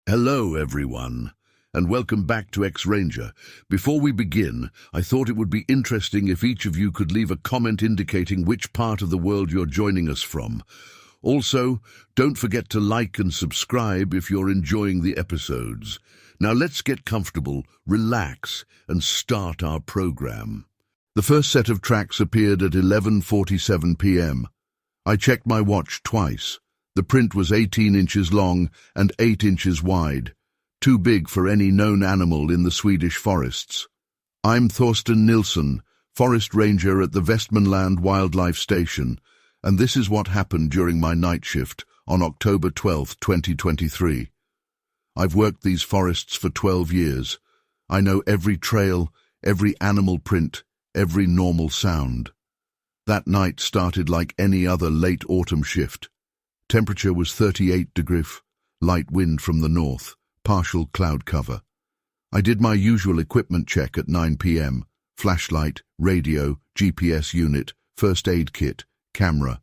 Hello, everyone, and welcome back to X-Ranger. Before we begin, I thought it would be interesting if each of you could leave a comment indicating which part of the world you're joining us from. Also, don't forget to like and subscribe if you're enjoying the episodes. Now let's get comfortable, relax, and start our program. The first set of tracks appeared at 11:47 p.m. I checked my watch twice. The print was 18 inches long and 8 inches wide, too big for any known animal in the Swedish forests. I'm Thorsten Nilsson, forest ranger at the Västmanland Wildlife Station, and this is what happened during my night shift on October 12, 2023. I've worked these forests for 12 years. I know every trail, every animal print, every normal sound. That night started like any other late autumn shift. Temperature was 38 degrees, light wind from the north, partial cloud cover. I did my usual equipment check at 9 p.m. Flashlight, radio, GPS unit, first aid kit, camera.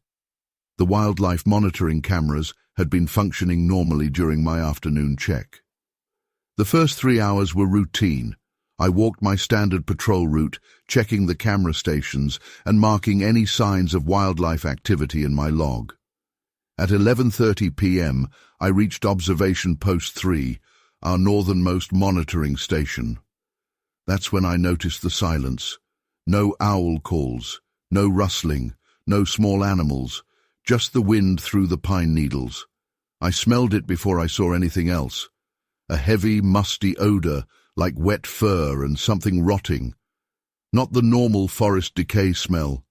The wildlife monitoring cameras had been functioning normally during my afternoon check. The first 3 hours were routine. I walked my standard patrol route, checking the camera stations and marking any signs of wildlife activity in my log. At 11:30 p.m., I reached Observation Post 3, our northernmost monitoring station. That's when I noticed the silence. No owl calls, no rustling, no small animals, just the wind through the pine needles. I smelled it before I saw anything else. A heavy, musty odor, like wet fur and something rotting. Not the normal forest decay smell.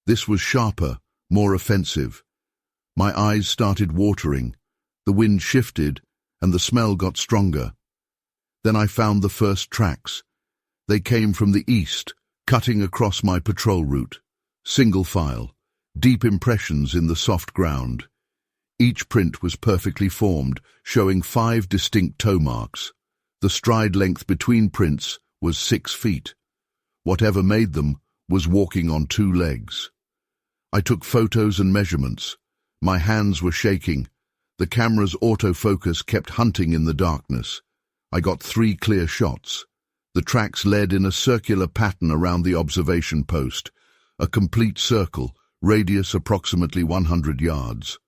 This was sharper, more offensive. My eyes started watering, the wind shifted, and the smell got stronger. Then I found the first tracks. They came from the east, cutting across my patrol route. Single file, deep impressions in the soft ground. Each print was perfectly formed, showing 5 distinct toe marks. The stride length between prints was 6 feet. Whatever made them was walking on 2 legs. I took photos and measurements. My hands were shaking. The camera's autofocus kept hunting in the darkness. I got 3 clear shots. The tracks led in a circular pattern around the observation post, a complete circle, radius approximately 100 yards.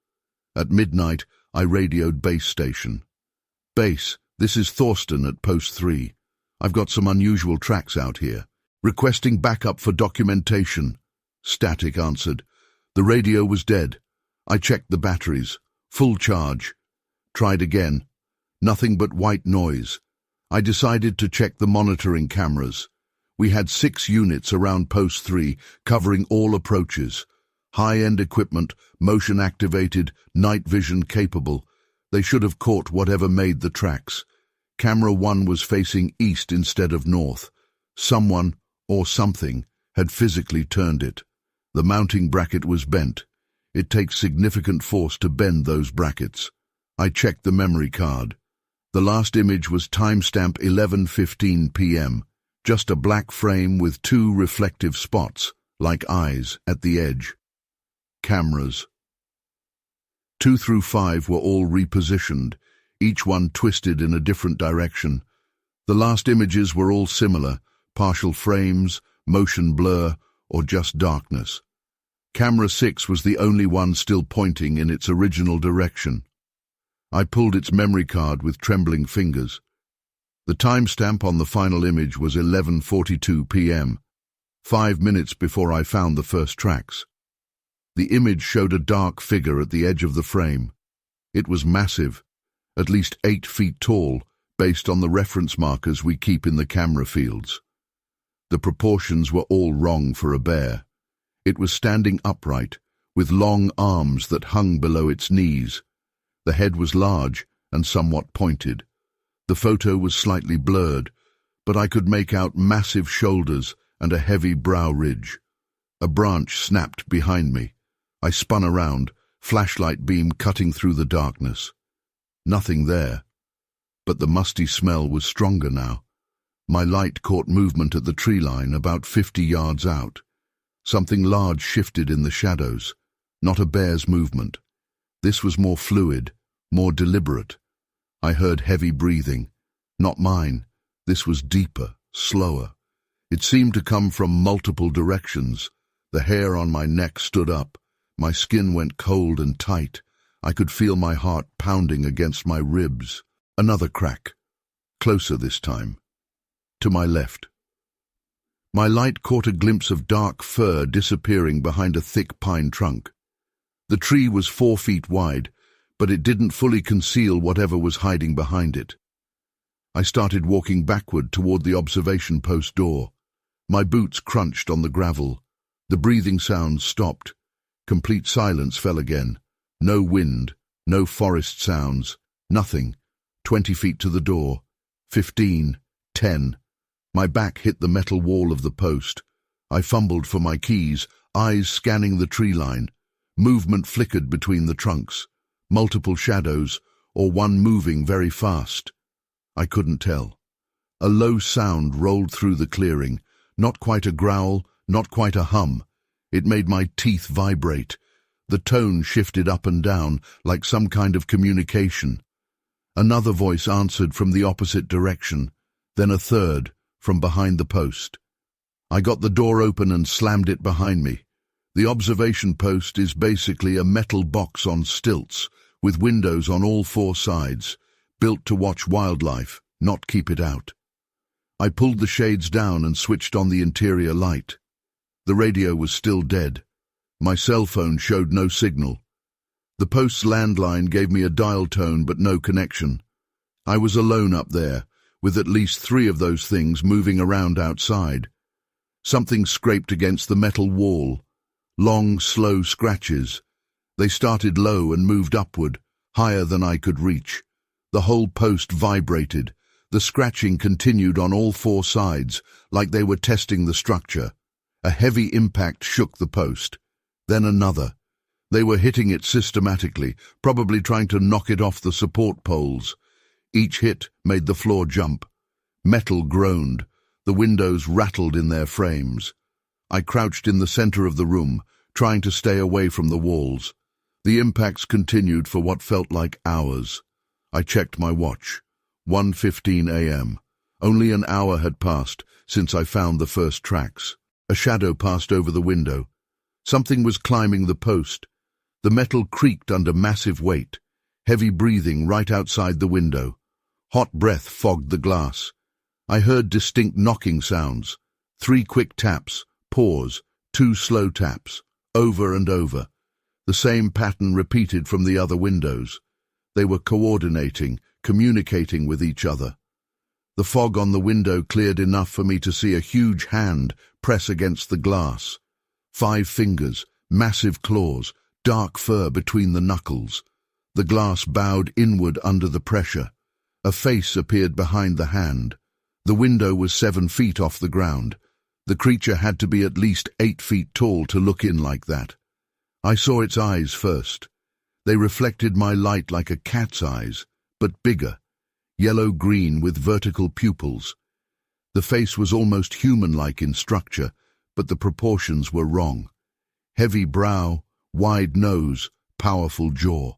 At midnight, I radioed base station. Base, this is Thorsten at Post 3. I've got some unusual tracks out here. Requesting backup for documentation. Static answered. The radio was dead. I checked the batteries. Full charge. Tried again. Nothing but white noise. I decided to check the monitoring cameras. We had 6 units around Post 3, covering all approaches. High-end equipment, motion-activated, night vision capable. They should have caught whatever made the tracks. Camera 1 was facing east instead of north. Someone, or something, had physically turned it. The mounting bracket was bent. It takes significant force to bend those brackets. I checked the memory card. The last image was timestamp 11:15 p.m., just a black frame with 2 reflective spots, like eyes, at the edge. Cameras. 2 through 5 were all repositioned, each one twisted in a different direction. The last images were all similar, partial frames, motion blur, or just darkness. Camera 6 was the only one still pointing in its original direction. I pulled its memory card with trembling fingers. The timestamp on the final image was 11:42 p.m., 5 minutes before I found the first tracks. The image showed a dark figure at the edge of the frame. It was massive, at least 8 feet tall, based on the reference markers we keep in the camera fields. The proportions were all wrong for a bear. It was standing upright, with long arms that hung below its knees. The head was large and somewhat pointed. The photo was slightly blurred, but I could make out massive shoulders and a heavy brow ridge. A branch snapped behind me. I spun around, flashlight beam cutting through the darkness. Nothing there, but the musty smell was stronger now. My light caught movement at the tree line about 50 yards out. Something large shifted in the shadows, not a bear's movement. This was more fluid, more deliberate. I heard heavy breathing. Not mine. This was deeper, slower. It seemed to come from multiple directions. The hair on my neck stood up. My skin went cold and tight. I could feel my heart pounding against my ribs. Another crack. Closer this time. To my left. My light caught a glimpse of dark fur disappearing behind a thick pine trunk. The tree was 4 feet wide, but it didn't fully conceal whatever was hiding behind it. I started walking backward toward the observation post door. My boots crunched on the gravel. The breathing sounds stopped. Complete silence fell again. No wind, no forest sounds, nothing. 20 feet to the door. 15, 10. My back hit the metal wall of the post. I fumbled for my keys, eyes scanning the tree line. Movement flickered between the trunks. Multiple shadows, or one moving very fast. I couldn't tell. A low sound rolled through the clearing. Not quite a growl, not quite a hum. It made my teeth vibrate. The tone shifted up and down, like some kind of communication. Another voice answered from the opposite direction, then a third, from behind the post. I got the door open and slammed it behind me. The observation post is basically a metal box on stilts, with windows on all 4 sides, built to watch wildlife, not keep it out. I pulled the shades down and switched on the interior light. The radio was still dead. My cell phone showed no signal. The post's landline gave me a dial tone but no connection. I was alone up there, with at least 3 of those things moving around outside. Something scraped against the metal wall. Long, slow scratches. They started low and moved upward, higher than I could reach. The whole post vibrated. The scratching continued on all 4 sides, like they were testing the structure. A heavy impact shook the post. Then another. They were hitting it systematically, probably trying to knock it off the support poles. Each hit made the floor jump. Metal groaned. The windows rattled in their frames. I crouched in the center of the room, trying to stay away from the walls. The impacts continued for what felt like hours. I checked my watch. 1:15 a.m. Only an hour had passed since I found the first tracks. A shadow passed over the window. Something was climbing the post. The metal creaked under massive weight. Heavy breathing right outside the window. Hot breath fogged the glass. I heard distinct knocking sounds. 3 quick taps, pause, 2 slow taps, over and over. The same pattern repeated from the other windows. They were coordinating, communicating with each other. The fog on the window cleared enough for me to see a huge hand press against the glass. 5 fingers, massive claws, dark fur between the knuckles. The glass bowed inward under the pressure. A face appeared behind the hand. The window was 7 feet off the ground. The creature had to be at least 8 feet tall to look in like that. I saw its eyes first. They reflected my light like a cat's eyes, but bigger, yellow-green with vertical pupils. The face was almost human-like in structure, but the proportions were wrong. Heavy brow, wide nose, powerful jaw.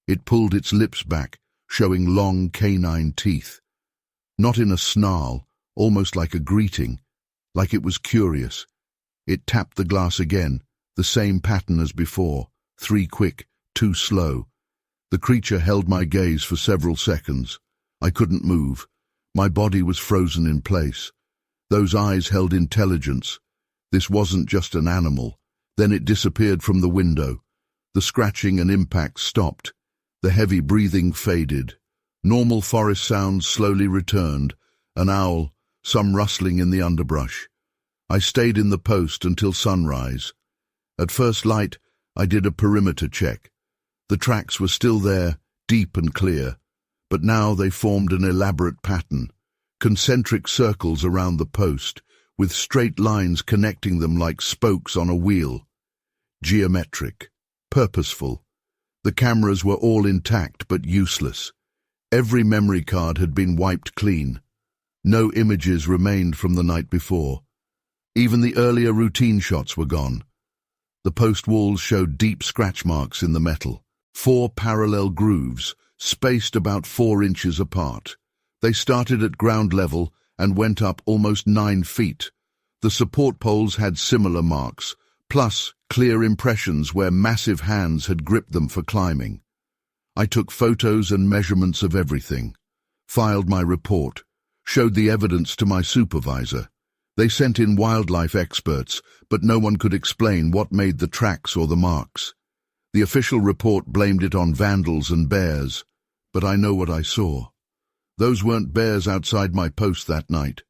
It pulled its lips back, showing long canine teeth. Not in a snarl, almost like a greeting, like it was curious. It tapped the glass again, the same pattern as before, 3 quick, 2 slow. The creature held my gaze for several seconds. I couldn't move. My body was frozen in place. Those eyes held intelligence. This wasn't just an animal. Then it disappeared from the window. The scratching and impact stopped. The heavy breathing faded. Normal forest sounds slowly returned. An owl, some rustling in the underbrush. I stayed in the post until sunrise. At first light, I did a perimeter check. The tracks were still there, deep and clear, but now they formed an elaborate pattern, concentric circles around the post, with straight lines connecting them like spokes on a wheel. Geometric, purposeful. The cameras were all intact but useless. Every memory card had been wiped clean. No images remained from the night before. Even the earlier routine shots were gone. The post walls showed deep scratch marks in the metal. 4 parallel grooves, spaced about 4 inches apart. They started at ground level and went up almost 9 feet. The support poles had similar marks, plus clear impressions where massive hands had gripped them for climbing. I took photos and measurements of everything, filed my report, showed the evidence to my supervisor. They sent in wildlife experts, but no one could explain what made the tracks or the marks. The official report blamed it on vandals and bears, but I know what I saw. Those weren't bears outside my post that night.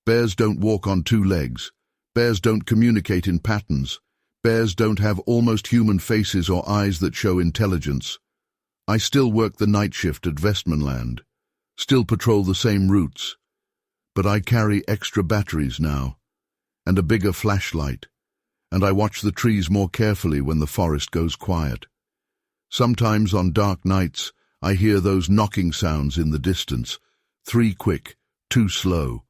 Bears don't walk on 2 legs. Bears don't communicate in patterns. Bears don't have almost human faces or eyes that show intelligence. I still work the night shift at Westmanland, still patrol the same routes, but I carry extra batteries now, and a bigger flashlight, and I watch the trees more carefully when the forest goes quiet. Sometimes on dark nights, I hear those knocking sounds in the distance, 3 quick, 2 slow,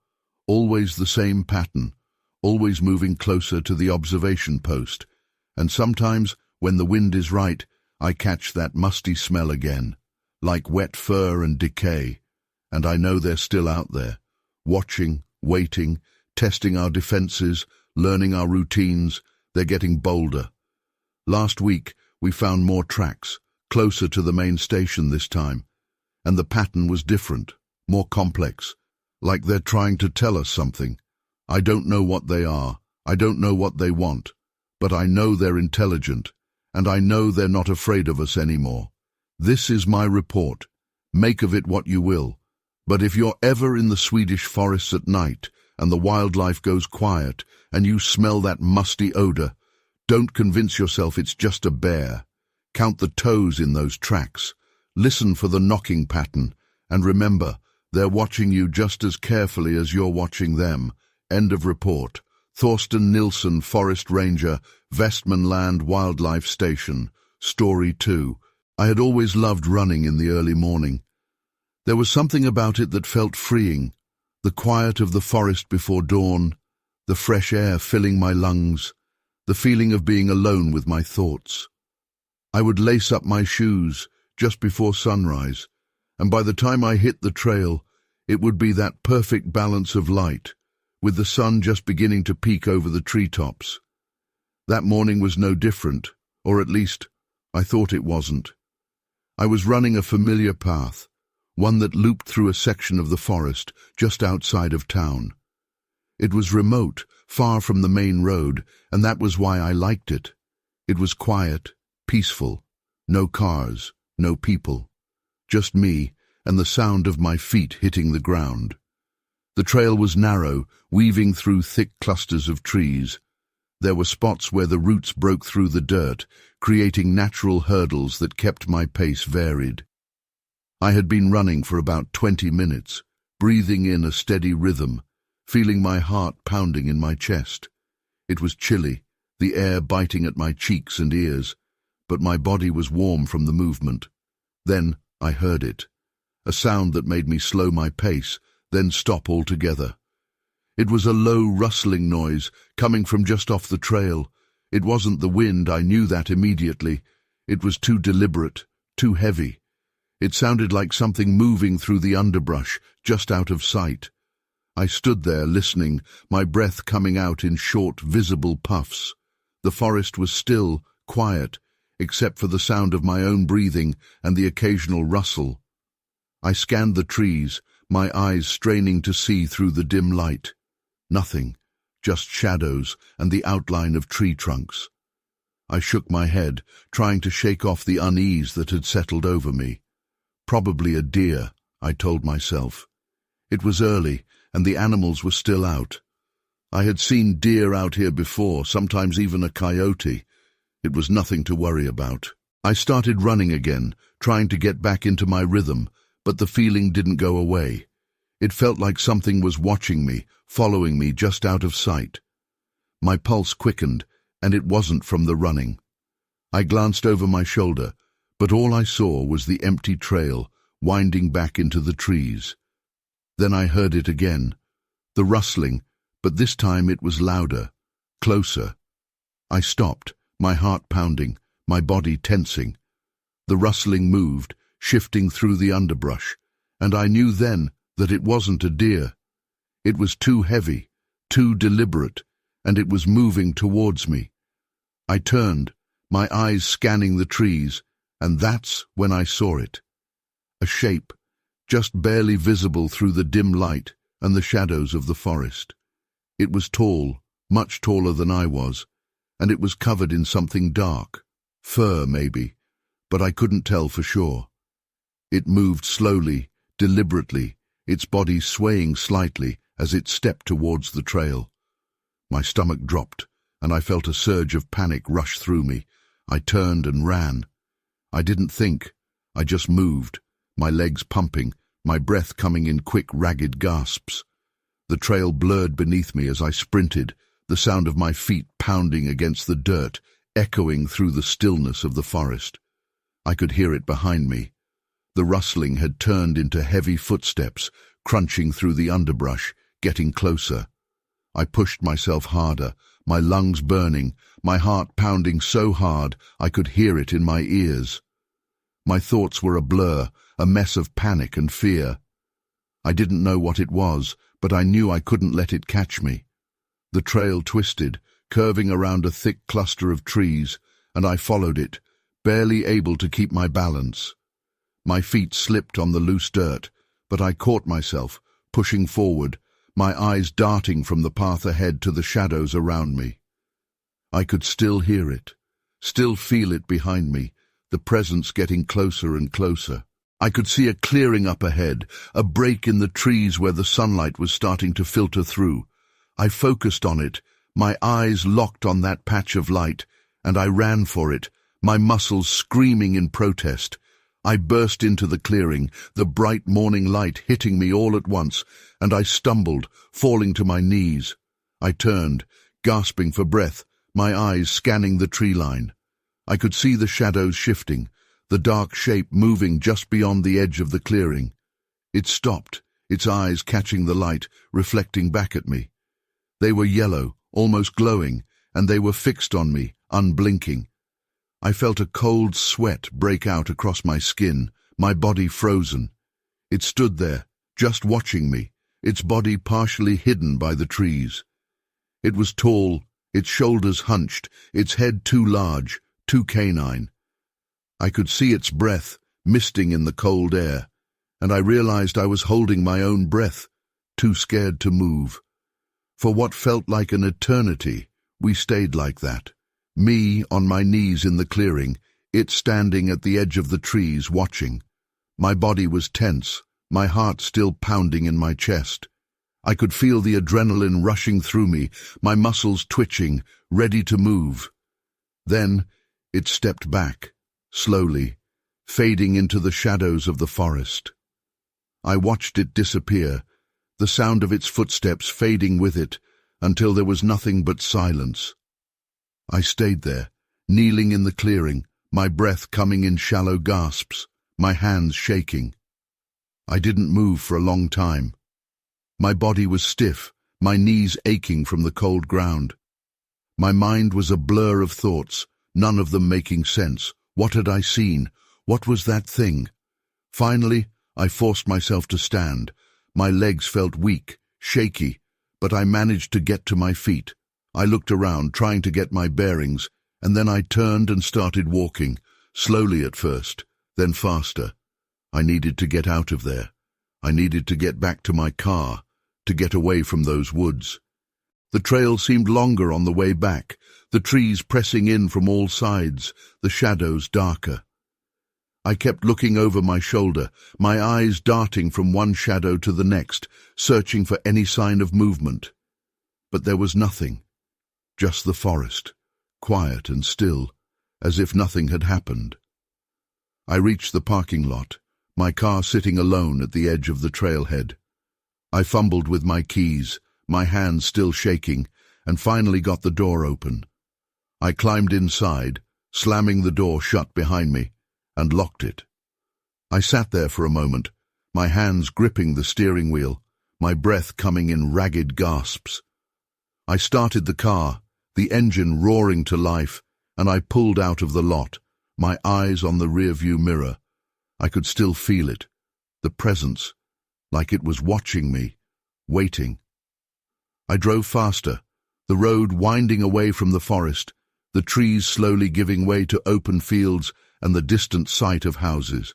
always the same pattern, always moving closer to the observation post, and sometimes, when the wind is right, I catch that musty smell again, like wet fur and decay, and I know they're still out there, watching, waiting, testing our defenses, learning our routines. They're getting bolder. Last week, we found more tracks, closer to the main station this time, and the pattern was different, more complex, like they're trying to tell us something. I don't know what they are, I don't know what they want, but I know they're intelligent, and I know they're not afraid of us anymore. This is my report. Make of it what you will. But if you're ever in the Swedish forests at night, and the wildlife goes quiet, and you smell that musty odor, don't convince yourself it's just a bear. Count the toes in those tracks. Listen for the knocking pattern, and remember, they're watching you just as carefully as you're watching them. End of report. Thorsten Nilsson, Forest Ranger, Westmanland Wildlife Station. Story 2. I had always loved running in the early morning. There was something about it that felt freeing. The quiet of the forest before dawn, the fresh air filling my lungs, the feeling of being alone with my thoughts. I would lace up my shoes just before sunrise, and by the time I hit the trail, it would be that perfect balance of light, with the sun just beginning to peek over the treetops. That morning was no different, or at least, I thought it wasn't. I was running a familiar path, one that looped through a section of the forest just outside of town. It was remote, far from the main road, and that was why I liked it. It was quiet, peaceful, no cars, no people, just me and the sound of my feet hitting the ground. The trail was narrow, weaving through thick clusters of trees. There were spots where the roots broke through the dirt, creating natural hurdles that kept my pace varied. I had been running for about 20 minutes, breathing in a steady rhythm, feeling my heart pounding in my chest. It was chilly, the air biting at my cheeks and ears, but my body was warm from the movement. Then I heard it, a sound that made me slow my pace, then stop altogether. It was a low rustling noise coming from just off the trail. It wasn't the wind, I knew that immediately. It was too deliberate, too heavy. It sounded like something moving through the underbrush, just out of sight. I stood there listening, my breath coming out in short, visible puffs. The forest was still, quiet, except for the sound of my own breathing and the occasional rustle. I scanned the trees, my eyes straining to see through the dim light. Nothing, just shadows and the outline of tree trunks. I shook my head, trying to shake off the unease that had settled over me. Probably a deer, I told myself. It was early, and the animals were still out. I had seen deer out here before, sometimes even a coyote. It was nothing to worry about. I started running again, trying to get back into my rhythm, but the feeling didn't go away. It felt like something was watching me, following me just out of sight. My pulse quickened, and it wasn't from the running. I glanced over my shoulder, but all I saw was the empty trail, winding back into the trees. Then I heard it again, the rustling, but this time it was louder, closer. I stopped, my heart pounding, my body tensing. The rustling moved, shifting through the underbrush, and I knew then that it wasn't a deer. It was too heavy, too deliberate, and it was moving towards me. I turned, my eyes scanning the trees, and that's when I saw it. A shape, just barely visible through the dim light and the shadows of the forest. It was tall, much taller than I was, and it was covered in something dark, fur maybe, but I couldn't tell for sure. It moved slowly, deliberately, its body swaying slightly as it stepped towards the trail. My stomach dropped, and I felt a surge of panic rush through me. I turned and ran. I didn't think, I just moved, my legs pumping, my breath coming in quick, ragged gasps. The trail blurred beneath me as I sprinted, the sound of my feet pounding against the dirt, echoing through the stillness of the forest. I could hear it behind me. The rustling had turned into heavy footsteps, crunching through the underbrush, getting closer. I pushed myself harder, my lungs burning, my heart pounding so hard I could hear it in my ears. My thoughts were a blur, a mess of panic and fear. I didn't know what it was, but I knew I couldn't let it catch me. The trail twisted, curving around a thick cluster of trees, and I followed it, barely able to keep my balance. My feet slipped on the loose dirt, but I caught myself, pushing forward, my eyes darting from the path ahead to the shadows around me. I could still hear it, still feel it behind me, the presence getting closer and closer. I could see a clearing up ahead, a break in the trees where the sunlight was starting to filter through. I focused on it, my eyes locked on that patch of light, and I ran for it, my muscles screaming in protest. I burst into the clearing, the bright morning light hitting me all at once, and I stumbled, falling to my knees. I turned, gasping for breath, my eyes scanning the tree line. I could see the shadows shifting, the dark shape moving just beyond the edge of the clearing. It stopped, its eyes catching the light, reflecting back at me. They were yellow, almost glowing, and they were fixed on me, unblinking. I felt a cold sweat break out across my skin, my body frozen. It stood there, just watching me, its body partially hidden by the trees. It was tall, its shoulders hunched, its head too large, too canine. I could see its breath, misting in the cold air, and I realized I was holding my own breath, too scared to move. For what felt like an eternity, we stayed like that. Me on my knees in the clearing, it standing at the edge of the trees watching. My body was tense, my heart still pounding in my chest. I could feel the adrenaline rushing through me, my muscles twitching, ready to move. Then it stepped back, slowly, fading into the shadows of the forest. I watched it disappear, the sound of its footsteps fading with it, until there was nothing but silence. I stayed there, kneeling in the clearing, my breath coming in shallow gasps, my hands shaking. I didn't move for a long time. My body was stiff, my knees aching from the cold ground. My mind was a blur of thoughts, none of them making sense. What had I seen? What was that thing? Finally, I forced myself to stand. My legs felt weak, shaky, but I managed to get to my feet. I looked around, trying to get my bearings, and then I turned and started walking, slowly at first, then faster. I needed to get out of there. I needed to get back to my car, to get away from those woods. The trail seemed longer on the way back, the trees pressing in from all sides, the shadows darker. I kept looking over my shoulder, my eyes darting from one shadow to the next, searching for any sign of movement. But there was nothing. Just the forest, quiet and still, as if nothing had happened. I reached the parking lot, my car sitting alone at the edge of the trailhead. I fumbled with my keys, my hands still shaking, and finally got the door open. I climbed inside, slamming the door shut behind me, and locked it. I sat there for a moment, my hands gripping the steering wheel, my breath coming in ragged gasps. I started the car, the engine roaring to life, and I pulled out of the lot, my eyes on the rearview mirror. I could still feel it, the presence, like it was watching me, waiting. I drove faster, the road winding away from the forest, the trees slowly giving way to open fields and the distant sight of houses.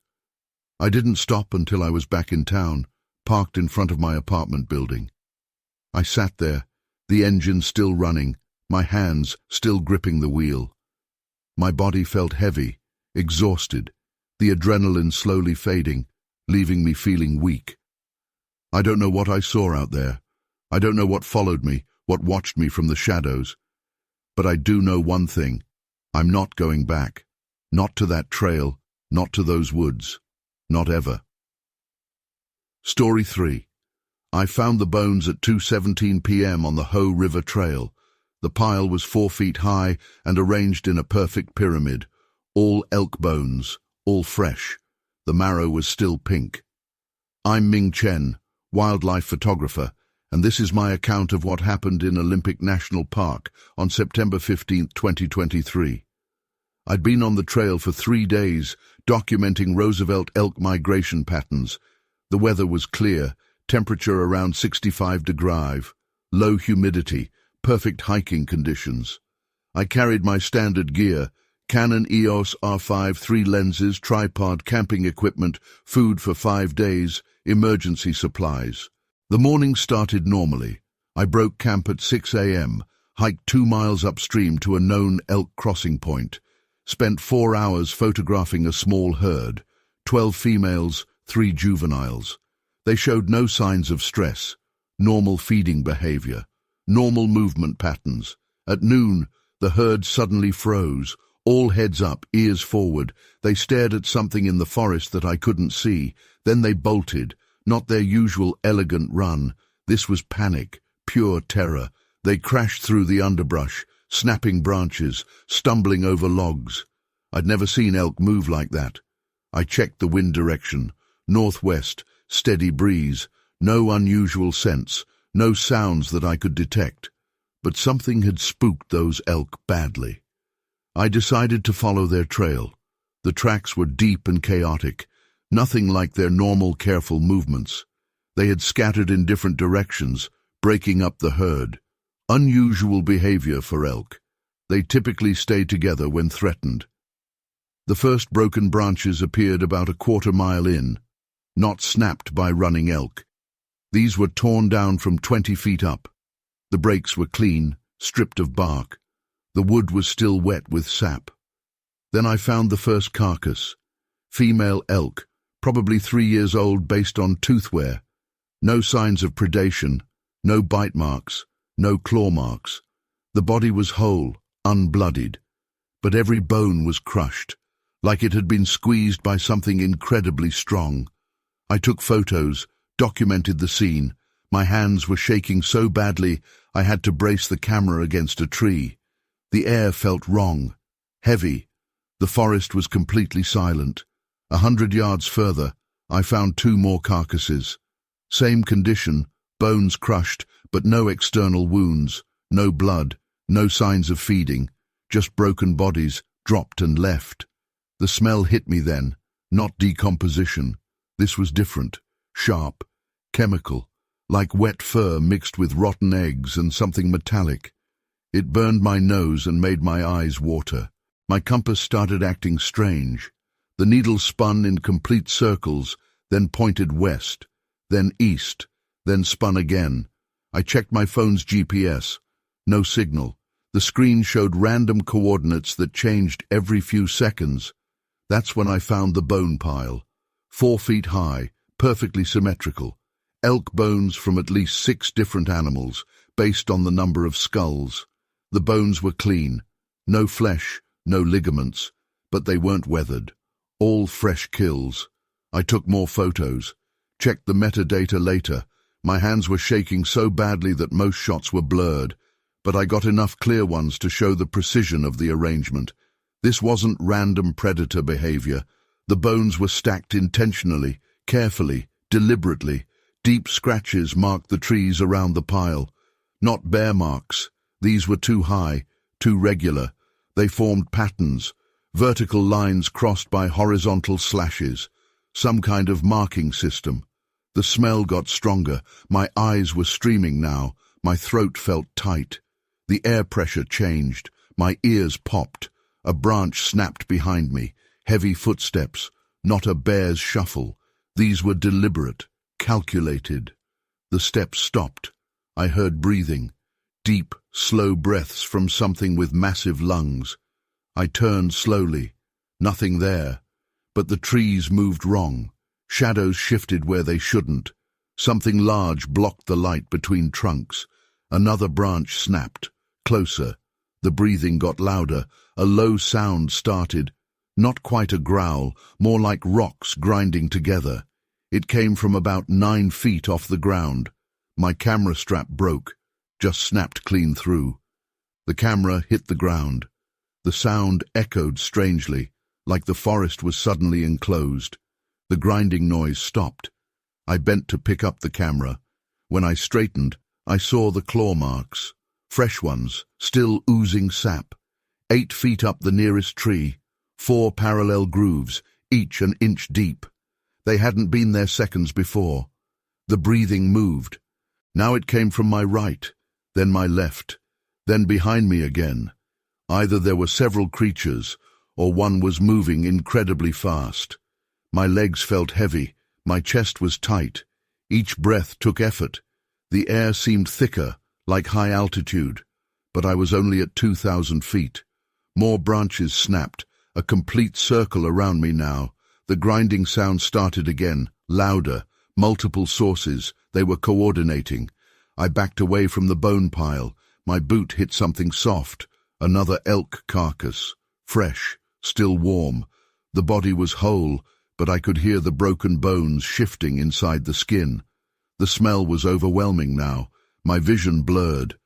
I didn't stop until I was back in town, parked in front of my apartment building. I sat there, the engine still running, my hands still gripping the wheel. My body felt heavy, exhausted, the adrenaline slowly fading, leaving me feeling weak. I don't know what I saw out there. I don't know what followed me, what watched me from the shadows. But I do know one thing. I'm not going back. Not to that trail, not to those woods. Not ever. Story 3. I found the bones at 2:17 p.m. on the Hoh River Trail. The pile was 4 feet high and arranged in a perfect pyramid. All elk bones, all fresh. The marrow was still pink. I'm Ming Chen, wildlife photographer, and this is my account of what happened in Olympic National Park on September 15, 2023. I'd been on the trail for 3 days, documenting Roosevelt elk migration patterns. The weather was clear, temperature around 65 degrees, low humidity, perfect hiking conditions. I carried my standard gear, Canon EOS R5 3 lenses, tripod, camping equipment, food for 5 days, emergency supplies. The morning started normally. I broke camp at 6 a.m., hiked 2 miles upstream to a known elk crossing point, spent 4 hours photographing a small herd, 12 females, 3 juveniles. They showed no signs of stress, normal feeding behavior, normal movement patterns. At noon, the herd suddenly froze, all heads up, ears forward. They stared at something in the forest that I couldn't see. Then they bolted, not their usual elegant run. This was panic, pure terror. They crashed through the underbrush, snapping branches, stumbling over logs. I'd never seen elk move like that. I checked the wind direction. Northwest, steady breeze, no unusual scents, no sounds that I could detect. But something had spooked those elk badly. I decided to follow their trail. The tracks were deep and chaotic, nothing like their normal careful movements. They had scattered in different directions, breaking up the herd. Unusual behavior for elk. They typically stay together when threatened. The first broken branches appeared about a quarter-mile in, not snapped by running elk. These were torn down from 20 feet up. The breaks were clean, stripped of bark. The wood was still wet with sap. Then I found the first carcass. Female elk, probably 3 years old based on tooth wear. No signs of predation, no bite marks, no claw marks. The body was whole, unbloodied. But every bone was crushed, like it had been squeezed by something incredibly strong. I took photos, documented the scene. My hands were shaking so badly I had to brace the camera against a tree. The air felt wrong, heavy. The forest was completely silent. 100 yards further, I found 2 more carcasses. Same condition, bones crushed, but no external wounds, no blood, no signs of feeding, just broken bodies, dropped and left. The smell hit me then, not decomposition. This was different, sharp, chemical, like wet fur mixed with rotten eggs and something metallic. It burned my nose and made my eyes water. My compass started acting strange. The needle spun in complete circles, then pointed west, then east, then spun again. I checked my phone's GPS. No signal. The screen showed random coordinates that changed every few seconds. That's when I found the bone pile. 4 feet high, perfectly symmetrical. Elk bones from at least 6 different animals, based on the number of skulls. The bones were clean. No flesh, no ligaments, but they weren't weathered. All fresh kills. I took more photos. Checked the metadata later. My hands were shaking so badly that most shots were blurred, but I got enough clear ones to show the precision of the arrangement. This wasn't random predator behavior. The bones were stacked intentionally, carefully, deliberately. Deep scratches marked the trees around the pile. Not bear marks. These were too high, too regular. They formed patterns, vertical lines crossed by horizontal slashes. some kind of marking system. The smell got stronger. My eyes were streaming now. My throat felt tight. The air pressure changed. My ears popped. A branch snapped behind me. Heavy footsteps, not a bear's shuffle. These were deliberate, calculated. The steps stopped. I heard breathing. Deep, slow breaths from something with massive lungs. I turned slowly. Nothing there. But the trees moved wrong. Shadows shifted where they shouldn't. Something large blocked the light between trunks. Another branch snapped. Closer. The breathing got louder. A low sound started. Not quite a growl, more like rocks grinding together. It came from about 9 feet off the ground. My camera strap broke. Just snapped clean through. The camera hit the ground. The sound echoed strangely, like the forest was suddenly enclosed. The grinding noise stopped. I bent to pick up the camera. When I straightened, I saw the claw marks. Fresh ones, still oozing sap. 8 feet up the nearest tree. 4 parallel grooves, each an inch deep. They hadn't been there seconds before. The breathing moved. Now it came from my right, then my left, then behind me again. Either there were several creatures, or one was moving incredibly fast. My legs felt heavy, my chest was tight. Each breath took effort. The air seemed thicker, like high altitude, but I was only at 2,000 feet. More branches snapped, a complete circle around me now. The grinding sound started again, louder, multiple sources. They were coordinating. I backed away from the bone pile. My boot hit something soft, another elk carcass, fresh, still warm. The body was whole, but I could hear the broken bones shifting inside the skin. The smell was overwhelming now. My vision blurred.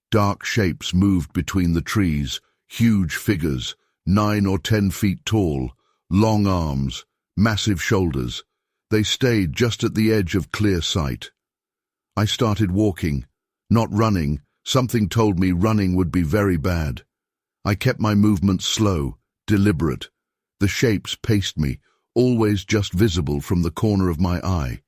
Dark shapes moved between the trees, huge figures, 9 or 10 feet tall, long arms, massive shoulders. They stayed just at the edge of clear sight. I started walking, not running. Something told me running would be very bad. I kept my movements slow, deliberate. The shapes paced me, always just visible from the corner of my eye.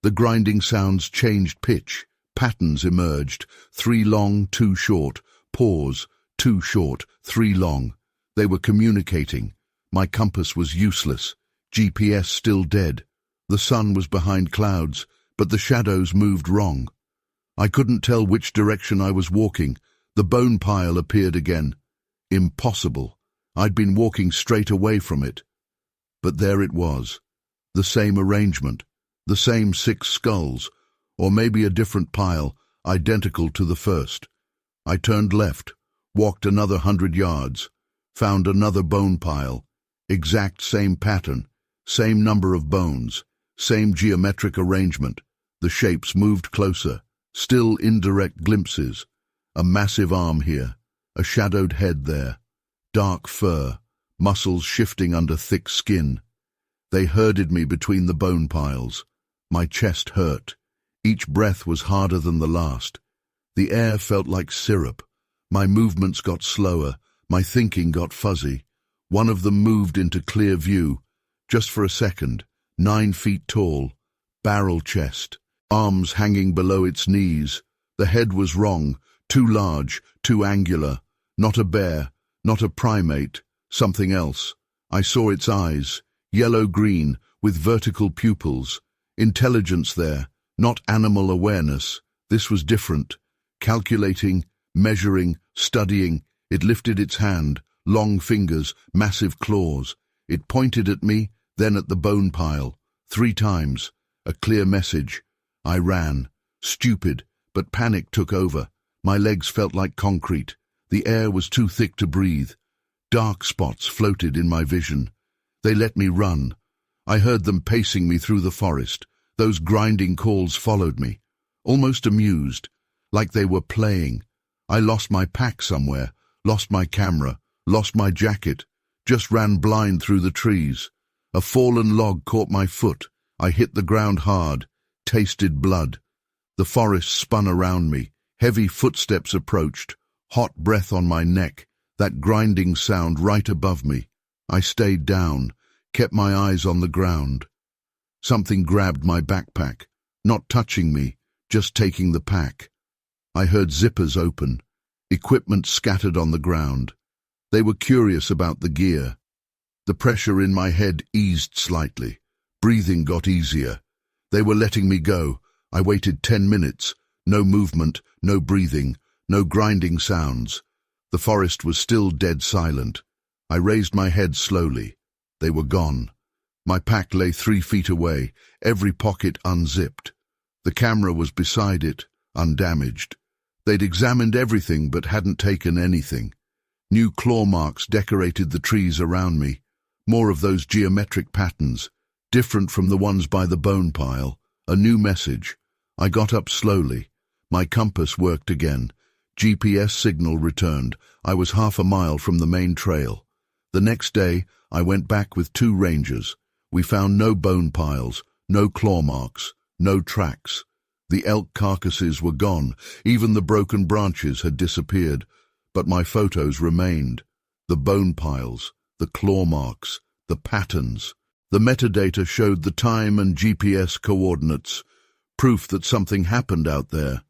The grinding sounds changed pitch. Patterns emerged, 3 long, 2 short, pause, 2 short, 3 long. They were communicating. My compass was useless, GPS still dead. The sun was behind clouds, but the shadows moved wrong. I couldn't tell which direction I was walking. The bone pile appeared again. Impossible. I'd been walking straight away from it. But there it was. The same arrangement, the same 6 skulls, or maybe a different pile, identical to the first. I turned left, walked another 100 yards, found another bone pile. Exact same pattern, same number of bones, same geometric arrangement. The shapes moved closer, still indirect glimpses. A massive arm here, a shadowed head there, dark fur, muscles shifting under thick skin. They herded me between the bone piles. My chest hurt. Each breath was harder than the last. The air felt like syrup. My movements got slower. My thinking got fuzzy. One of them moved into clear view, just for a second, 9 feet tall, barrel chest, arms hanging below its knees. The head was wrong, too large, too angular. Not a bear, not a primate, something else. I saw its eyes, yellow-green, with vertical pupils. Intelligence there, not animal awareness. This was different. Calculating, measuring, studying. It lifted its hand, long fingers, massive claws. It pointed at me, then at the bone pile. 3 times. A clear message. I ran. Stupid, but panic took over. My legs felt like concrete. The air was too thick to breathe. Dark spots floated in my vision. They let me run. I heard them pacing me through the forest. Those grinding calls followed me, almost amused, like they were playing. I lost my pack somewhere, lost my camera, lost my jacket, just ran blind through the trees. A fallen log caught my foot. I hit the ground hard, tasted blood. The forest spun around me. Heavy footsteps approached, hot breath on my neck, that grinding sound right above me. I stayed down, kept my eyes on the ground. Something grabbed my backpack, not touching me, just taking the pack. I heard zippers open, equipment scattered on the ground. They were curious about the gear. The pressure in my head eased slightly. Breathing got easier. They were letting me go. I waited 10 minutes. No movement, no breathing, no grinding sounds. The forest was still dead silent. I raised my head slowly. They were gone. My pack lay 3 feet away, every pocket unzipped. The camera was beside it, undamaged. They'd examined everything but hadn't taken anything. New claw marks decorated the trees around me. More of those geometric patterns, different from the ones by the bone pile. A new message. I got up slowly. My compass worked again. GPS signal returned. I was half a mile from the main trail. The next day, I went back with 2 rangers. We found no bone piles, no claw marks, no tracks. The elk carcasses were gone. Even the broken branches had disappeared. But my photos remained. The bone piles, the claw marks, the patterns. The metadata showed the time and GPS coordinates, proof that something happened out there.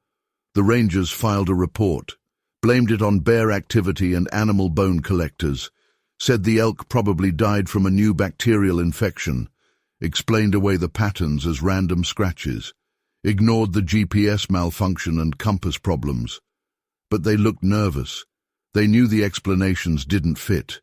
The rangers filed a report, blamed it on bear activity and animal bone collectors, said the elk probably died from a new bacterial infection, explained away the patterns as random scratches, ignored the GPS malfunction and compass problems. But they looked nervous. They knew the explanations didn't fit.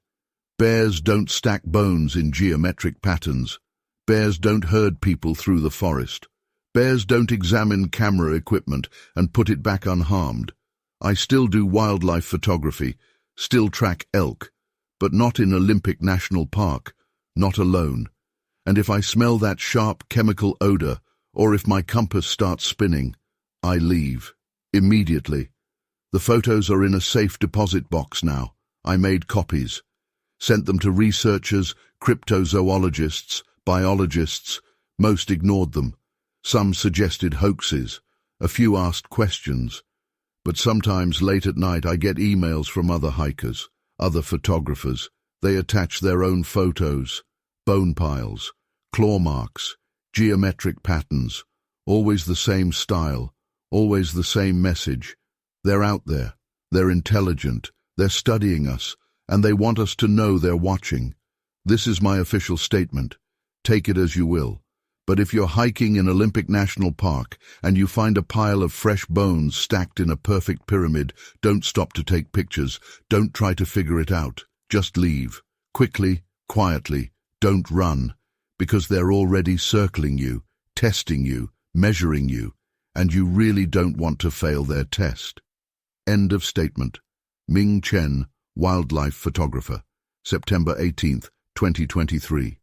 Bears don't stack bones in geometric patterns. Bears don't herd people through the forest. Bears don't examine camera equipment and put it back unharmed. I still do wildlife photography, still track elk, but not in Olympic National Park, not alone. And if I smell that sharp chemical odor, or if my compass starts spinning, I leave. Immediately. The photos are in a safe deposit box now. I made copies. Sent them to researchers, cryptozoologists, biologists. Most ignored them. Some suggested hoaxes. A few asked questions. But sometimes late at night I get emails from other hikers, other photographers. They attach their own photos. Bone piles, claw marks, geometric patterns. Always the same style, always the same message. They're out there. They're intelligent. They're studying us. And they want us to know they're watching. This is my official statement. Take it as you will. But if you're hiking in Olympic National Park and you find a pile of fresh bones stacked in a perfect pyramid, don't stop to take pictures. Don't try to figure it out. Just leave. Quickly, quietly. Don't run. Because they're already circling you, testing you, measuring you, and you really don't want to fail their test. End of statement. Ming Chen, Wildlife Photographer, September 18th, 2023.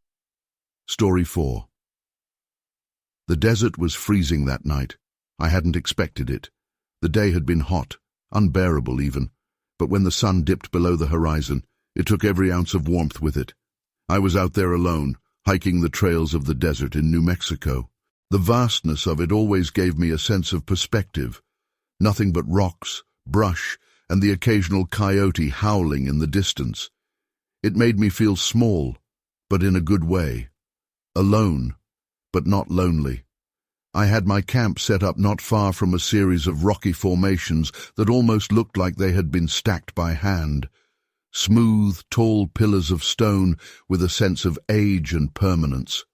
Story 4. The desert was freezing that night. I hadn't expected it. The day had been hot, unbearable even, but when the sun dipped below the horizon, it took every ounce of warmth with it. I was out there alone, hiking the trails of the desert in New Mexico. The vastness of it always gave me a sense of perspective. Nothing but rocks, brush, and the occasional coyote howling in the distance. It made me feel small, but in a good way. Alone, but not lonely. I had my camp set up not far from a series of rocky formations that almost looked like they had been stacked by hand. Smooth, tall pillars of stone with a sense of age and permanence.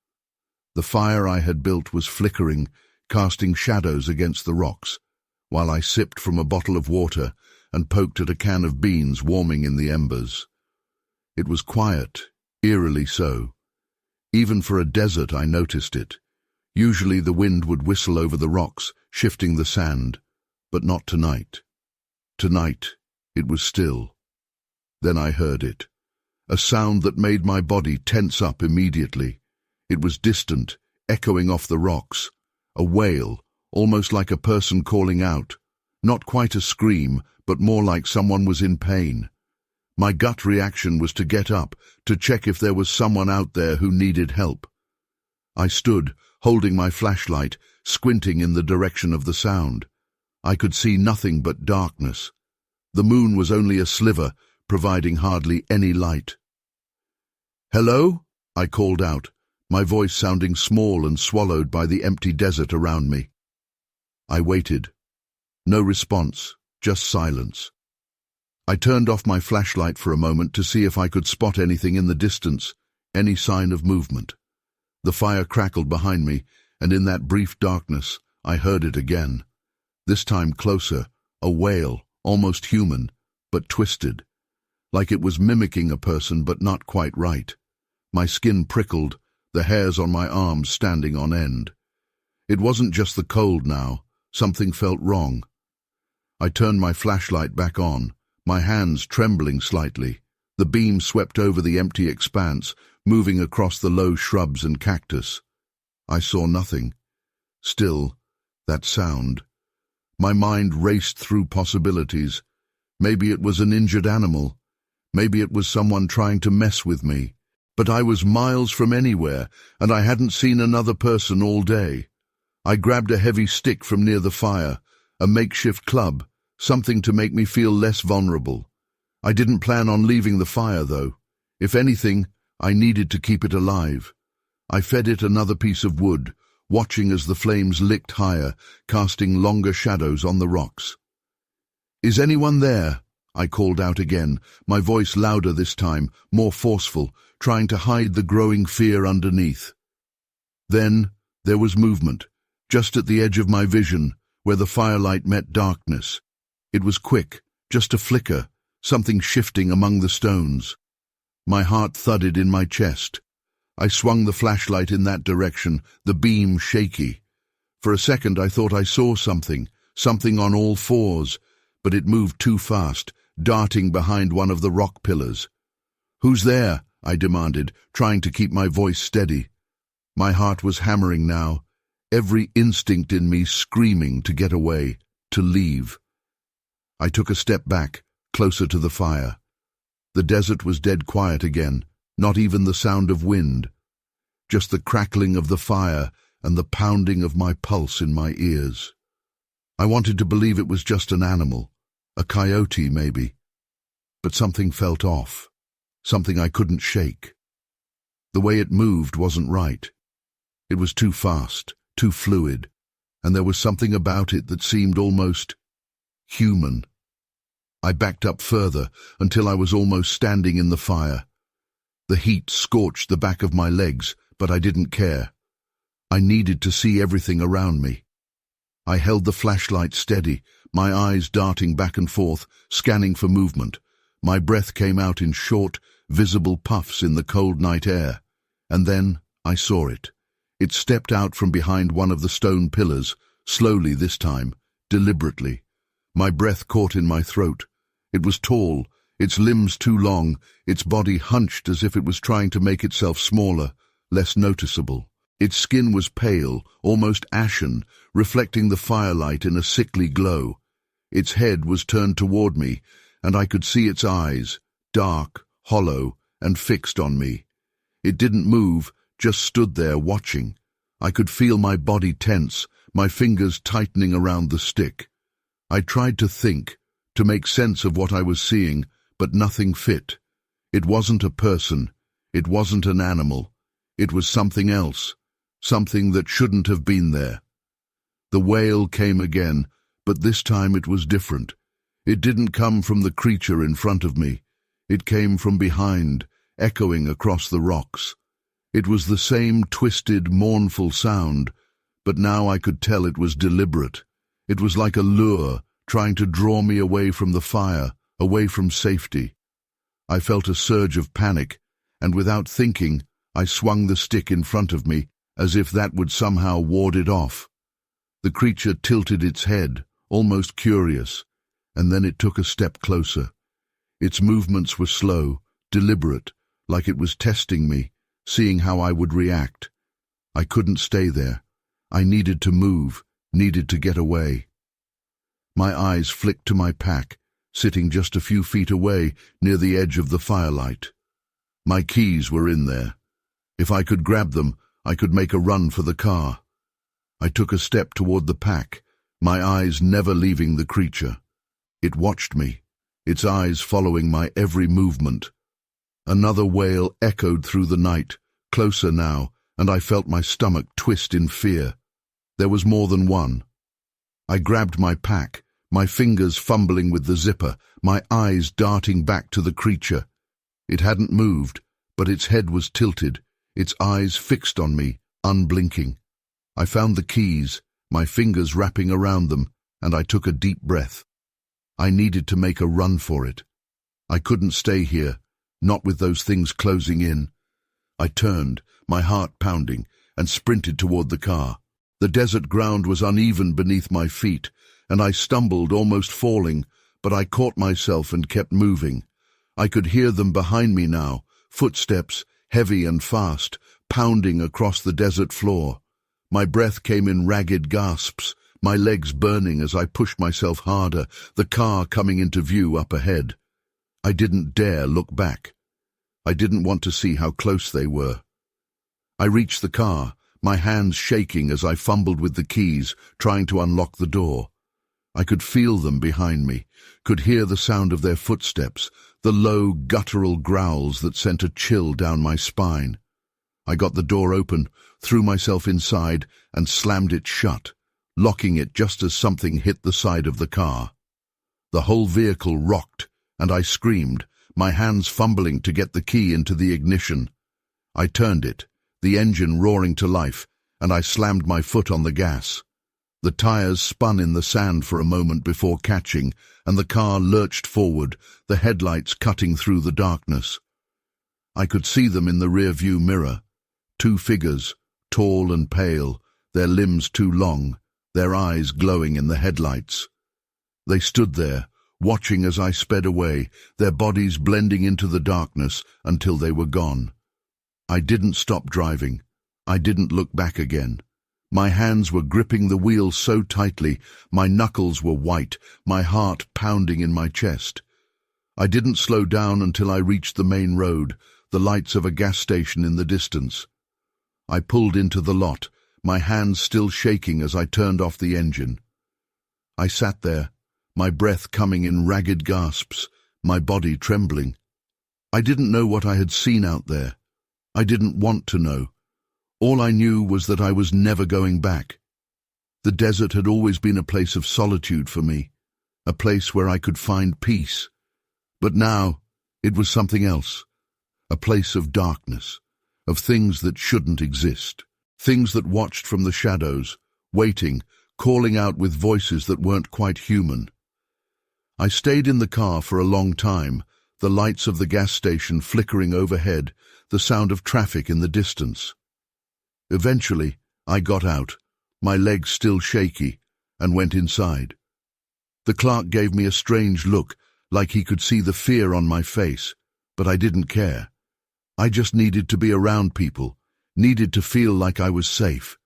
The fire I had built was flickering, casting shadows against the rocks, while I sipped from a bottle of water and poked at a can of beans warming in the embers. It was quiet, eerily so. Even for a desert I noticed it. Usually the wind would whistle over the rocks, shifting the sand, but not tonight. Tonight it was still. Then I heard it, a sound that made my body tense up immediately. It was distant, echoing off the rocks, a wail, almost like a person calling out. Not quite a scream, but more like someone was in pain. My gut reaction was to get up, to check if there was someone out there who needed help. I stood, holding my flashlight, squinting in the direction of the sound. I could see nothing but darkness. The moon was only a sliver, providing hardly any light. "Hello?" I called out, my voice sounding small and swallowed by the empty desert around me. I waited. No response, just silence. I turned off my flashlight for a moment to see if I could spot anything in the distance, any sign of movement. The fire crackled behind me, and in that brief darkness, I heard it again. This time closer, a wail, almost human, but twisted. Like it was mimicking a person but not quite right. My skin prickled, the hairs on my arms standing on end. It wasn't just the cold now, something felt wrong. I turned my flashlight back on, my hands trembling slightly. The beam swept over the empty expanse, moving across the low shrubs and cactus. I saw nothing. Still, that sound. My mind raced through possibilities. Maybe it was an injured animal. Maybe it was someone trying to mess with me. But I was miles from anywhere, and I hadn't seen another person all day. I grabbed a heavy stick from near the fire, a makeshift club, something to make me feel less vulnerable. I didn't plan on leaving the fire, though. If anything, I needed to keep it alive. I fed it another piece of wood, watching as the flames licked higher, casting longer shadows on the rocks. "Is anyone there?" I called out again, my voice louder this time, more forceful, trying to hide the growing fear underneath. Then there was movement, just at the edge of my vision, where the firelight met darkness. It was quick, just a flicker, something shifting among the stones. My heart thudded in my chest. I swung the flashlight in that direction, the beam shaky. For a second I thought I saw something on all fours, but it moved too fast, darting behind one of the rock pillars. "Who's there?" I demanded, trying to keep my voice steady. My heart was hammering now, every instinct in me screaming to get away, to leave. I took a step back, closer to the fire. The desert was dead quiet again, not even the sound of wind. Just the crackling of the fire and the pounding of my pulse in my ears. I wanted to believe it was just an animal, a coyote maybe. But something felt off, something I couldn't shake. The way it moved wasn't right. It was too fast, too fluid, and there was something about it that seemed almost human. I backed up further until I was almost standing in the fire. The heat scorched the back of my legs, but I didn't care. I needed to see everything around me. I held the flashlight steady, my eyes darting back and forth, scanning for movement. My breath came out in short, visible puffs in the cold night air. And then I saw it. It stepped out from behind one of the stone pillars, slowly this time, deliberately. My breath caught in my throat. It was tall, its limbs too long, its body hunched as if it was trying to make itself smaller, less noticeable. Its skin was pale, almost ashen, reflecting the firelight in a sickly glow. Its head was turned toward me, and I could see its eyes, dark, hollow, and fixed on me. It didn't move, just stood there watching. I could feel my body tense, my fingers tightening around the stick. I tried to think, to make sense of what I was seeing, but nothing fit. It wasn't a person. It wasn't an animal. It was something else, something that shouldn't have been there. The wail came again, but this time it was different. It didn't come from the creature in front of me. It came from behind, echoing across the rocks. It was the same twisted, mournful sound, but now I could tell it was deliberate. It was like a lure, trying to draw me away from the fire, away from safety. I felt a surge of panic, and without thinking, I swung the stick in front of me, as if that would somehow ward it off. The creature tilted its head, almost curious, and then it took a step closer. Its movements were slow, deliberate, like it was testing me, seeing how I would react. I couldn't stay there. I needed to move, needed to get away. My eyes flicked to my pack, sitting just a few feet away near the edge of the firelight. My keys were in there. If I could grab them, I could make a run for the car. I took a step toward the pack, my eyes never leaving the creature. It watched me, its eyes following my every movement. Another wail echoed through the night, closer now, and I felt my stomach twist in fear. There was more than one. I grabbed my pack, my fingers fumbling with the zipper, my eyes darting back to the creature. It hadn't moved, but its head was tilted, its eyes fixed on me, unblinking. I found the keys, my fingers wrapping around them, and I took a deep breath. I needed to make a run for it. I couldn't stay here, not with those things closing in. I turned, my heart pounding, and sprinted toward the car. The desert ground was uneven beneath my feet, and I stumbled, almost falling, but I caught myself and kept moving. I could hear them behind me now, footsteps, heavy and fast, pounding across the desert floor. My breath came in ragged gasps, my legs burning as I pushed myself harder, the car coming into view up ahead. I didn't dare look back. I didn't want to see how close they were. I reached the car, my hands shaking as I fumbled with the keys, trying to unlock the door. I could feel them behind me, could hear the sound of their footsteps, the low, guttural growls that sent a chill down my spine. I got the door open, threw myself inside, and slammed it shut, locking it just as something hit the side of the car. The whole vehicle rocked, and I screamed, my hands fumbling to get the key into the ignition. I turned it, the engine roaring to life, and I slammed my foot on the gas. The tires spun in the sand for a moment before catching, and the car lurched forward, the headlights cutting through the darkness. I could see them in the rear-view mirror. Two figures, tall and pale, their limbs too long, their eyes glowing in the headlights. They stood there, watching as I sped away, their bodies blending into the darkness until they were gone. I didn't stop driving. I didn't look back again. My hands were gripping the wheel so tightly, my knuckles were white, my heart pounding in my chest. I didn't slow down until I reached the main road, the lights of a gas station in the distance. I pulled into the lot, my hands still shaking as I turned off the engine. I sat there, my breath coming in ragged gasps, my body trembling. I didn't know what I had seen out there. I didn't want to know. All I knew was that I was never going back. The desert had always been a place of solitude for me, a place where I could find peace. But now it was something else, a place of darkness, of things that shouldn't exist, things that watched from the shadows, waiting, calling out with voices that weren't quite human. I stayed in the car for a long time, the lights of the gas station flickering overhead, the sound of traffic in the distance. Eventually, I got out, my legs still shaky, and went inside. The clerk gave me a strange look, like he could see the fear on my face, but I didn't care. I just needed to be around people, needed to feel like I was safe.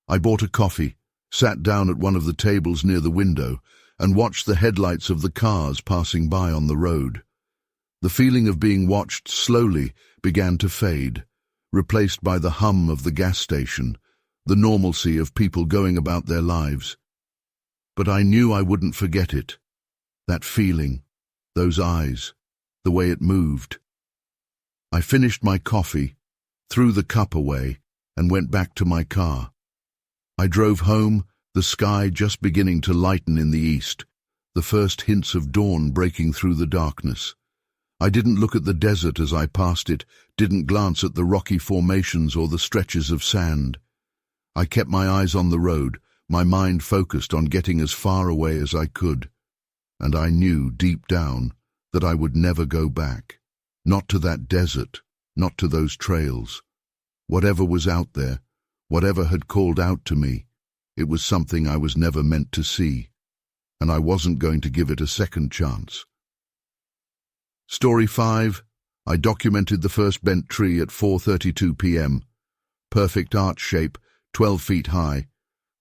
I bought a coffee, sat down at one of the tables near the window, and watched the headlights of the cars passing by on the road. The feeling of being watched slowly began to fade, replaced by the hum of the gas station, the normalcy of people going about their lives. But I knew I wouldn't forget it. That feeling, those eyes, the way it moved. I finished my coffee, threw the cup away, and went back to my car. I drove home, the sky just beginning to lighten in the east, the first hints of dawn breaking through the darkness. I didn't look at the desert as I passed it, didn't glance at the rocky formations or the stretches of sand. I kept my eyes on the road, my mind focused on getting as far away as I could. And I knew deep down that I would never go back. Not to that desert, not to those trails. Whatever was out there, whatever had called out to me, it was something I was never meant to see, and I wasn't going to give it a second chance. Story 5. I documented the first bent tree at 4:32 p.m. Perfect arch shape, 12 feet high.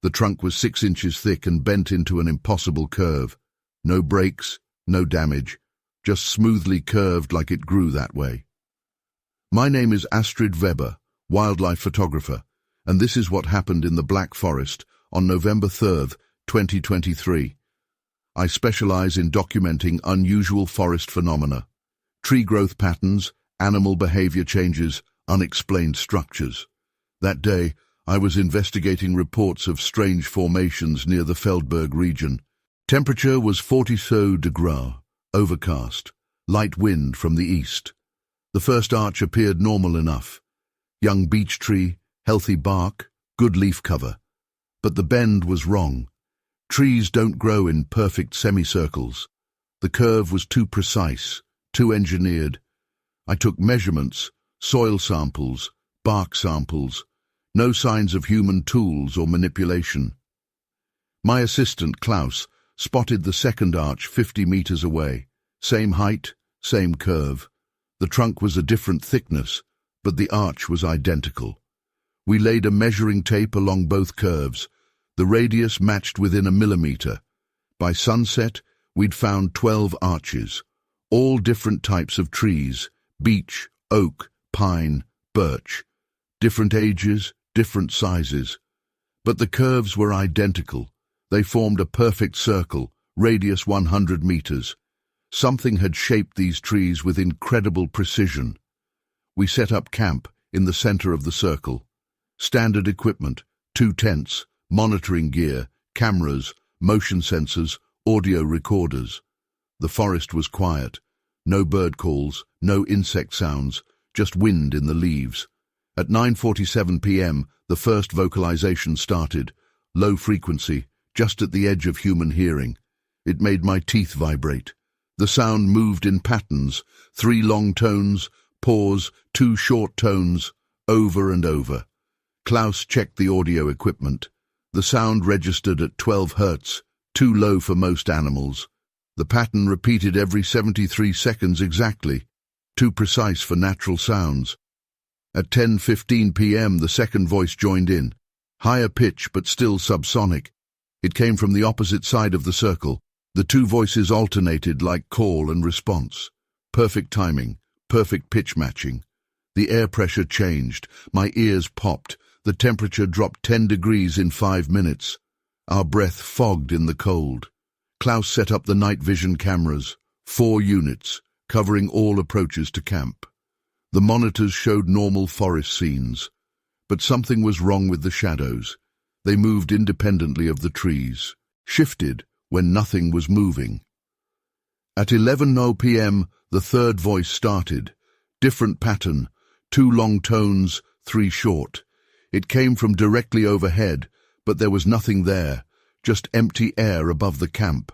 The trunk was 6 inches thick and bent into an impossible curve. No breaks, no damage, just smoothly curved like it grew that way. My name is Astrid Weber, wildlife photographer, and this is what happened in the Black Forest on November 3rd, 2023. I specialize in documenting unusual forest phenomena, tree growth patterns, animal behavior changes, unexplained structures. That day, I was investigating reports of strange formations near the Feldberg region. Temperature was 40 degrees, overcast, light wind from the east. The first arch appeared normal enough. Young beech tree, healthy bark, good leaf cover. But the bend was wrong. Trees don't grow in perfect semicircles. The curve was too precise, too engineered. I took measurements, soil samples, bark samples. No signs of human tools or manipulation. My assistant, Klaus, spotted the second arch 50 meters away. Same height, same curve. The trunk was a different thickness, but the arch was identical. We laid a measuring tape along both curves. The radius matched within a millimeter. By sunset, we'd found 12 arches, all different types of trees, beech, oak, pine, birch. Different ages, different sizes. But the curves were identical. They formed a perfect circle, radius 100 meters. Something had shaped these trees with incredible precision. We set up camp in the center of the circle. Standard equipment, 2 tents, monitoring gear, cameras, motion sensors, audio recorders. The forest was quiet. No bird calls, no insect sounds, just wind in the leaves. At 9:47 p.m., the first vocalization started. Low frequency, just at the edge of human hearing. It made my teeth vibrate. The sound moved in patterns, 3 long tones, pause, 2 short tones, over and over. Klaus checked the audio equipment. The sound registered at 12 hertz, too low for most animals. The pattern repeated every 73 seconds exactly, too precise for natural sounds. At 10:15 p.m. the second voice joined in. Higher pitch but still subsonic. It came from the opposite side of the circle. The 2 voices alternated like call and response. Perfect timing, perfect pitch matching. The air pressure changed. My ears popped. The temperature dropped 10 degrees in 5 minutes. Our breath fogged in the cold. Klaus set up the night vision cameras, 4 units, covering all approaches to camp. The monitors showed normal forest scenes, but something was wrong with the shadows. They moved independently of the trees, shifted when nothing was moving. At 11:00 p.m., the third voice started. Different pattern, 2 long tones, 3 short. It came from directly overhead, but there was nothing there, just empty air above the camp.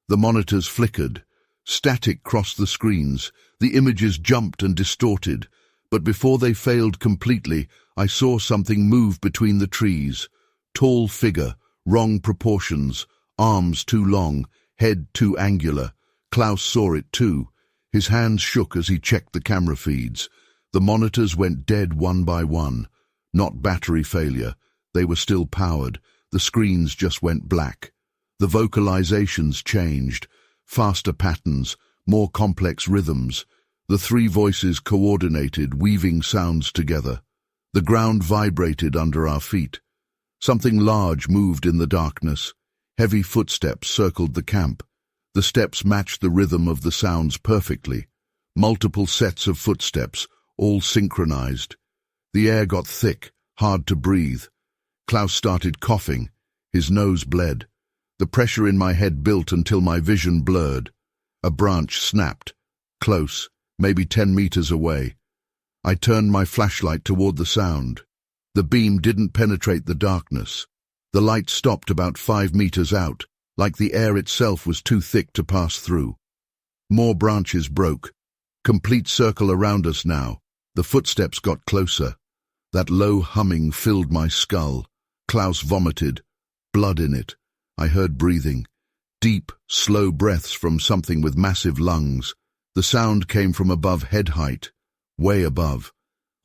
The monitors flickered. Static crossed the screens. The images jumped and distorted, but before they failed completely, I saw something move between the trees. Tall figure, wrong proportions, arms too long, head too angular. Klaus saw it too. His hands shook as he checked the camera feeds. The monitors went dead one by one. Not battery failure. They were still powered. The screens just went black. The vocalizations changed. Faster patterns, more complex rhythms. The 3 voices coordinated, weaving sounds together. The ground vibrated under our feet. Something large moved in the darkness. Heavy footsteps circled the camp. The steps matched the rhythm of the sounds perfectly. Multiple sets of footsteps, all synchronized. The air got thick, hard to breathe. Klaus started coughing. His nose bled. The pressure in my head built until my vision blurred. A branch snapped. Close, maybe 10 meters away. I turned my flashlight toward the sound. The beam didn't penetrate the darkness. The light stopped about 5 meters out, like the air itself was too thick to pass through. More branches broke. Complete circle around us now. The footsteps got closer. That low humming filled my skull. Klaus vomited. Blood in it. I heard breathing. Deep, slow breaths from something with massive lungs. The sound came from above head height. Way above.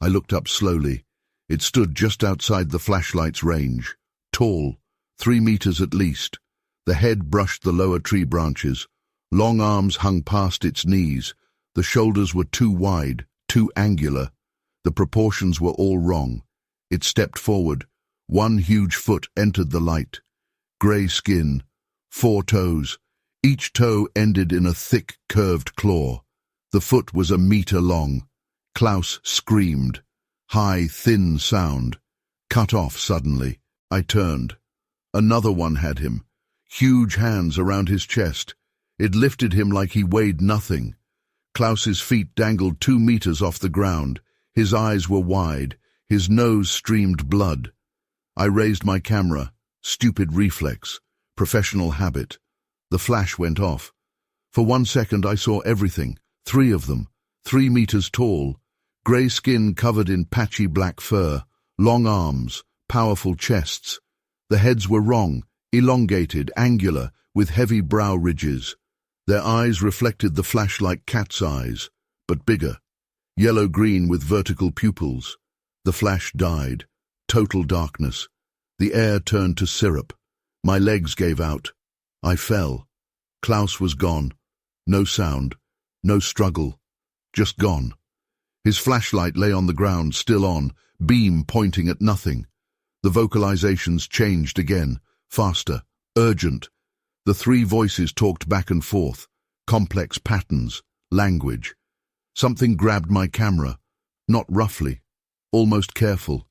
I looked up slowly. It stood just outside the flashlight's range. Tall, 3 meters at least. The head brushed the lower tree branches. Long arms hung past its knees. The shoulders were too wide, too angular. The proportions were all wrong. It stepped forward. 1 huge foot entered the light. Grey skin, 4 toes. Each toe ended in a thick, curved claw. The foot was a meter long. Klaus screamed. High, thin sound. cut off suddenly. I turned. Another one had him, huge hands around his chest. It lifted him like he weighed nothing. Klaus's feet dangled 2 meters off the ground. His eyes were wide. His nose streamed blood. I raised my camera. Stupid reflex. Professional habit. The flash went off. For 1 second I saw everything. 3 of them. 3 meters tall. Grey skin covered in patchy black fur. Long arms. Powerful chests. The heads were wrong. Elongated, angular, with heavy brow ridges. Their eyes reflected the flash like cat's eyes, but bigger. Yellow-green with vertical pupils. The flash died. Total darkness. The air turned to syrup. My legs gave out. I fell. Klaus was gone. No sound. No struggle. Just gone. His flashlight lay on the ground, still on, beam pointing at nothing. The vocalizations changed again. Faster. Urgent. The 3 voices talked back and forth. Complex patterns. Language. Something grabbed my camera. Not roughly. Almost careful.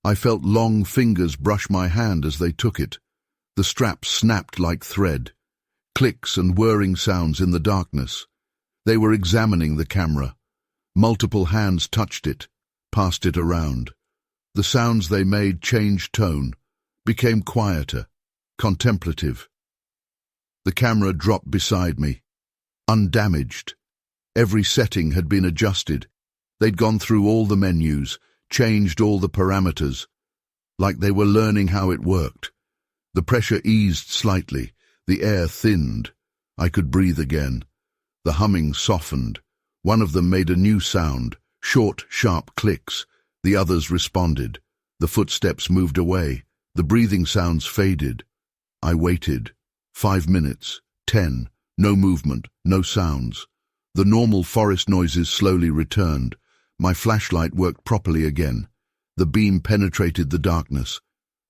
I felt long fingers brush my hand as they took it. The strap snapped like thread. Clicks and whirring sounds in the darkness. They were examining the camera. Multiple hands touched it, passed it around. The sounds they made changed tone, became quieter, contemplative. The camera dropped beside me, undamaged. Every setting had been adjusted. They'd gone through all the menus, changed all the parameters, like they were learning how it worked. The pressure eased slightly, the air thinned. I could breathe again. The humming softened. One of them made a new sound, short, sharp clicks. The others responded. The footsteps moved away. The breathing sounds faded. I waited. 5 minutes, 10, no movement, no sounds. The normal forest noises slowly returned. My flashlight worked properly again. The beam penetrated the darkness.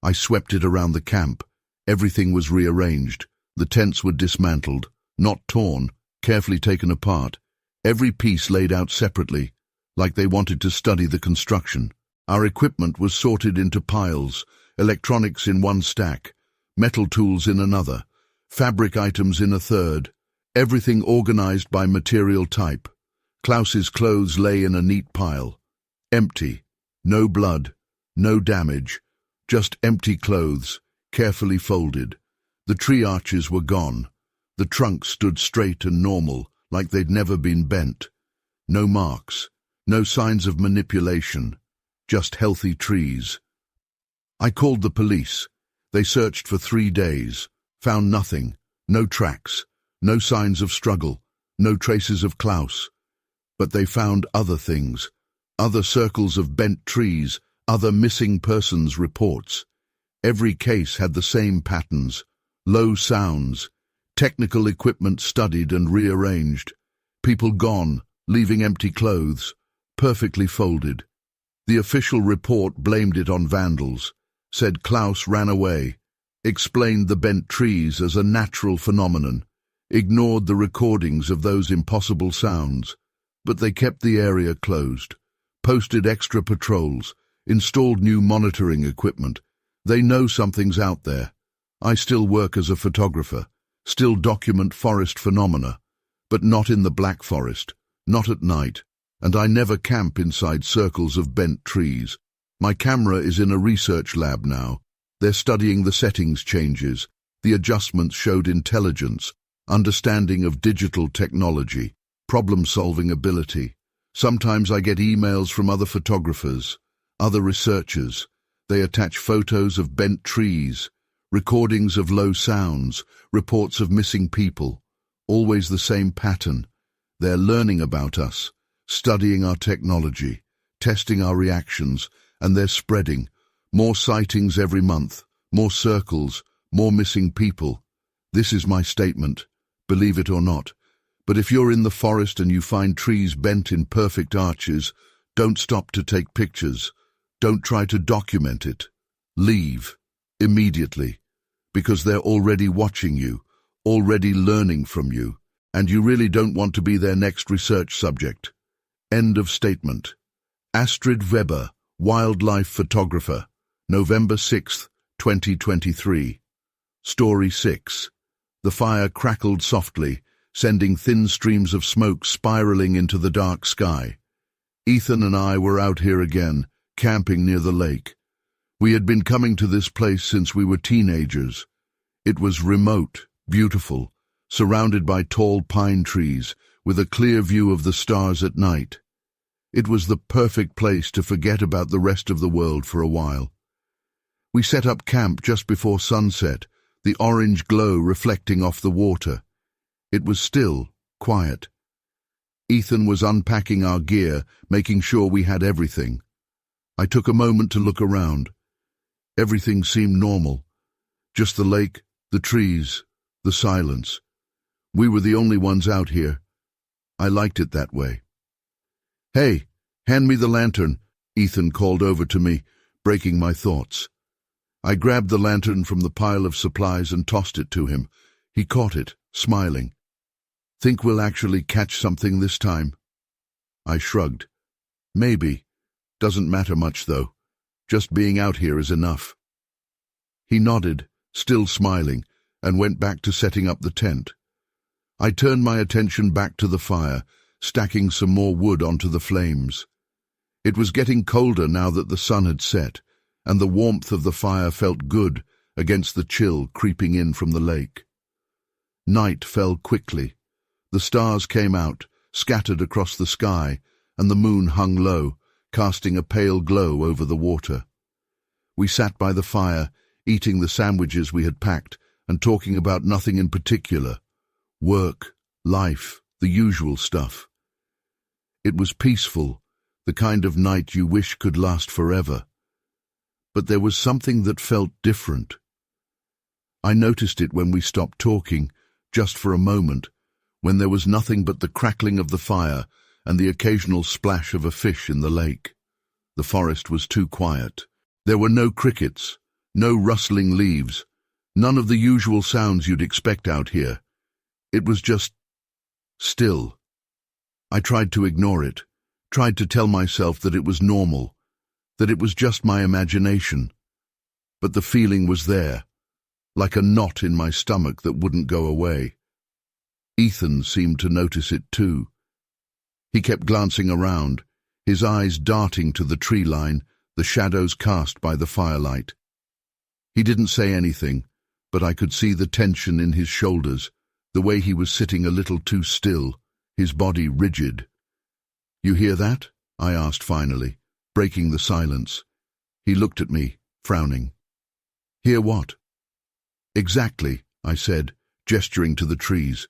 I swept it around the camp. Everything was rearranged. The tents were dismantled, not torn, carefully taken apart. Every piece laid out separately, like they wanted to study the construction. Our equipment was sorted into piles, electronics in one stack, metal tools in another, fabric items in a third, everything organized by material type. Klaus's clothes lay in a neat pile. Empty. No blood. No damage. Just empty clothes, carefully folded. The tree arches were gone. The trunks stood straight and normal, like they'd never been bent. No marks. No signs of manipulation. Just healthy trees. I called the police. They searched for 3 days. Found nothing. No tracks. No signs of struggle. No traces of Klaus. But they found other things. Other circles of bent trees. Other missing persons reports. Every case had the same patterns. Low sounds. Technical equipment studied and rearranged. People gone, leaving empty clothes. Perfectly folded. The official report blamed it on vandals. Said Klaus ran away. Explained the bent trees as a natural phenomenon. Ignored the recordings of those impossible sounds. But they kept the area closed. Posted extra patrols. Installed new monitoring equipment. They know something's out there. I still work as a photographer. Still document forest phenomena. But not in the Black Forest. Not at night. And I never camp inside circles of bent trees. My camera is in a research lab now. They're studying the settings changes. The adjustments showed intelligence, understanding of digital technology, problem-solving ability. Sometimes I get emails from other photographers, other researchers. They attach photos of bent trees, recordings of low sounds, reports of missing people. Always the same pattern. They're learning about us, studying our technology, testing our reactions, and they're spreading. More sightings every month, more circles, more missing people. This is my statement, believe it or not. But if you're in the forest and you find trees bent in perfect arches, don't stop to take pictures. Don't try to document it. Leave. Immediately. Because they're already watching you, already learning from you, and you really don't want to be their next research subject. End of statement. Astrid Weber, wildlife photographer. November 6th, 2023. Story 6. The fire crackled softly, sending thin streams of smoke spiraling into the dark sky. Ethan and I were out here again, camping near the lake. We had been coming to this place since we were teenagers. It was remote, beautiful, surrounded by tall pine trees, with a clear view of the stars at night. It was the perfect place to forget about the rest of the world for a while. We set up camp just before sunset, the orange glow reflecting off the water. It was still, quiet. Ethan was unpacking our gear, making sure we had everything. I took a moment to look around. Everything seemed normal. Just the lake, the trees, the silence. We were the only ones out here. I liked it that way. "Hey, hand me the lantern," Ethan called over to me, breaking my thoughts. I grabbed the lantern from the pile of supplies and tossed it to him. He caught it, smiling. "Think we'll actually catch something this time?" I shrugged. "Maybe. Doesn't matter much, though. Just being out here is enough." He nodded, still smiling, and went back to setting up the tent. I turned my attention back to the fire, stacking some more wood onto the flames. It was getting colder now that the sun had set, and the warmth of the fire felt good against the chill creeping in from the lake. Night fell quickly. The stars came out, scattered across the sky, and the moon hung low, casting a pale glow over the water. We sat by the fire, eating the sandwiches we had packed, and talking about nothing in particular. Work, life, the usual stuff. It was peaceful, the kind of night you wish could last forever. But there was something that felt different. I noticed it when we stopped talking, just for a moment, when there was nothing but the crackling of the fire and the occasional splash of a fish in the lake. The forest was too quiet. There were no crickets, no rustling leaves, none of the usual sounds you'd expect out here. It was just still. I tried to ignore it, tried to tell myself that it was normal, that it was just my imagination. But the feeling was there, like a knot in my stomach that wouldn't go away. Ethan seemed to notice it too. He kept glancing around, his eyes darting to the tree line, the shadows cast by the firelight. He didn't say anything, but I could see the tension in his shoulders, the way he was sitting a little too still, his body rigid. "You hear that?" I asked finally, breaking the silence. He looked at me, frowning. "Hear what?" "Exactly," I said, gesturing to the trees.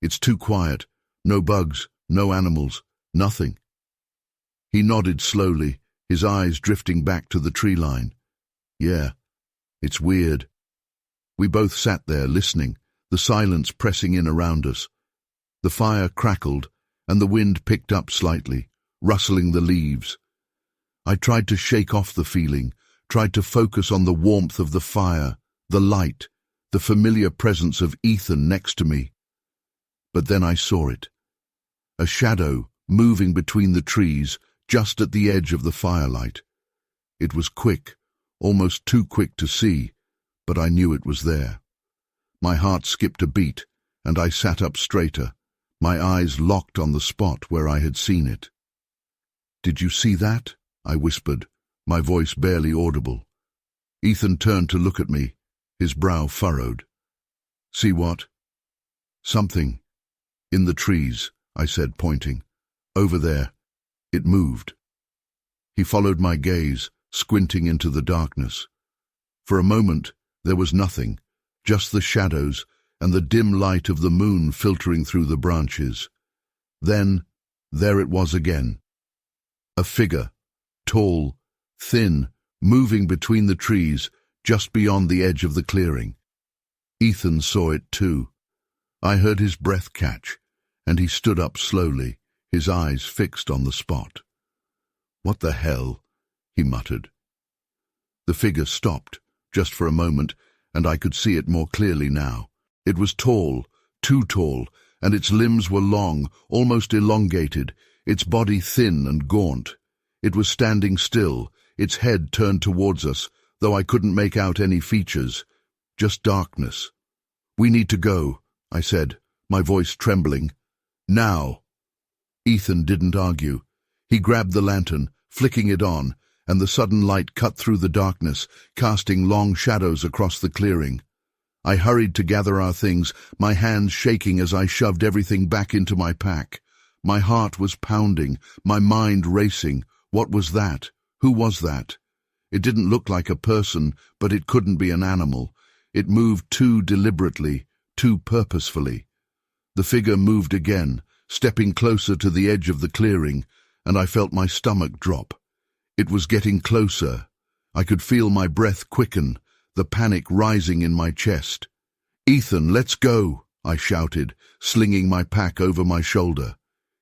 "It's too quiet. No bugs, no animals, nothing." He nodded slowly, his eyes drifting back to the tree line. "Yeah, it's weird." We both sat there, listening, the silence pressing in around us. The fire crackled, and the wind picked up slightly, rustling the leaves. I tried to shake off the feeling, tried to focus on the warmth of the fire, the light, the familiar presence of Ethan next to me. But then I saw it. A shadow moving between the trees, just at the edge of the firelight. It was quick, almost too quick to see, but I knew it was there. My heart skipped a beat, and I sat up straighter, my eyes locked on the spot where I had seen it. "Did you see that?" I whispered, my voice barely audible. Ethan turned to look at me, his brow furrowed. "See what?" "Something. In the trees," I said, pointing. "Over there. It moved." He followed my gaze, squinting into the darkness. For a moment, there was nothing, just the shadows and the dim light of the moon filtering through the branches. Then, there it was again. A figure, tall, thin, moving between the trees, just beyond the edge of the clearing. Ethan saw it too. I heard his breath catch, and he stood up slowly, his eyes fixed on the spot. "What the hell?" he muttered. The figure stopped, just for a moment, and I could see it more clearly now. It was tall, too tall, and its limbs were long, almost elongated, its body thin and gaunt. It was standing still, its head turned towards us, though I couldn't make out any features, just darkness. "We need to go," I said, my voice trembling. "Now." Ethan didn't argue. He grabbed the lantern, flicking it on, and the sudden light cut through the darkness, casting long shadows across the clearing. I hurried to gather our things, my hands shaking as I shoved everything back into my pack. My heart was pounding, my mind racing. What was that? Who was that? It didn't look like a person, but it couldn't be an animal. It moved too deliberately, too purposefully. The figure moved again, stepping closer to the edge of the clearing, and I felt my stomach drop. It was getting closer. I could feel my breath quicken, the panic rising in my chest. "Ethan, let's go," I shouted, slinging my pack over my shoulder.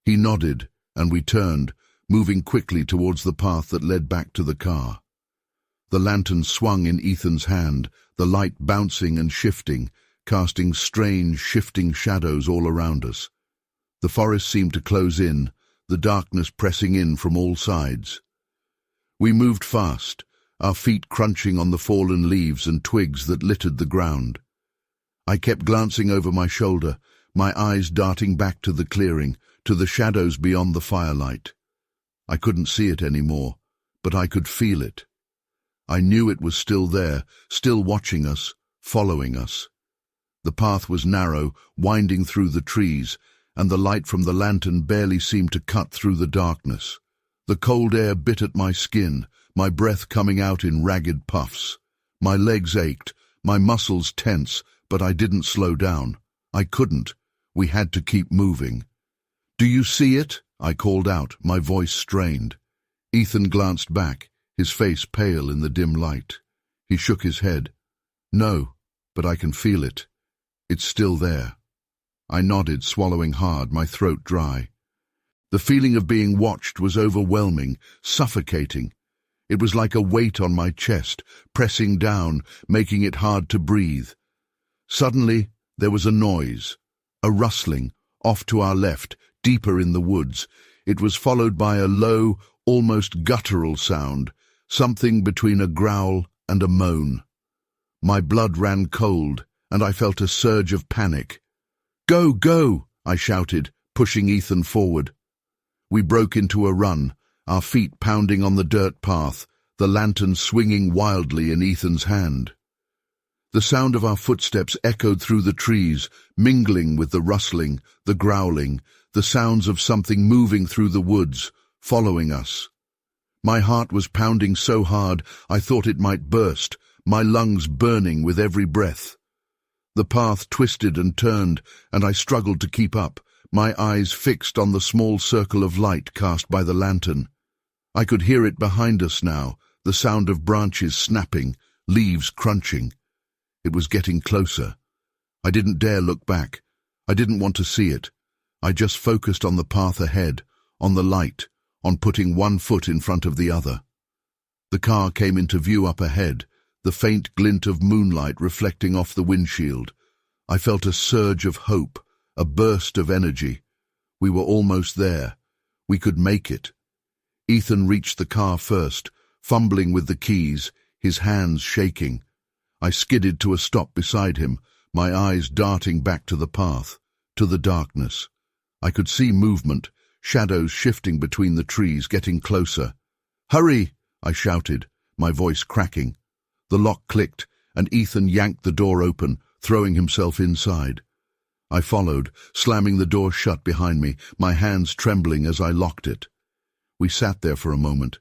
He nodded, and we turned, moving quickly towards the path that led back to the car. The lantern swung in Ethan's hand, the light bouncing and shifting, casting strange, shifting shadows all around us. The forest seemed to close in, the darkness pressing in from all sides. We moved fast, our feet crunching on the fallen leaves and twigs that littered the ground. I kept glancing over my shoulder, my eyes darting back to the clearing, to the shadows beyond the firelight. I couldn't see it anymore, but I could feel it. I knew it was still there, still watching us, following us. The path was narrow, winding through the trees, and the light from the lantern barely seemed to cut through the darkness. The cold air bit at my skin, my breath coming out in ragged puffs. My legs ached, my muscles tense, but I didn't slow down. I couldn't. We had to keep moving. "Do you see it?" I called out, my voice strained. Ethan glanced back, his face pale in the dim light. He shook his head. "No, but I can feel it. It's still there." I nodded, swallowing hard, my throat dry. The feeling of being watched was overwhelming, suffocating. It was like a weight on my chest, pressing down, making it hard to breathe. Suddenly, there was a noise, a rustling, off to our left, deeper in the woods. It was followed by a low, almost guttural sound, something between a growl and a moan. My blood ran cold, and I felt a surge of panic. "Go, go!" I shouted, pushing Ethan forward. We broke into a run, our feet pounding on the dirt path, the lantern swinging wildly in Ethan's hand. The sound of our footsteps echoed through the trees, mingling with the rustling, the growling, the sounds of something moving through the woods, following us. My heart was pounding so hard I thought it might burst, my lungs burning with every breath. The path twisted and turned, and I struggled to keep up, my eyes fixed on the small circle of light cast by the lantern. I could hear it behind us now, the sound of branches snapping, leaves crunching. It was getting closer. I didn't dare look back. I didn't want to see it. I just focused on the path ahead, on the light, on putting one foot in front of the other. The car came into view up ahead, the faint glint of moonlight reflecting off the windshield. I felt a surge of hope, a burst of energy. We were almost there. We could make it. Ethan reached the car first, fumbling with the keys, his hands shaking. I skidded to a stop beside him, my eyes darting back to the path, to the darkness. I could see movement, shadows shifting between the trees, getting closer. "Hurry!" I shouted, my voice cracking. The lock clicked, and Ethan yanked the door open, throwing himself inside. I followed, slamming the door shut behind me, my hands trembling as I locked it. We sat there for a moment,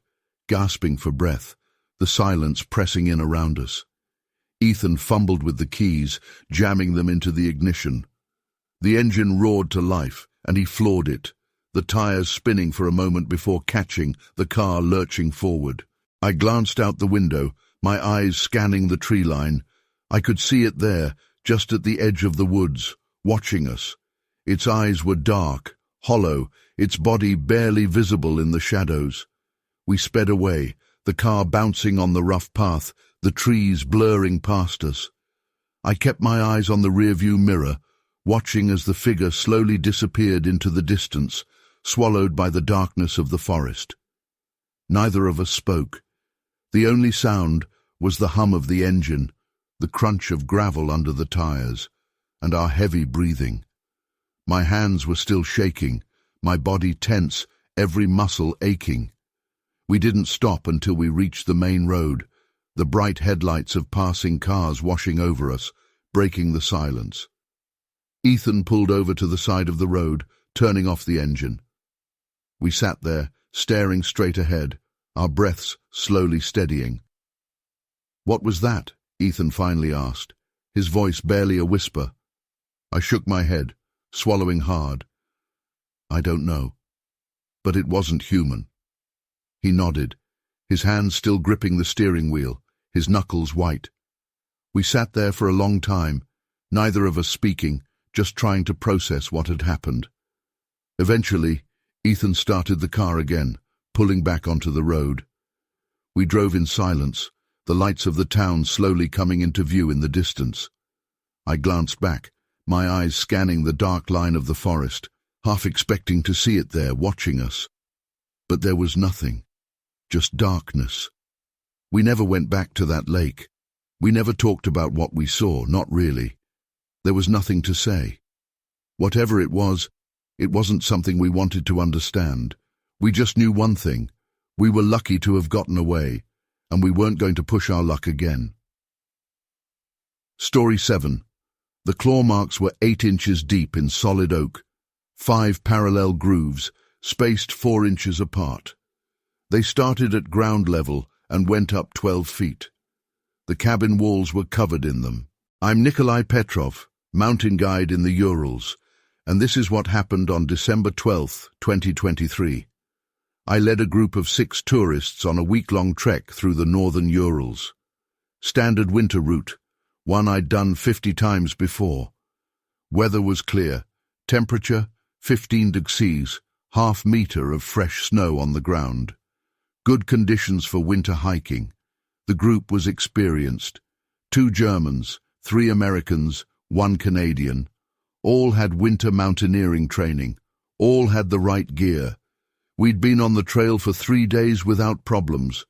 gasping for breath, the silence pressing in around us. Ethan fumbled with the keys, jamming them into the ignition. The engine roared to life, and he floored it, the tires spinning for a moment before catching, the car lurching forward. I glanced out the window, my eyes scanning the tree line. I could see it there, just at the edge of the woods, watching us. Its eyes were dark, hollow, its body barely visible in the shadows. We sped away, the car bouncing on the rough path, the trees blurring past us. I kept my eyes on the rearview mirror, watching as the figure slowly disappeared into the distance, swallowed by the darkness of the forest. Neither of us spoke. The only sound was the hum of the engine, the crunch of gravel under the tires, and our heavy breathing. My hands were still shaking, my body tense, every muscle aching. We didn't stop until we reached the main road, the bright headlights of passing cars washing over us, breaking the silence. Ethan pulled over to the side of the road, turning off the engine. We sat there, staring straight ahead, our breaths slowly steadying. "What was that?" Ethan finally asked, his voice barely a whisper. I shook my head, swallowing hard. "I don't know. But it wasn't human." He nodded, his hands still gripping the steering wheel, his knuckles white. We sat there for a long time, neither of us speaking, just trying to process what had happened. Eventually, Ethan started the car again, pulling back onto the road. We drove in silence, the lights of the town slowly coming into view in the distance. I glanced back, my eyes scanning the dark line of the forest, half expecting to see it there, watching us. But there was nothing, just darkness. We never went back to that lake. We never talked about what we saw, not really. There was nothing to say. Whatever it wasn't something we wanted to understand. We just knew one thing. We were lucky to have gotten away, and we weren't going to push our luck again. Story 7. The claw marks were 8 inches deep in solid oak, 5 parallel grooves, spaced 4 inches apart. They started at ground level and went up 12 feet. The cabin walls were covered in them. I'm Nikolai Petrov, mountain guide in the Urals, and this is what happened on December 12, 2023. I led a group of 6 tourists on a week-long trek through the northern Urals. Standard winter route, one I'd done 50 times before. Weather was clear, temperature 15 degrees, half meter of fresh snow on the ground. Good conditions for winter hiking. The group was experienced. 2 Germans, 3 Americans, 1 Canadian. All had winter mountaineering training. All had the right gear. We'd been on the trail for 3 days without problems.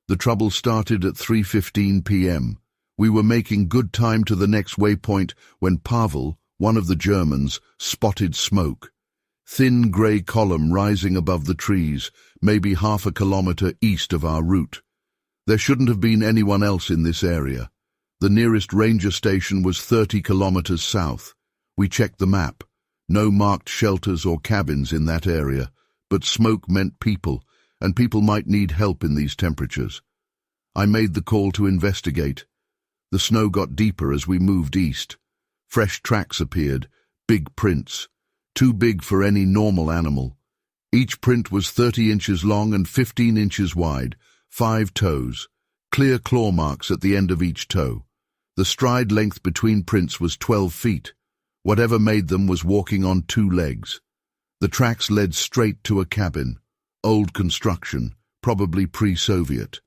The trouble started at 3:15 p.m. We were making good time to the next waypoint when Pavel, one of the Germans, spotted smoke. Thin grey column rising above the trees, maybe half a kilometre east of our route. There shouldn't have been anyone else in this area. The nearest ranger station was 30 kilometres south. We checked the map. No marked shelters or cabins in that area, but smoke meant people, and people might need help in these temperatures. I made the call to investigate. The snow got deeper as we moved east. Fresh tracks appeared, big prints, too big for any normal animal. Each print was 30 inches long and 15 inches wide, 5 toes, clear claw marks at the end of each toe. The stride length between prints was 12 feet. Whatever made them was walking on 2 legs. The tracks led straight to a cabin, old construction, probably pre-Soviet.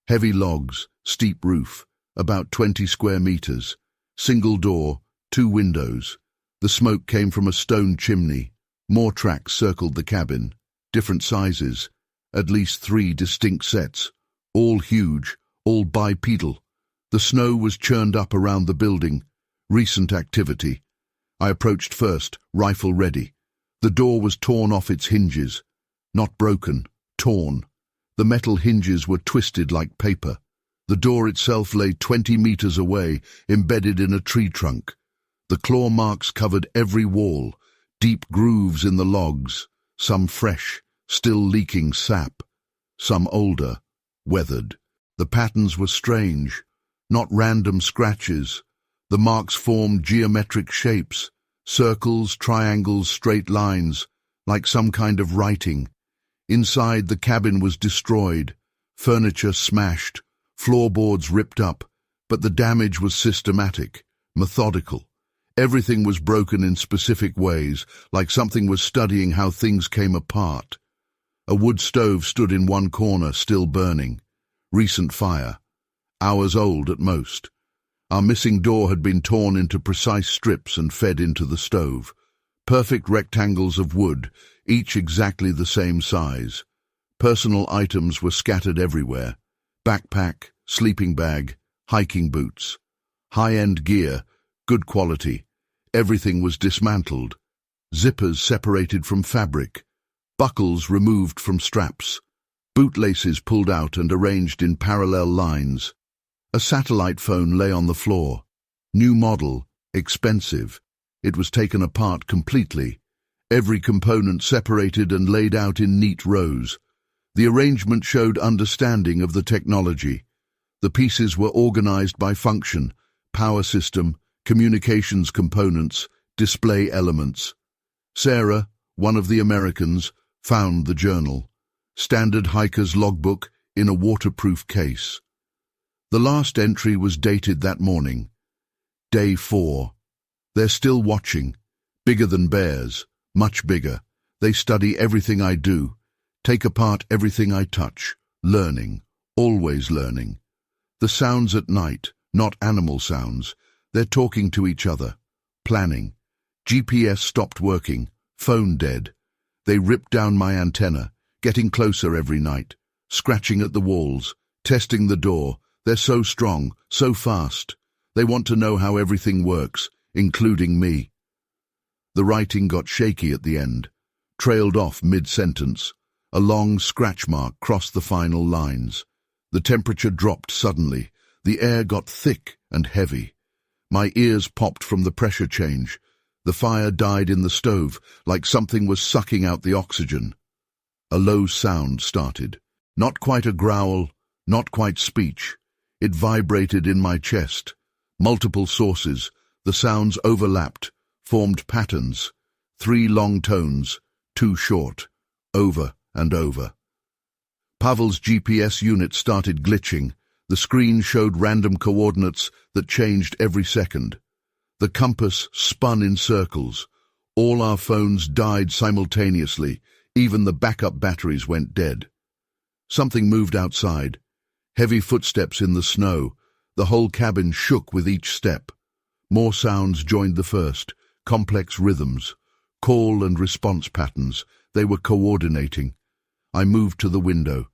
Heavy logs, steep roof, about 20 square meters, single door, 2 windows. The smoke came from a stone chimney. More tracks circled the cabin, different sizes, at least 3 distinct sets, all huge, all bipedal. The snow was churned up around the building. Recent activity. I approached first, rifle ready. The door was torn off its hinges. Not broken, torn. The metal hinges were twisted like paper. The door itself lay 20 meters away, embedded in a tree trunk. The claw marks covered every wall, deep grooves in the logs, some fresh, still leaking sap, some older, weathered. The patterns were strange, not random scratches. The marks formed geometric shapes, circles, triangles, straight lines, like some kind of writing. Inside, the cabin was destroyed, furniture smashed, floorboards ripped up, but the damage was systematic, methodical. Everything was broken in specific ways, like something was studying how things came apart. A wood stove stood in one corner, still burning. Recent fire. Hours old at most. Our missing door had been torn into precise strips and fed into the stove. Perfect rectangles of wood, each exactly the same size. Personal items were scattered everywhere. Backpack, sleeping bag, hiking boots. High-end gear, good quality. Everything was dismantled. Zippers separated from fabric. Buckles removed from straps. Bootlaces pulled out and arranged in parallel lines. A satellite phone lay on the floor. New model, expensive. It was taken apart completely. Every component separated and laid out in neat rows. The arrangement showed understanding of the technology. The pieces were organized by function, power system, communications components, display elements. Sarah, one of the Americans, found the journal. Standard hiker's logbook in a waterproof case. The last entry was dated that morning. Day 4. They're still watching. Bigger than bears. Much bigger. They study everything I do. Take apart everything I touch. Learning. Always learning. The sounds at night, not animal sounds. They're talking to each other. Planning. GPS stopped working. Phone dead. They ripped down my antenna, getting closer every night, scratching at the walls, testing the door. They're so strong, so fast. They want to know how everything works, including me. The writing got shaky at the end, trailed off mid-sentence. A long scratch mark crossed the final lines. The temperature dropped suddenly. The air got thick and heavy. My ears popped from the pressure change. The fire died in the stove, like something was sucking out the oxygen. A low sound started. Not quite a growl, not quite speech. It vibrated in my chest. Multiple sources. The sounds overlapped, formed patterns. 3 long tones, 2 short. Over and over. Pavel's GPS unit started glitching. The screen showed random coordinates that changed every second. The compass spun in circles. All our phones died simultaneously. Even the backup batteries went dead. Something moved outside. Heavy footsteps in the snow. The whole cabin shook with each step. More sounds joined the first. Complex rhythms. Call and response patterns. They were coordinating. I moved to the window.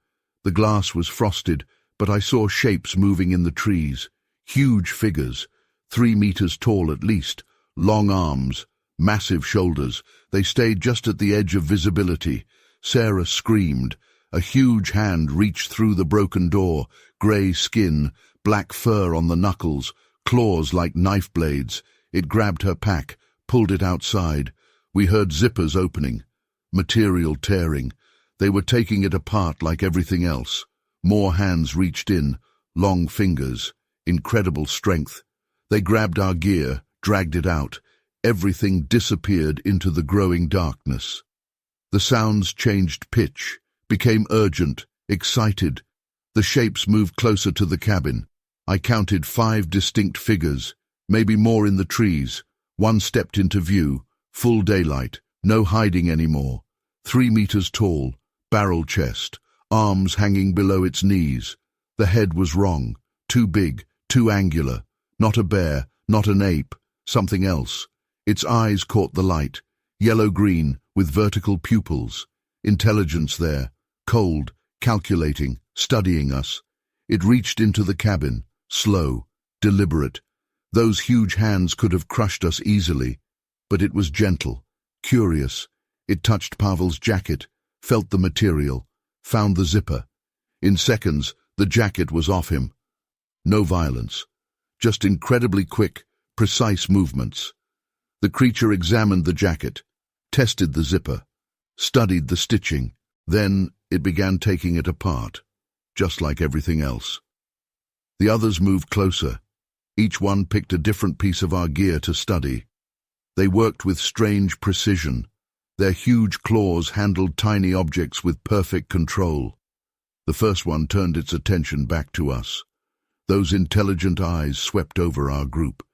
The glass was frosted, but I saw shapes moving in the trees. Huge figures. 3 meters tall at least. Long arms. Massive shoulders. They stayed just at the edge of visibility. Sarah screamed. A huge hand reached through the broken door. Grey skin. Black fur on the knuckles. Claws like knife blades. It grabbed her pack. Pulled it outside. We heard zippers opening. Material tearing. They were taking it apart like everything else. More hands reached in. Long fingers. Incredible strength. They grabbed our gear, dragged it out. Everything disappeared into the growing darkness. The sounds changed pitch, became urgent, excited. The shapes moved closer to the cabin. I counted 5 distinct figures, maybe more in the trees. One stepped into view, full daylight, no hiding anymore. 3 meters tall, barrel chest, arms hanging below its knees. The head was wrong, too big, too angular. Not a bear, not an ape, something else. Its eyes caught the light, yellow-green with vertical pupils. Intelligence there, cold, calculating, studying us. It reached into the cabin, slow, deliberate. Those huge hands could have crushed us easily, but it was gentle, curious. It touched Pavel's jacket, felt the material, found the zipper. In seconds, the jacket was off him. No violence. Just incredibly quick, precise movements. The creature examined the jacket, tested the zipper, studied the stitching. Then it began taking it apart, just like everything else. The others moved closer. Each one picked a different piece of our gear to study. They worked with strange precision. Their huge claws handled tiny objects with perfect control. The first one turned its attention back to us. Those intelligent eyes swept over our group.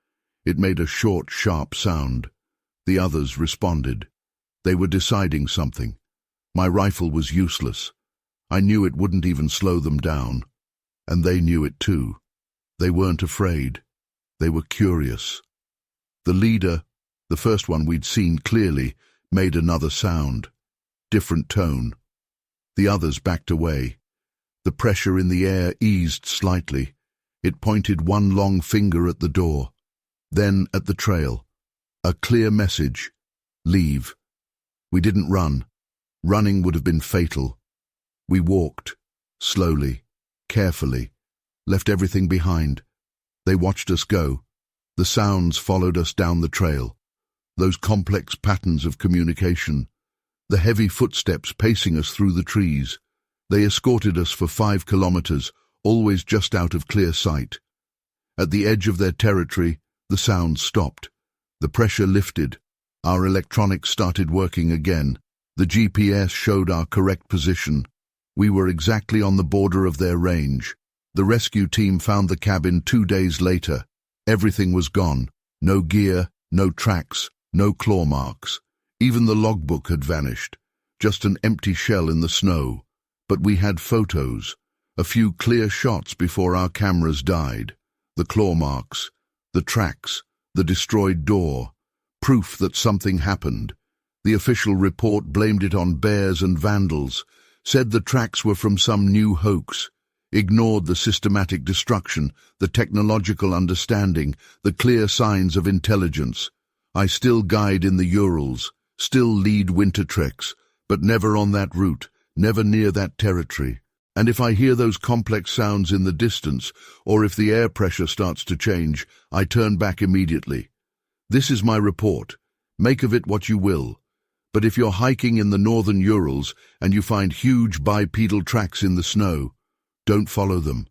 It made a short, sharp sound. The others responded. They were deciding something. My rifle was useless. I knew it wouldn't even slow them down. And they knew it too. They weren't afraid. They were curious. The leader, the first one we'd seen clearly, made another sound. Different tone. The others backed away. The pressure in the air eased slightly. It pointed one long finger at the door, then at the trail. A clear message: leave. We didn't run. Running would have been fatal. We walked, slowly, carefully, left everything behind. They watched us go. The sounds followed us down the trail. Those complex patterns of communication. The heavy footsteps pacing us through the trees. They escorted us for 5 kilometers, always just out of clear sight. At the edge of their territory, the sounds stopped. The pressure lifted. Our electronics started working again. The GPS showed our correct position. We were exactly on the border of their range. The rescue team found the cabin 2 days later. Everything was gone. No gear, no tracks, no claw marks. Even the logbook had vanished. Just an empty shell in the snow. But we had photos. A few clear shots before our cameras died. The claw marks, the tracks, the destroyed door. Proof that something happened. The official report blamed it on bears and vandals, said the tracks were from some new hoax, ignored the systematic destruction, the technological understanding, the clear signs of intelligence. I still guide in the Urals, still lead winter treks, but never on that route, never near that territory. And if I hear those complex sounds in the distance, or if the air pressure starts to change, I turn back immediately. This is my report. Make of it what you will. But if you're hiking in the northern Urals and you find huge bipedal tracks in the snow, don't follow them.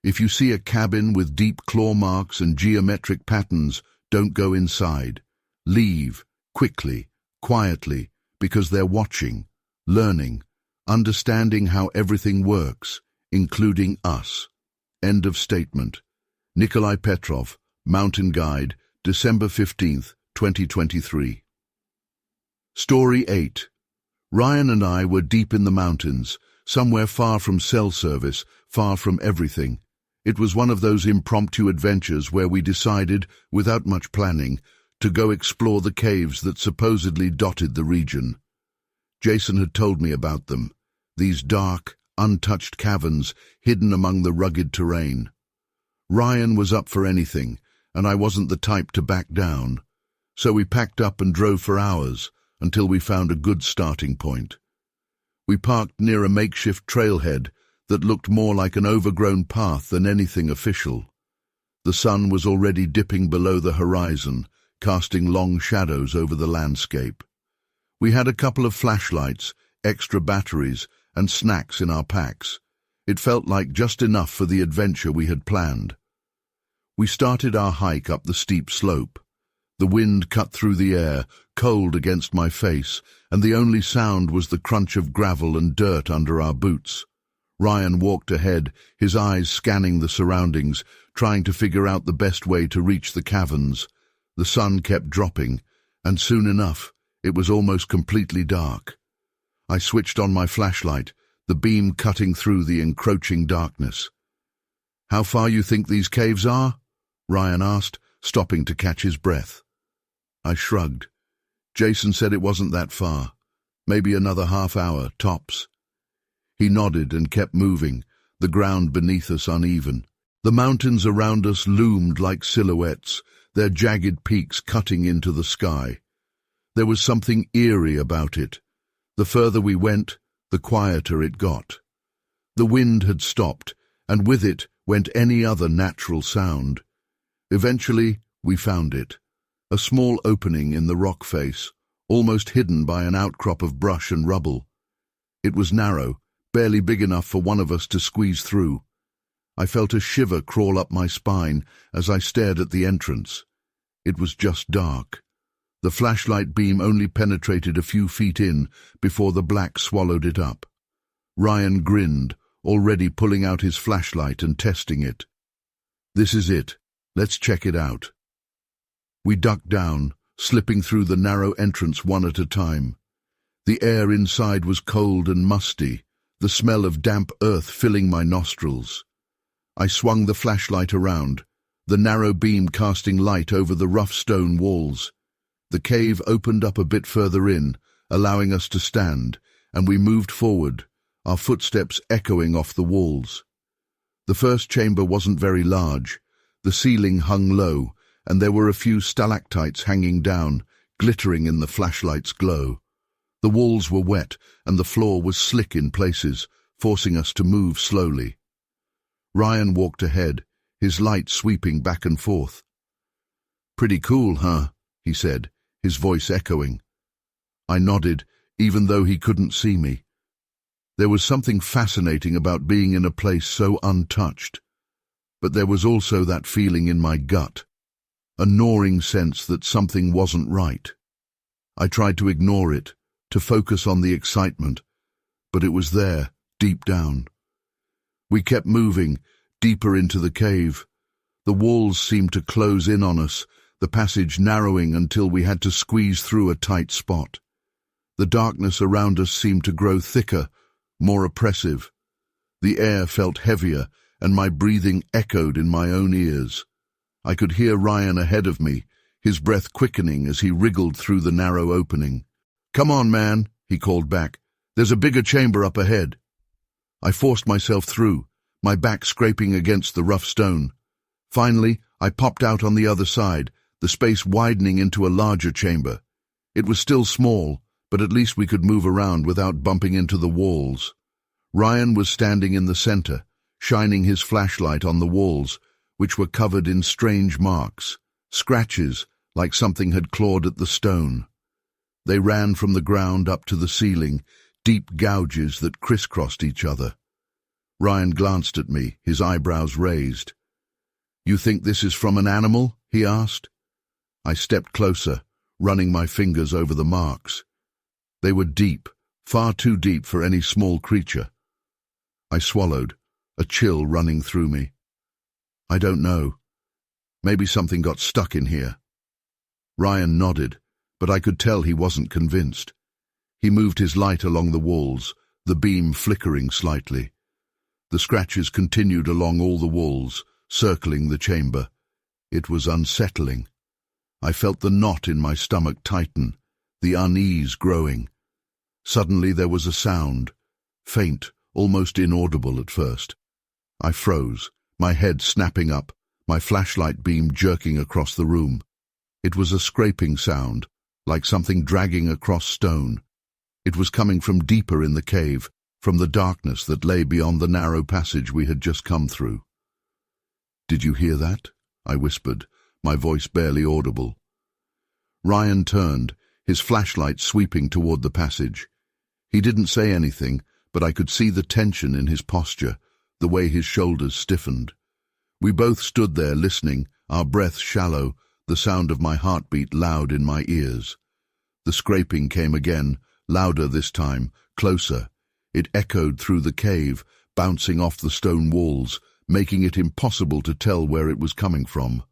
If you see a cabin with deep claw marks and geometric patterns, don't go inside. Leave, quickly, quietly, because they're watching, learning, understanding how everything works, including us. End of statement. Nikolai Petrov, Mountain Guide, December 15th, 2023. Story 8. Ryan and I were deep in the mountains, somewhere far from cell service, far from everything. It was one of those impromptu adventures where we decided, without much planning, to go explore the caves that supposedly dotted the region. Jason had told me about them, these dark, untouched caverns hidden among the rugged terrain. Ryan was up for anything, and I wasn't the type to back down. So we packed up and drove for hours, until we found a good starting point. We parked near a makeshift trailhead that looked more like an overgrown path than anything official. The sun was already dipping below the horizon, casting long shadows over the landscape. We had a couple of flashlights, extra batteries, and snacks in our packs. It felt like just enough for the adventure we had planned. We started our hike up the steep slope. The wind cut through the air, cold against my face, and the only sound was the crunch of gravel and dirt under our boots. Ryan walked ahead, his eyes scanning the surroundings, trying to figure out the best way to reach the caverns. The sun kept dropping, and soon enough, it was almost completely dark. I switched on my flashlight, the beam cutting through the encroaching darkness. "How far you think these caves are?" Ryan asked, stopping to catch his breath. I shrugged. Jason said it wasn't that far. Maybe another half hour, tops. He nodded and kept moving, the ground beneath us uneven. The mountains around us loomed like silhouettes, their jagged peaks cutting into the sky. There was something eerie about it. The further we went, the quieter it got. The wind had stopped, and with it went any other natural sound. Eventually, we found it. A small opening in the rock face, almost hidden by an outcrop of brush and rubble. It was narrow, barely big enough for one of us to squeeze through. I felt a shiver crawl up my spine as I stared at the entrance. It was just dark. The flashlight beam only penetrated a few feet in before the black swallowed it up. Ryan grinned, already pulling out his flashlight and testing it. "This is it. Let's check it out." We ducked down, slipping through the narrow entrance one at a time. The air inside was cold and musty, the smell of damp earth filling my nostrils. I swung the flashlight around, the narrow beam casting light over the rough stone walls. The cave opened up a bit further in, allowing us to stand, and we moved forward, our footsteps echoing off the walls. The first chamber wasn't very large. The ceiling hung low, and there were a few stalactites hanging down, glittering in the flashlight's glow. The walls were wet, and the floor was slick in places, forcing us to move slowly. Ryan walked ahead, his light sweeping back and forth. "Pretty cool, huh?" he said, his voice echoing. I nodded, even though he couldn't see me. There was something fascinating about being in a place so untouched. But there was also that feeling in my gut, a gnawing sense that something wasn't right. I tried to ignore it, to focus on the excitement, but it was there, deep down. We kept moving, deeper into the cave. The walls seemed to close in on us, the passage narrowing until we had to squeeze through a tight spot. The darkness around us seemed to grow thicker, more oppressive. The air felt heavier, and my breathing echoed in my own ears. I could hear Ryan ahead of me, his breath quickening as he wriggled through the narrow opening. "Come on, man," he called back. "There's a bigger chamber up ahead." I forced myself through, my back scraping against the rough stone. Finally, I popped out on the other side, the space widening into a larger chamber. It was still small, but at least we could move around without bumping into the walls. Ryan was standing in the center, shining his flashlight on the walls, which were covered in strange marks, scratches like something had clawed at the stone. They ran from the ground up to the ceiling, deep gouges that crisscrossed each other. Ryan glanced at me, his eyebrows raised. "You think this is from an animal?" he asked. I stepped closer, running my fingers over the marks. They were deep, far too deep for any small creature. I swallowed, a chill running through me. "I don't know. Maybe something got stuck in here." Ryan nodded, but I could tell he wasn't convinced. He moved his light along the walls, the beam flickering slightly. The scratches continued along all the walls, circling the chamber. It was unsettling. I felt the knot in my stomach tighten, the unease growing. Suddenly there was a sound, faint, almost inaudible at first. I froze, my head snapping up, my flashlight beam jerking across the room. It was a scraping sound, like something dragging across stone. It was coming from deeper in the cave, from the darkness that lay beyond the narrow passage we had just come through. "Did you hear that?" I whispered, my voice barely audible. Ryan turned, his flashlight sweeping toward the passage. He didn't say anything, but I could see the tension in his posture, the way his shoulders stiffened. We both stood there listening, our breaths shallow, the sound of my heartbeat loud in my ears. The scraping came again, louder this time, closer. It echoed through the cave, bouncing off the stone walls, making it impossible to tell where it was coming from.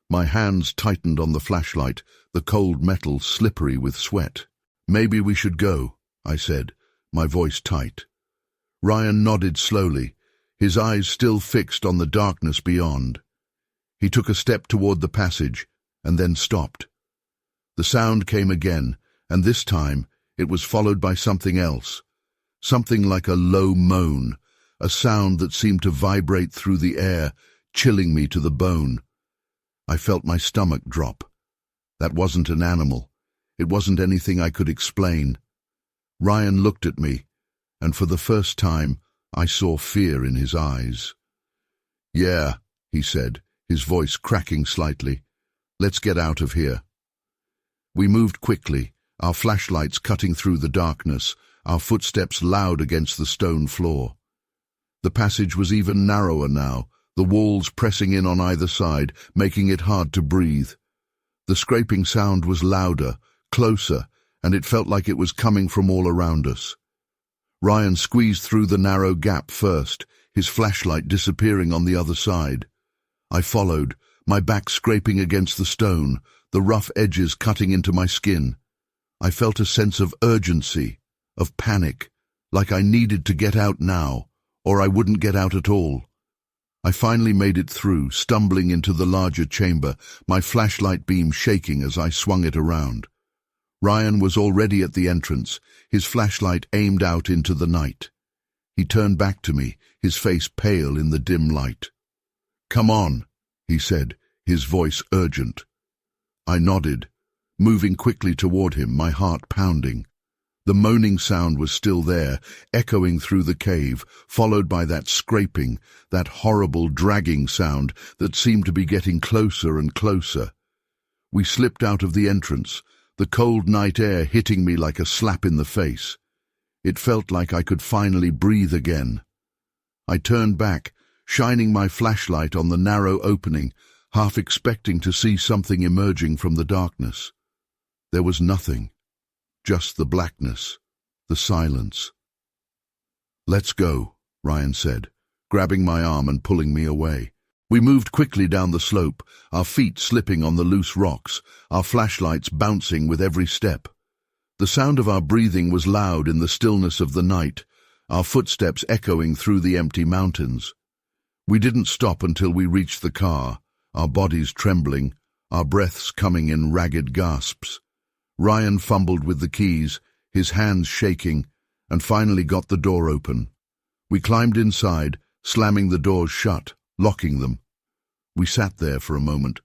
My hands tightened on the flashlight, the cold metal slippery with sweat. "Maybe we should go," I said, my voice tight. Ryan nodded slowly, his eyes still fixed on the darkness beyond. He took a step toward the passage, and then stopped. The sound came again, and this time it was followed by something else. Something like a low moan, a sound that seemed to vibrate through the air, chilling me to the bone. I felt my stomach drop. That wasn't an animal. It wasn't anything I could explain. Ryan looked at me, and for the first time I saw fear in his eyes. "Yeah," he said, his voice cracking slightly. "Let's get out of here." We moved quickly, our flashlights cutting through the darkness, our footsteps loud against the stone floor. The passage was even narrower now, the walls pressing in on either side, making it hard to breathe. The scraping sound was louder, closer, and it felt like it was coming from all around us. Ryan squeezed through the narrow gap first, his flashlight disappearing on the other side. I followed, my back scraping against the stone, the rough edges cutting into my skin. I felt a sense of urgency, of panic, like I needed to get out now, or I wouldn't get out at all. I finally made it through, stumbling into the larger chamber, my flashlight beam shaking as I swung it around. Ryan was already at the entrance, his flashlight aimed out into the night. He turned back to me, his face pale in the dim light. "Come on," he said, his voice urgent. I nodded, moving quickly toward him, my heart pounding. The moaning sound was still there, echoing through the cave, followed by that scraping, that horrible dragging sound that seemed to be getting closer and closer. We slipped out of the entrance, the cold night air hitting me like a slap in the face. It felt like I could finally breathe again. I turned back, shining my flashlight on the narrow opening, half expecting to see something emerging from the darkness. There was nothing, just the blackness, the silence. "Let's go," Ryan said, grabbing my arm and pulling me away. We moved quickly down the slope, our feet slipping on the loose rocks, our flashlights bouncing with every step. The sound of our breathing was loud in the stillness of the night, our footsteps echoing through the empty mountains. We didn't stop until we reached the car, our bodies trembling, our breaths coming in ragged gasps. Ryan fumbled with the keys, his hands shaking, and finally got the door open. We climbed inside, slamming the doors shut, locking them. We sat there for a moment,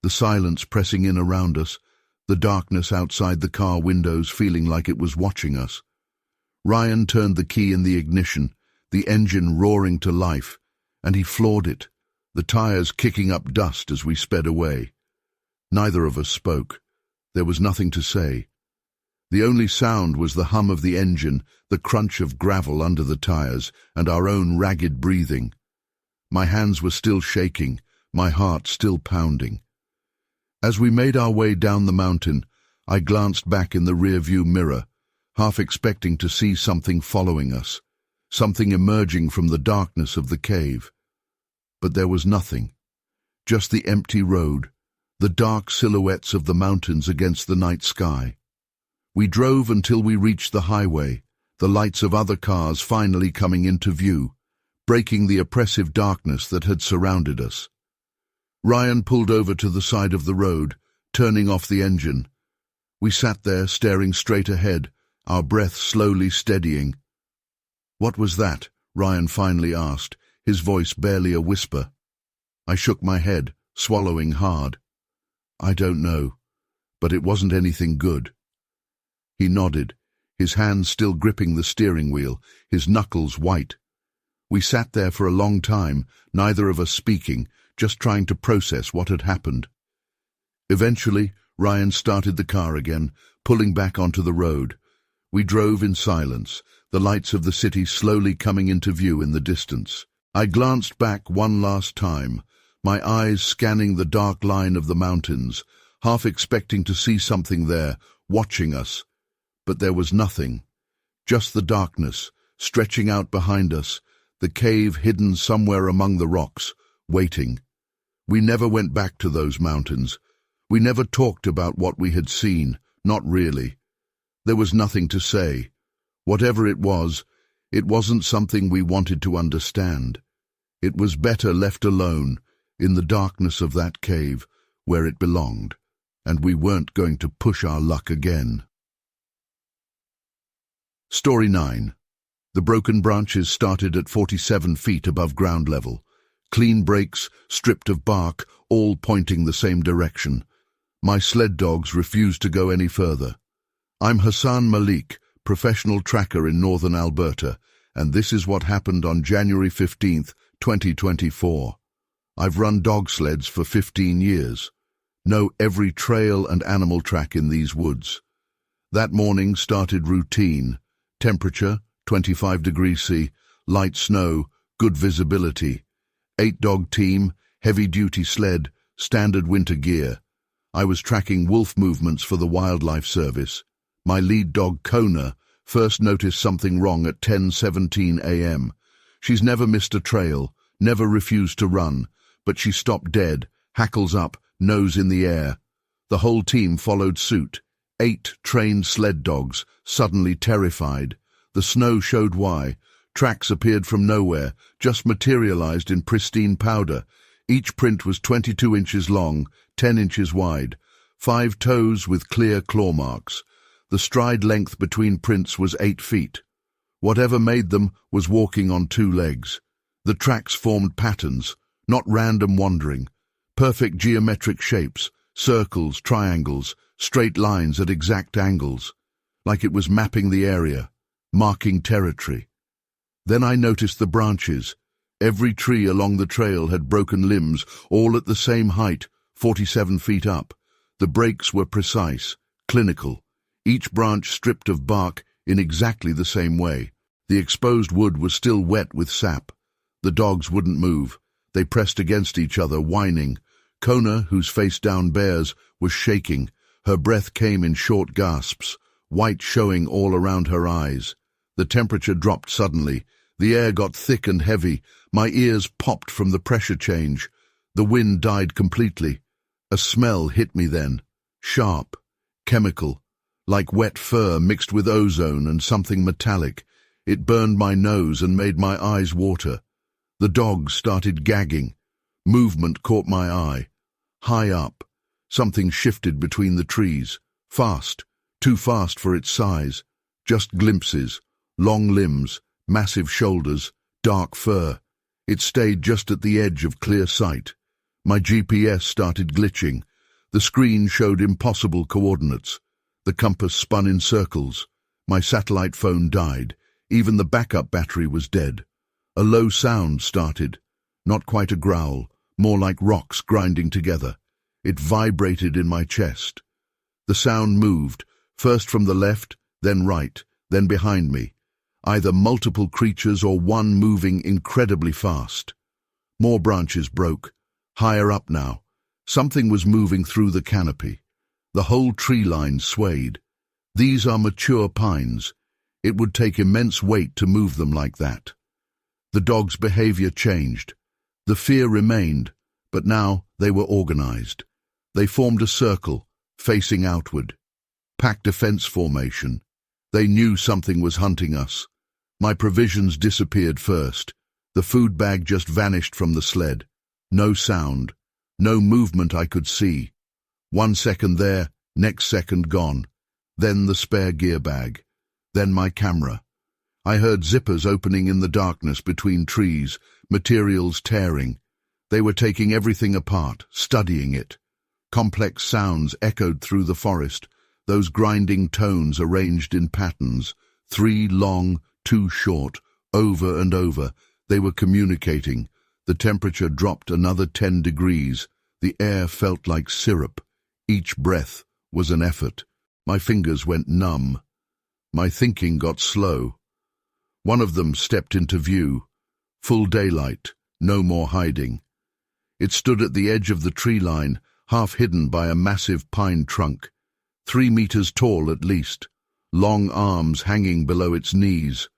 the silence pressing in around us, the darkness outside the car windows feeling like it was watching us. Ryan turned the key in the ignition, the engine roaring to life, and he floored it, the tires kicking up dust as we sped away. Neither of us spoke. There was nothing to say. The only sound was the hum of the engine, the crunch of gravel under the tires, and our own ragged breathing. My hands were still shaking, my heart still pounding. As we made our way down the mountain, I glanced back in the rear-view mirror, half expecting to see something following us, something emerging from the darkness of the cave. But there was nothing, just the empty road, the dark silhouettes of the mountains against the night sky. We drove until we reached the highway, the lights of other cars finally coming into view, breaking the oppressive darkness that had surrounded us. Ryan pulled over to the side of the road, turning off the engine. We sat there staring straight ahead, our breath slowly steadying. "What was that?" Ryan finally asked, his voice barely a whisper. I shook my head, swallowing hard. "I don't know, but it wasn't anything good." He nodded, his hands still gripping the steering wheel, his knuckles white. We sat there for a long time, neither of us speaking, just trying to process what had happened. Eventually, Ryan started the car again, pulling back onto the road. We drove in silence, the lights of the city slowly coming into view in the distance. I glanced back one last time, my eyes scanning the dark line of the mountains, half expecting to see something there, watching us. But there was nothing, just the darkness, stretching out behind us, the cave hidden somewhere among the rocks, waiting. We never went back to those mountains. We never talked about what we had seen, not really. There was nothing to say. Whatever it wasn't something we wanted to understand. It was better left alone, in the darkness of that cave, where it belonged, and we weren't going to push our luck again. Story 9. The broken branches started at 47 feet above ground level. Clean breaks, stripped of bark, all pointing the same direction. My sled dogs refused to go any further. I'm Hassan Malik, professional tracker in northern Alberta, and this is what happened on January 15th, 2024. I've run dog sleds for 15 years. Know every trail and animal track in these woods. That morning started routine. Temperature, 25 degrees C, light snow, good visibility. 8-dog team, heavy-duty sled, standard winter gear. I was tracking wolf movements for the Wildlife Service. My lead dog, Kona, first noticed something wrong at 10:17 a.m. She's never missed a trail, never refused to run, but she stopped dead, hackles up, nose in the air. The whole team followed suit. 8 trained sled dogs, suddenly terrified. The snow showed why. Tracks appeared from nowhere, just materialized in pristine powder. Each print was 22 inches long, 10 inches wide. 5 toes with clear claw marks. The stride length between prints was 8 feet. Whatever made them was walking on two legs. The tracks formed patterns, not random wandering. Perfect geometric shapes, circles, triangles, straight lines at exact angles, like it was mapping the area, marking territory. Then I noticed the branches. Every tree along the trail had broken limbs, all at the same height, 47 feet up. The breaks were precise, clinical, each branch stripped of bark in exactly the same way. The exposed wood was still wet with sap. The dogs wouldn't move. They pressed against each other, whining. Kona, whose face-down bears, was shaking. Her breath came in short gasps, white showing all around her eyes. The temperature dropped suddenly. The air got thick and heavy. My ears popped from the pressure change. The wind died completely. A smell hit me then. Sharp, chemical, like wet fur mixed with ozone and something metallic. It burned my nose and made my eyes water. The dogs started gagging. Movement caught my eye. High up, something shifted between the trees. Fast, too fast for its size. Just glimpses, long limbs, massive shoulders, dark fur. It stayed just at the edge of clear sight. My GPS started glitching. The screen showed impossible coordinates. The compass spun in circles. My satellite phone died. Even the backup battery was dead. A low sound started. Not quite a growl, more like rocks grinding together. It vibrated in my chest. The sound moved, first from the left, then right, then behind me. Either multiple creatures or one moving incredibly fast. More branches broke. Higher up now. Something was moving through the canopy. The whole tree line swayed. These are mature pines. It would take immense weight to move them like that. The dogs' behavior changed. The fear remained, but now they were organized. They formed a circle, facing outward. Pack defense formation. They knew something was hunting us. My provisions disappeared first. The food bag just vanished from the sled. No sound. No movement I could see. 1 second there, next second gone. Then the spare gear bag. Then my camera. I heard zippers opening in the darkness between trees, materials tearing. They were taking everything apart, studying it. Complex sounds echoed through the forest, those grinding tones arranged in patterns, 3 long, 2 short, over and over. They were communicating. The temperature dropped another 10 degrees. The air felt like syrup. Each breath was an effort. My fingers went numb. My thinking got slow. One of them stepped into view. Full daylight, no more hiding. It stood at the edge of the tree line, half hidden by a massive pine trunk, 3 meters tall at least, long arms hanging below its knees.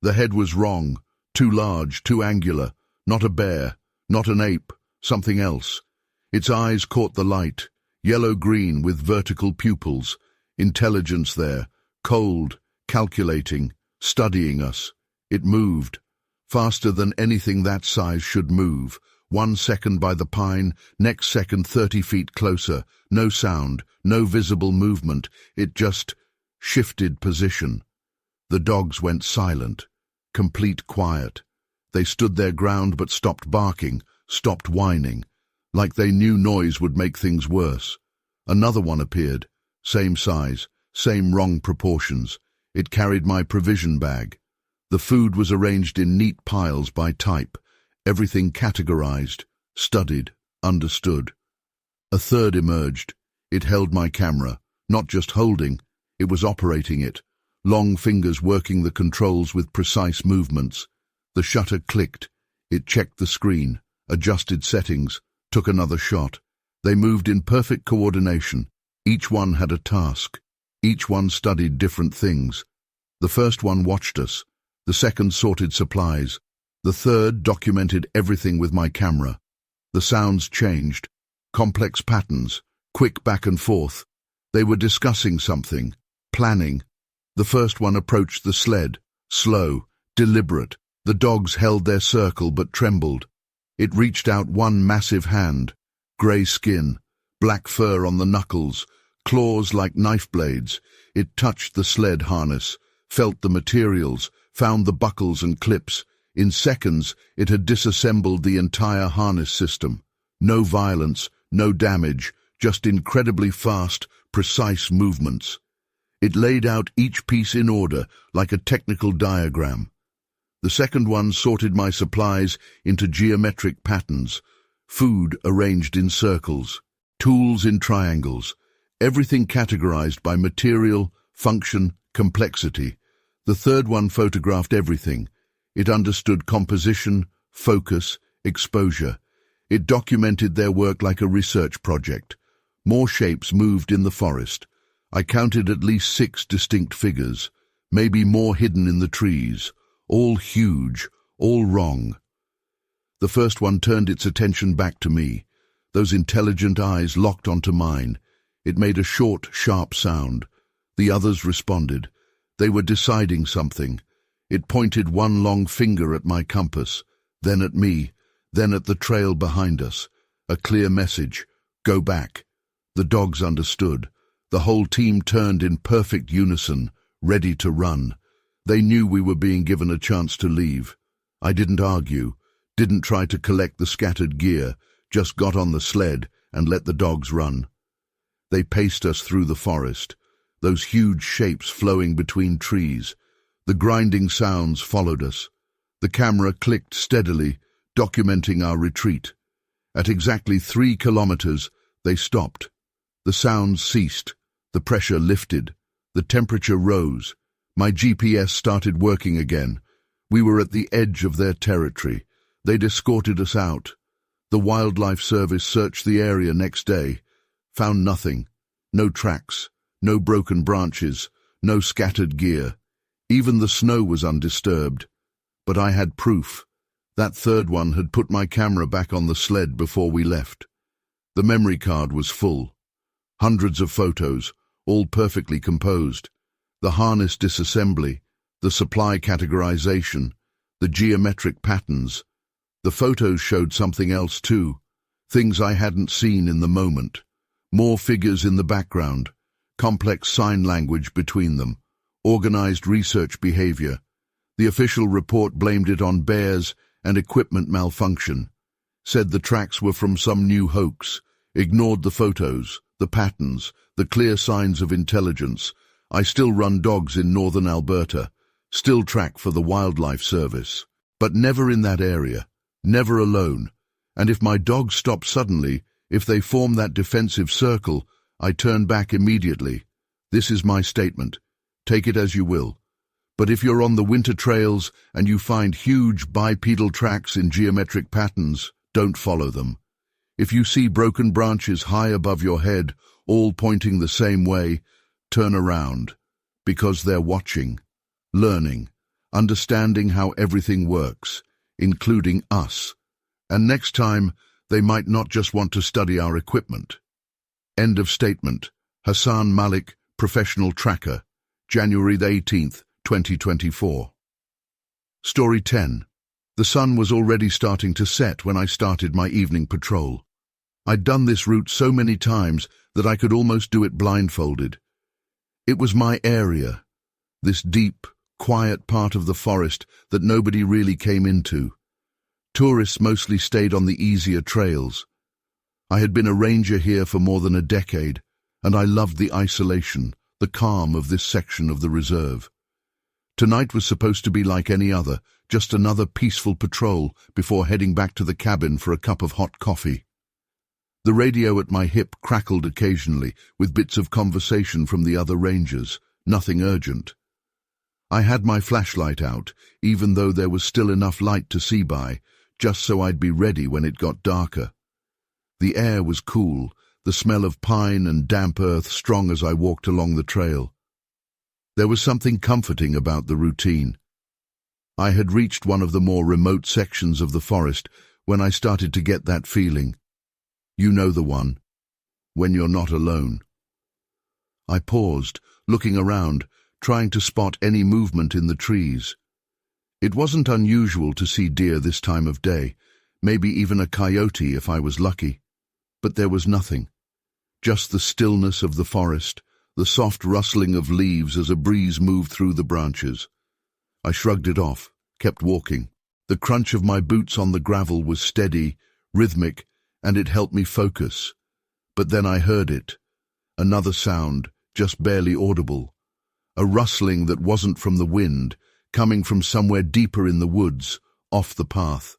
The head was wrong, too large, too angular, not a bear, not an ape, something else. Its eyes caught the light, yellow-green with vertical pupils, intelligence there, cold, calculating, studying us. It moved, faster than anything that size should move. 1 second by the pine, next second 30 feet closer. No sound, no visible movement. It just shifted position. The dogs went silent, complete quiet. They stood their ground but stopped barking, stopped whining, like they knew noise would make things worse. Another one appeared, same size, same wrong proportions. It carried my provision bag. The food was arranged in neat piles by type, everything categorized, studied, understood. A third emerged. It held my camera, not just holding, it was operating it, long fingers working the controls with precise movements. The shutter clicked. It checked the screen, adjusted settings, took another shot. They moved in perfect coordination. Each one had a task. Each one studied different things. The first one watched us. The second sorted supplies. The third documented everything with my camera. The sounds changed. Complex patterns, quick back and forth. They were discussing something, planning. The first one approached the sled, slow, deliberate. The dogs held their circle but trembled. It reached out one massive hand, grey skin, black fur on the knuckles, claws like knife blades. It touched the sled harness, felt the materials, found the buckles and clips. In seconds, it had disassembled the entire harness system. No violence, no damage, just incredibly fast, precise movements. It laid out each piece in order, like a technical diagram. The second one sorted my supplies into geometric patterns, food arranged in circles, tools in triangles, everything categorized by material, function, complexity. The third one photographed everything. It understood composition, focus, exposure. It documented their work like a research project. More shapes moved in the forest. I counted at least 6 distinct figures, maybe more hidden in the trees, all huge, all wrong. The first one turned its attention back to me. Those intelligent eyes locked onto mine. It made a short, sharp sound. The others responded. They were deciding something. It pointed one long finger at my compass, then at me, then at the trail behind us. A clear message: go back. The dogs understood. The whole team turned in perfect unison, ready to run. They knew we were being given a chance to leave. I didn't argue, didn't try to collect the scattered gear, just got on the sled and let the dogs run. They paced us through the forest, those huge shapes flowing between trees. The grinding sounds followed us. The camera clicked steadily, documenting our retreat. At exactly 3 kilometers, they stopped. The sounds ceased. The pressure lifted. The temperature rose. My GPS started working again. We were at the edge of their territory. They'd escorted us out. The Wildlife Service searched the area next day. Found nothing. No tracks. No broken branches. No scattered gear. Even the snow was undisturbed. But I had proof. That third one had put my camera back on the sled before we left. The memory card was full. Hundreds of photos, all perfectly composed. The harness disassembly, the supply categorization, the geometric patterns. The photos showed something else too, things I hadn't seen in the moment. More figures in the background, complex sign language between them, organized research behavior. The official report blamed it on bears and equipment malfunction, said the tracks were from some new hoax, ignored the photos, the patterns, the clear signs of intelligence. I still run dogs in northern Alberta, still track for the Wildlife Service, but never in that area, never alone. And if my dogs stop suddenly, if they form that defensive circle, I turn back immediately. This is my statement. Take it as you will. But if you're on the winter trails and you find huge bipedal tracks in geometric patterns, don't follow them. If you see broken branches high above your head, all pointing the same way, turn around, because they're watching, learning, understanding how everything works, including us. And next time, they might not just want to study our equipment. End of statement. Hassan Malik, Professional Tracker, January 18th, 2024. Story 10. The sun was already starting to set when I started my evening patrol. I'd done this route so many times that I could almost do it blindfolded. It was my area, this deep, quiet part of the forest that nobody really came into. Tourists mostly stayed on the easier trails. I had been a ranger here for more than a decade, and I loved the isolation, the calm of this section of the reserve. Tonight was supposed to be like any other, just another peaceful patrol before heading back to the cabin for a cup of hot coffee. The radio at my hip crackled occasionally, with bits of conversation from the other rangers, nothing urgent. I had my flashlight out, even though there was still enough light to see by, just so I'd be ready when it got darker. The air was cool, the smell of pine and damp earth strong as I walked along the trail. There was something comforting about the routine. I had reached one of the more remote sections of the forest when I started to get that feeling. You know the one, when you're not alone. I paused, looking around, trying to spot any movement in the trees. It wasn't unusual to see deer this time of day, maybe even a coyote if I was lucky. But there was nothing. Just the stillness of the forest, the soft rustling of leaves as a breeze moved through the branches. I shrugged it off, kept walking. The crunch of my boots on the gravel was steady, rhythmic, and it helped me focus. But then I heard it. Another sound, just barely audible. A rustling that wasn't from the wind, coming from somewhere deeper in the woods, off the path.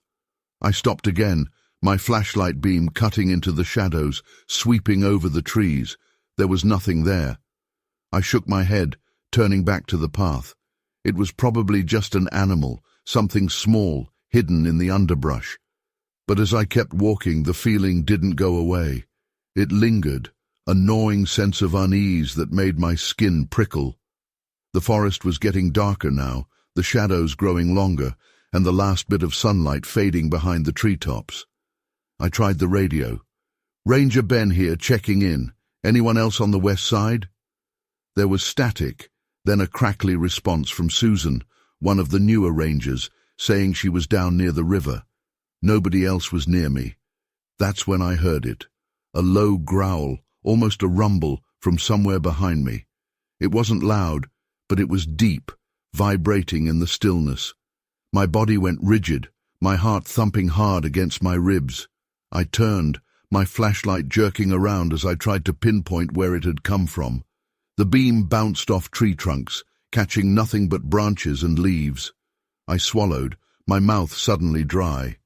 I stopped again, my flashlight beam cutting into the shadows, sweeping over the trees. There was nothing there. I shook my head, turning back to the path. It was probably just an animal, something small, hidden in the underbrush. But as I kept walking, the feeling didn't go away. It lingered, a gnawing sense of unease that made my skin prickle. The forest was getting darker now, the shadows growing longer, and the last bit of sunlight fading behind the treetops. I tried the radio. "Ranger Ben here, checking in. Anyone else on the west side?" There was static, then a crackly response from Susan, one of the newer rangers, saying she was down near the river. Nobody else was near me. That's when I heard it. A low growl, almost a rumble, from somewhere behind me. It wasn't loud, but it was deep, vibrating in the stillness. My body went rigid, my heart thumping hard against my ribs. I turned, my flashlight jerking around as I tried to pinpoint where it had come from. The beam bounced off tree trunks, catching nothing but branches and leaves. I swallowed, my mouth suddenly dry.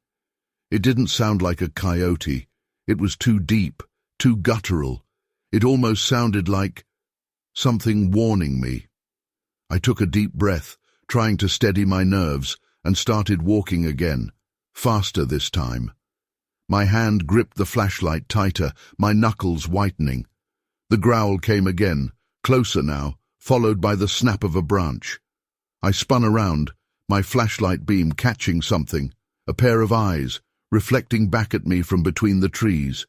It didn't sound like a coyote. It was too deep, too guttural. It almost sounded like something warning me. I took a deep breath, trying to steady my nerves, and started walking again, faster this time. My hand gripped the flashlight tighter, my knuckles whitening. The growl came again, closer now, followed by the snap of a branch. I spun around, my flashlight beam catching something, a pair of eyes, reflecting back at me from between the trees.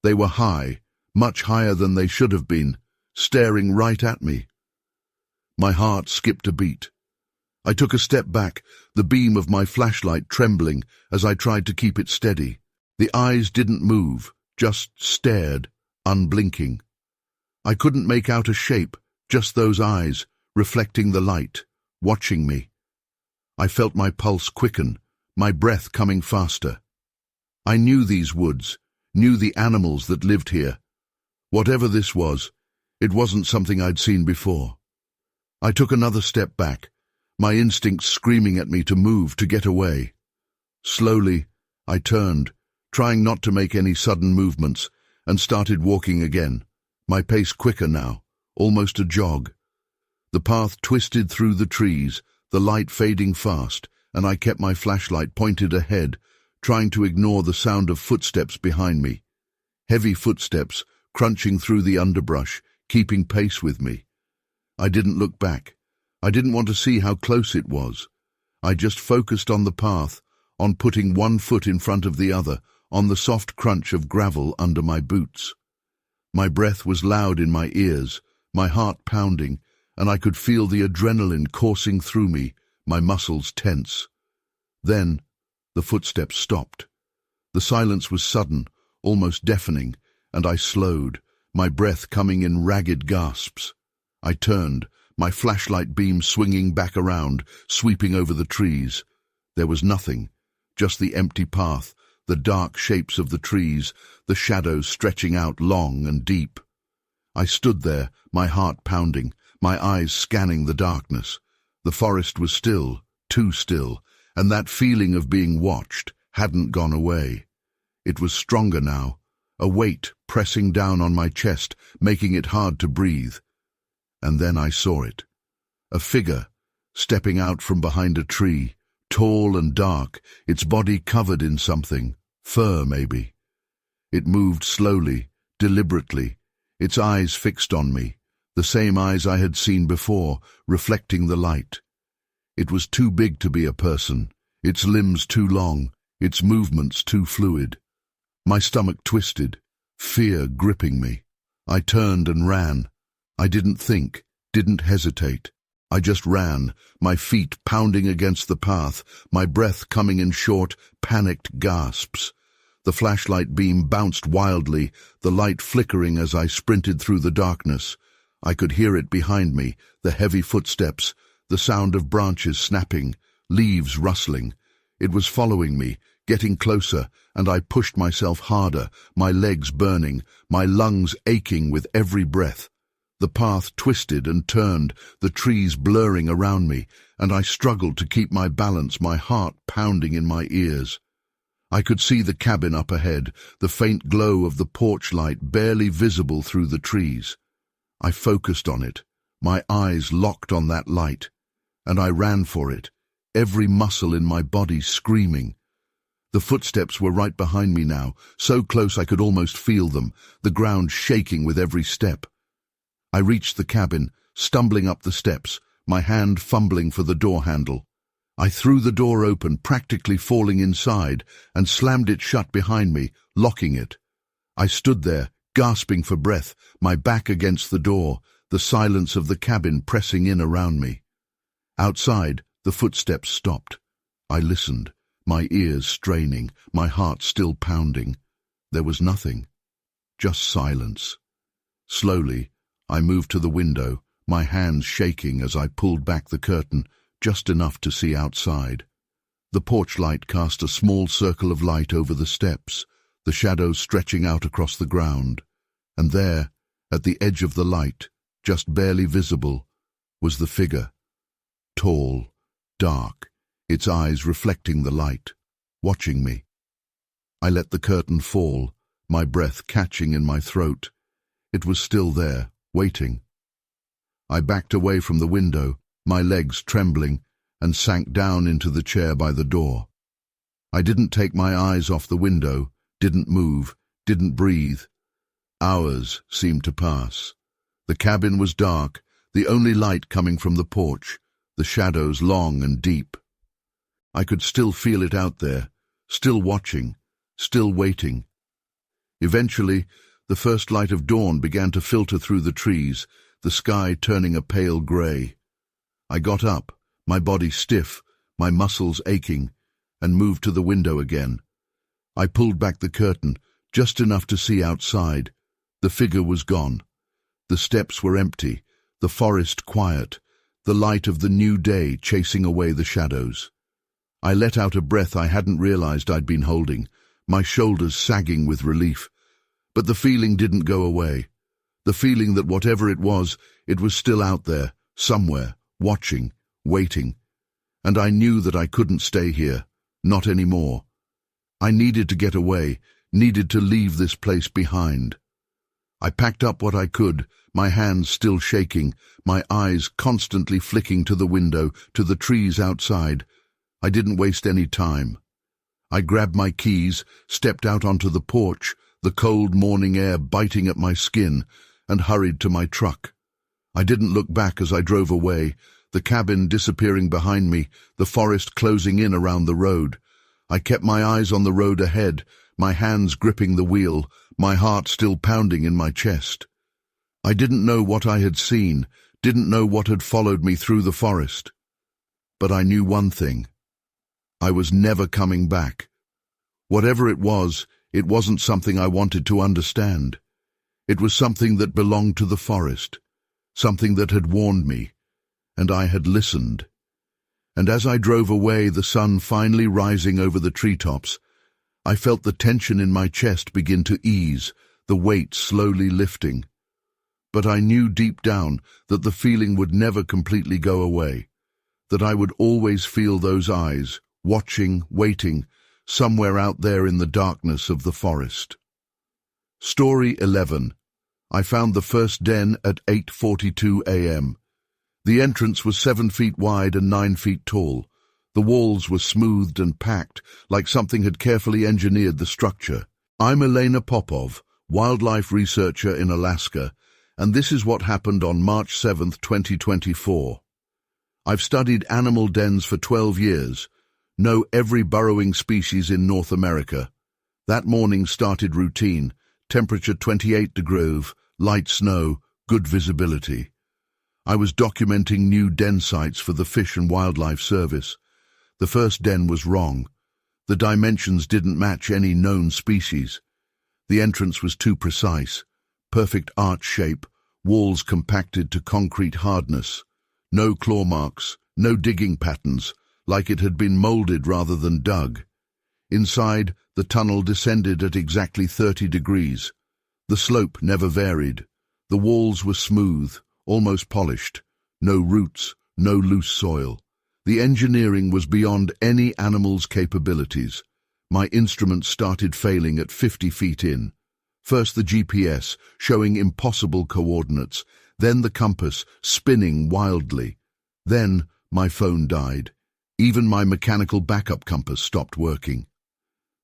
They were high, much higher than they should have been, staring right at me. My heart skipped a beat. I took a step back, the beam of my flashlight trembling as I tried to keep it steady. The eyes didn't move, just stared, unblinking. I couldn't make out a shape, just those eyes, reflecting the light, watching me. I felt my pulse quicken, my breath coming faster. I knew these woods, knew the animals that lived here. Whatever this was, it wasn't something I'd seen before. I took another step back, my instincts screaming at me to move, to get away. Slowly, I turned, trying not to make any sudden movements, and started walking again, my pace quicker now, almost a jog. The path twisted through the trees, the light fading fast, and I kept my flashlight pointed ahead, trying to ignore the sound of footsteps behind me. Heavy footsteps, crunching through the underbrush, keeping pace with me. I didn't look back. I didn't want to see how close it was. I just focused on the path, on putting one foot in front of the other, on the soft crunch of gravel under my boots. My breath was loud in my ears, my heart pounding, and I could feel the adrenaline coursing through me, my muscles tense. Then, the footsteps stopped. The silence was sudden, almost deafening, and I slowed, my breath coming in ragged gasps. I turned, my flashlight beam swinging back around, sweeping over the trees. There was nothing, just the empty path, the dark shapes of the trees, the shadows stretching out long and deep. I stood there, my heart pounding, my eyes scanning the darkness. The forest was still, too still, and that feeling of being watched hadn't gone away. It was stronger now, a weight pressing down on my chest, making it hard to breathe. And then I saw it. A figure, stepping out from behind a tree, tall and dark, its body covered in something, fur maybe. It moved slowly, deliberately, its eyes fixed on me, the same eyes I had seen before, reflecting the light. It was too big to be a person, its limbs too long, its movements too fluid. My stomach twisted, fear gripping me. I turned and ran. I didn't think, didn't hesitate. I just ran, my feet pounding against the path, my breath coming in short, panicked gasps. The flashlight beam bounced wildly, the light flickering as I sprinted through the darkness. I could hear it behind me, the heavy footsteps, the sound of branches snapping, leaves rustling. It was following me, getting closer, and I pushed myself harder, my legs burning, my lungs aching with every breath. The path twisted and turned, the trees blurring around me, and I struggled to keep my balance, my heart pounding in my ears. I could see the cabin up ahead, the faint glow of the porch light barely visible through the trees. I focused on it, my eyes locked on that light, and I ran for it, every muscle in my body screaming. The footsteps were right behind me now, so close I could almost feel them, the ground shaking with every step. I reached the cabin, stumbling up the steps, my hand fumbling for the door handle. I threw the door open, practically falling inside, and slammed it shut behind me, locking it. I stood there, gasping for breath, my back against the door, the silence of the cabin pressing in around me. Outside, the footsteps stopped. I listened, my ears straining, my heart still pounding. There was nothing, just silence. Slowly, I moved to the window, my hands shaking as I pulled back the curtain, just enough to see outside. The porch light cast a small circle of light over the steps, the shadows stretching out across the ground. And there, at the edge of the light, just barely visible, was the figure. Tall, dark, its eyes reflecting the light, watching me. I let the curtain fall, my breath catching in my throat. It was still there, waiting. I backed away from the window, my legs trembling, and sank down into the chair by the door. I didn't take my eyes off the window, didn't move, didn't breathe. Hours seemed to pass. The cabin was dark, the only light coming from the porch, the shadows long and deep. I could still feel it out there, still watching, still waiting. Eventually, the first light of dawn began to filter through the trees, the sky turning a pale grey. I got up, my body stiff, my muscles aching, and moved to the window again. I pulled back the curtain, just enough to see outside. The figure was gone. The steps were empty, the forest quiet, the light of the new day chasing away the shadows. I let out a breath I hadn't realized I'd been holding, my shoulders sagging with relief. But the feeling didn't go away. The feeling that whatever it was still out there, somewhere, watching, waiting. And I knew that I couldn't stay here, not anymore. I needed to get away, needed to leave this place behind. I packed up what I could, my hands still shaking, my eyes constantly flicking to the window, to the trees outside. I didn't waste any time. I grabbed my keys, stepped out onto the porch, the cold morning air biting at my skin, and hurried to my truck. I didn't look back as I drove away, the cabin disappearing behind me, the forest closing in around the road. I kept my eyes on the road ahead, my hands gripping the wheel, my heart still pounding in my chest. I didn't know what I had seen, didn't know what had followed me through the forest. But I knew one thing. I was never coming back. Whatever it wasn't something I wanted to understand. It was something that belonged to the forest, something that had warned me, and I had listened. And as I drove away, the sun finally rising over the treetops, I felt the tension in my chest begin to ease, the weight slowly lifting. But I knew deep down that the feeling would never completely go away, that I would always feel those eyes, watching, waiting, somewhere out there in the darkness of the forest. Story 11. I found the first den at 8:42 a.m. The entrance was 7 feet wide and 9 feet tall. The walls were smoothed and packed, like something had carefully engineered the structure. I'm Elena Popov, wildlife researcher in Alaska, and this is what happened on March 7, 2024. I've studied animal dens for 12 years, know every burrowing species in North America. That morning started routine, temperature 28 degrees, light snow, good visibility. I was documenting new den sites for the Fish and Wildlife Service. The first den was wrong. The dimensions didn't match any known species. The entrance was too precise, perfect arch shape, walls compacted to concrete hardness. No claw marks, no digging patterns, like it had been molded rather than dug. Inside, the tunnel descended at exactly 30 degrees. The slope never varied. The walls were smooth, almost polished. No roots, no loose soil. The engineering was beyond any animal's capabilities. My instruments started failing at 50 feet in. First the GPS, showing impossible coordinates, then the compass, spinning wildly. Then my phone died. Even my mechanical backup compass stopped working.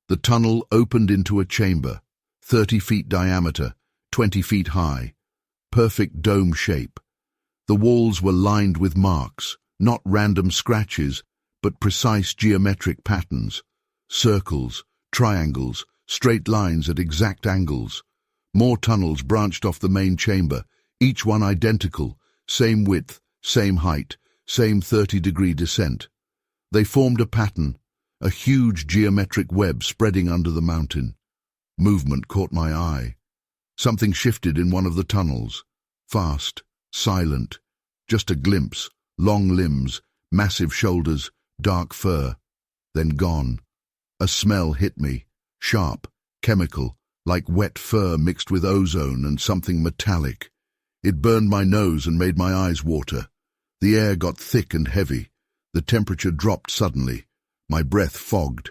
The tunnel opened into a chamber, 30 feet diameter, 20 feet high. Perfect dome shape. The walls were lined with marks, not random scratches, but precise geometric patterns. Circles, triangles, straight lines at exact angles. More tunnels branched off the main chamber, each one identical, same width, same height, same 30-degree descent. They formed a pattern, a huge geometric web spreading under the mountain. Movement caught my eye. Something shifted in one of the tunnels. Fast, silent, just a glimpse, long limbs, massive shoulders, dark fur, then gone. A smell hit me, sharp, chemical, like wet fur mixed with ozone and something metallic. It burned my nose and made my eyes water. The air got thick and heavy. The temperature dropped suddenly. My breath fogged.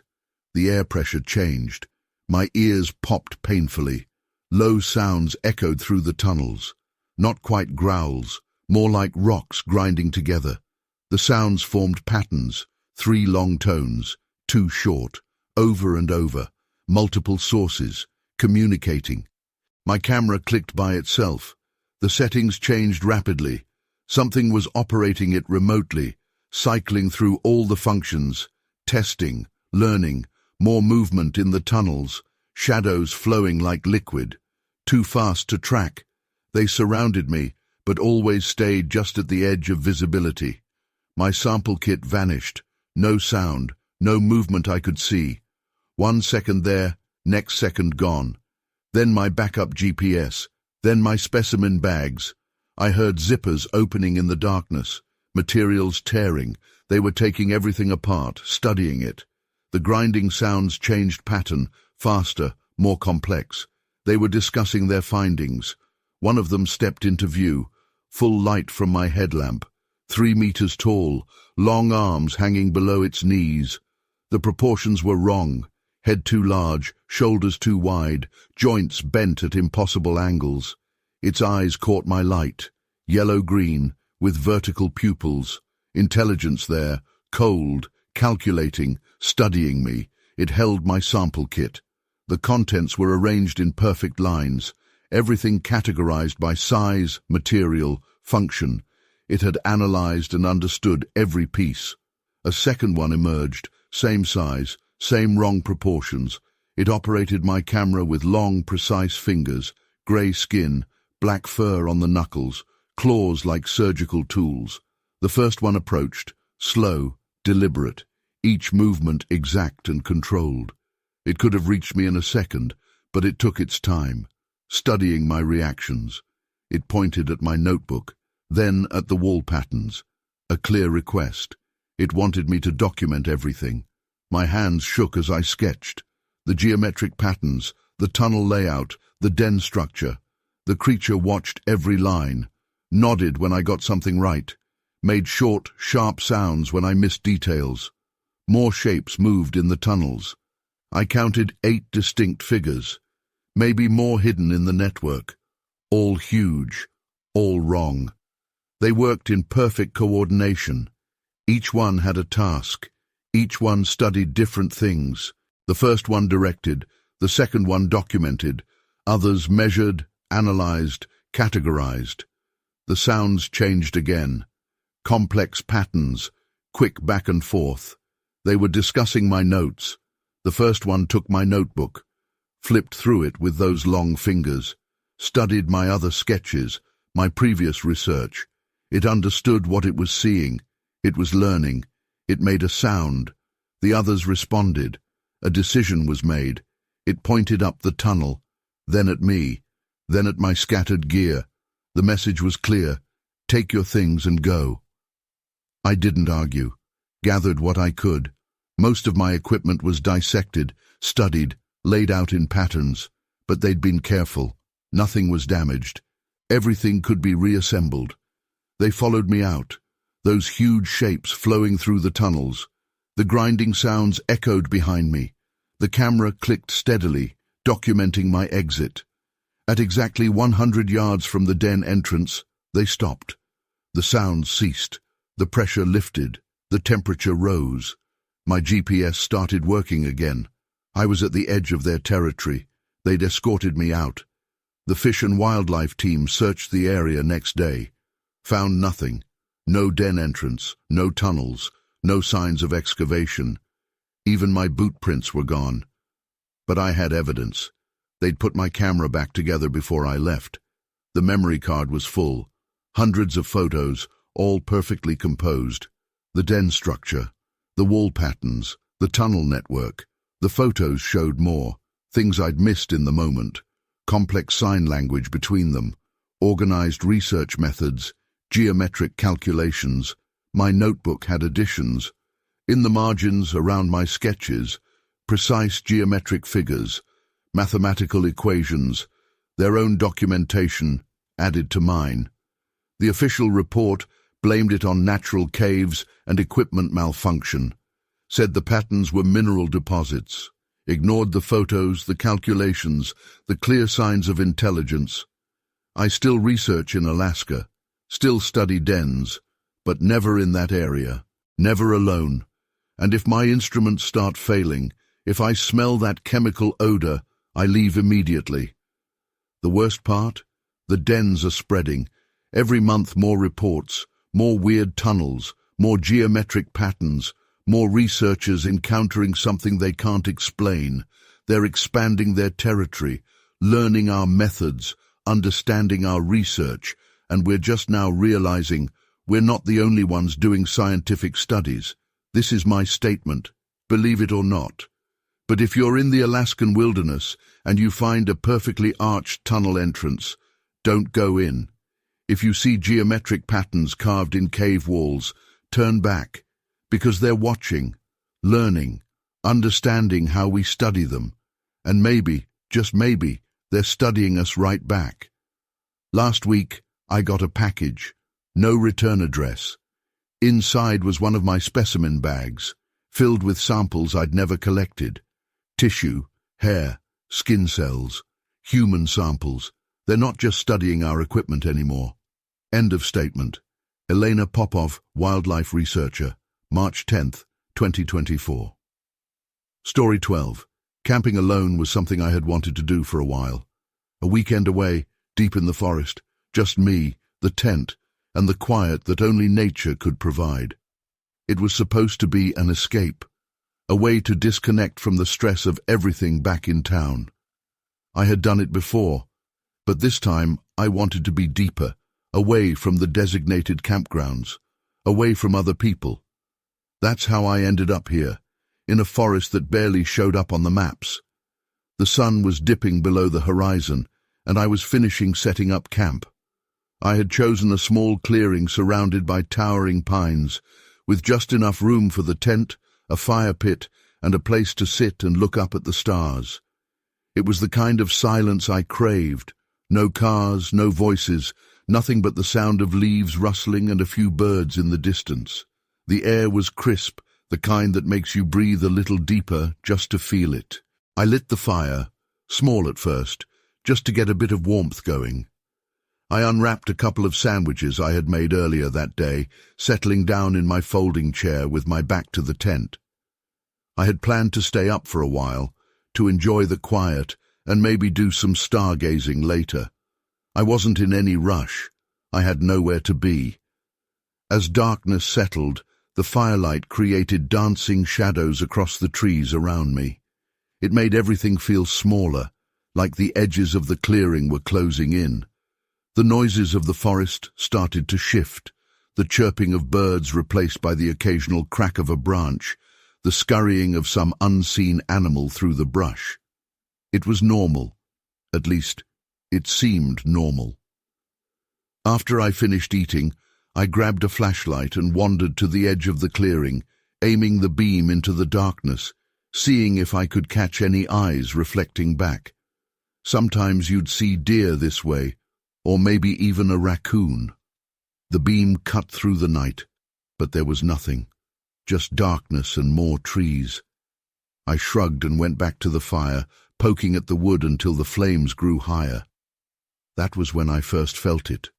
The air pressure changed. My ears popped painfully. Low sounds echoed through the tunnels. Not quite growls, more like rocks grinding together. The sounds formed patterns, 3 long tones, 2 short, over and over, multiple sources, communicating. My camera clicked by itself. The settings changed rapidly. Something was operating it remotely, cycling through all the functions, testing, learning, more movement in the tunnels, shadows flowing like liquid. Too fast to track. They surrounded me, but always stayed just at the edge of visibility. My sample kit vanished. No sound, no movement I could see. 1 second there, next second gone. Then my backup GPS, then my specimen bags. I heard zippers opening in the darkness, materials tearing. They were taking everything apart, studying it. The grinding sounds changed pattern, faster, more complex. They were discussing their findings. One of them stepped into view, full light from my headlamp, 3 meters tall, long arms hanging below its knees. The proportions were wrong, head too large, shoulders too wide, joints bent at impossible angles. Its eyes caught my light, yellow-green, with vertical pupils. Intelligence there, cold, calculating, studying me. It held my sample kit. The contents were arranged in perfect lines, everything categorized by size, material, function. It had analyzed and understood every piece. A second one emerged, same size, same wrong proportions. It operated my camera with long, precise fingers, grey skin, black fur on the knuckles, claws like surgical tools. The first one approached, slow, deliberate, each movement exact and controlled. It could have reached me in a second, but it took its time, studying my reactions. It pointed at my notebook, then at the wall patterns. A clear request. It wanted me to document everything. My hands shook as I sketched. The geometric patterns, the tunnel layout, the den structure. The creature watched every line, nodded when I got something right, made short, sharp sounds when I missed details. More shapes moved in the tunnels. I counted 8 distinct figures, maybe more hidden in the network. All huge, all wrong. They worked in perfect coordination. Each one had a task. Each one studied different things. The first one directed, the second one documented. Others measured, analyzed, categorized. The sounds changed again. Complex patterns, quick back and forth. They were discussing my notes. The first one took my notebook, flipped through it with those long fingers, studied my other sketches, my previous research. It understood what it was seeing. It was learning. It made a sound. The others responded. A decision was made. It pointed up the tunnel, then at me, then at my scattered gear. The message was clear. Take your things and go. I didn't argue. Gathered what I could. Most of my equipment was dissected, studied, laid out in patterns, but they'd been careful. Nothing was damaged. Everything could be reassembled. They followed me out, those huge shapes flowing through the tunnels. The grinding sounds echoed behind me. The camera clicked steadily, documenting my exit. At exactly 100 yards from the den entrance, they stopped. The sounds ceased. The pressure lifted. The temperature rose. My GPS started working again. I was at the edge of their territory. They'd escorted me out. The Fish and Wildlife team searched the area next day. Found nothing. No den entrance, no tunnels, no signs of excavation. Even my boot prints were gone. But I had evidence. They'd put my camera back together before I left. The memory card was full. Hundreds of photos, all perfectly composed. The den structure, the wall patterns, the tunnel network. The photos showed more, things I'd missed in the moment. Complex sign language between them, organized research methods, geometric calculations. My notebook had additions. In the margins around my sketches, precise geometric figures, mathematical equations, their own documentation added to mine. The official report blamed it on natural caves and equipment malfunction, said the patterns were mineral deposits, ignored the photos, the calculations, the clear signs of intelligence. I still research in Alaska, still study dens, but never in that area, never alone. And if my instruments start failing, if I smell that chemical odor, I leave immediately. The worst part? The dens are spreading. Every month more reports, more weird tunnels, more geometric patterns, more researchers encountering something they can't explain. They're expanding their territory, learning our methods, understanding our research, and we're just now realizing we're not the only ones doing scientific studies. This is my statement, believe it or not. But if you're in the Alaskan wilderness and you find a perfectly arched tunnel entrance, don't go in. If you see geometric patterns carved in cave walls, turn back, because they're watching, learning, understanding how we study them, and maybe, just maybe, they're studying us right back. Last week, I got a package, no return address. Inside was one of my specimen bags, filled with samples I'd never collected. Tissue, hair, skin cells, human samples. They're not just studying our equipment anymore. End of statement. Elena Popov, wildlife researcher, March 10th, 2024. Story 12. Camping alone was something I had wanted to do for a while. A weekend away, deep in the forest, just me, the tent, and the quiet that only nature could provide. It was supposed to be an escape, a way to disconnect from the stress of everything back in town. I had done it before, but this time I wanted to be deeper, away from the designated campgrounds, away from other people. That's how I ended up here, in a forest that barely showed up on the maps. The sun was dipping below the horizon, and I was finishing setting up camp. I had chosen a small clearing surrounded by towering pines, with just enough room for the tent, a fire pit, and a place to sit and look up at the stars. It was the kind of silence I craved. No cars, no voices, nothing but the sound of leaves rustling and a few birds in the distance. The air was crisp, the kind that makes you breathe a little deeper just to feel it. I lit the fire, small at first, just to get a bit of warmth going. I unwrapped a couple of sandwiches I had made earlier that day, settling down in my folding chair with my back to the tent. I had planned to stay up for a while, to enjoy the quiet, and maybe do some stargazing later. I wasn't in any rush. I had nowhere to be. As darkness settled, the firelight created dancing shadows across the trees around me. It made everything feel smaller, like the edges of the clearing were closing in. The noises of the forest started to shift, the chirping of birds replaced by the occasional crack of a branch, the scurrying of some unseen animal through the brush. It was normal. At least, it seemed normal. After I finished eating, I grabbed a flashlight and wandered to the edge of the clearing, aiming the beam into the darkness, seeing if I could catch any eyes reflecting back. Sometimes you'd see deer this way, or maybe even a raccoon. The beam cut through the night, but there was nothing, just darkness and more trees. I shrugged and went back to the fire, poking at the wood until the flames grew higher. That was when I first felt it.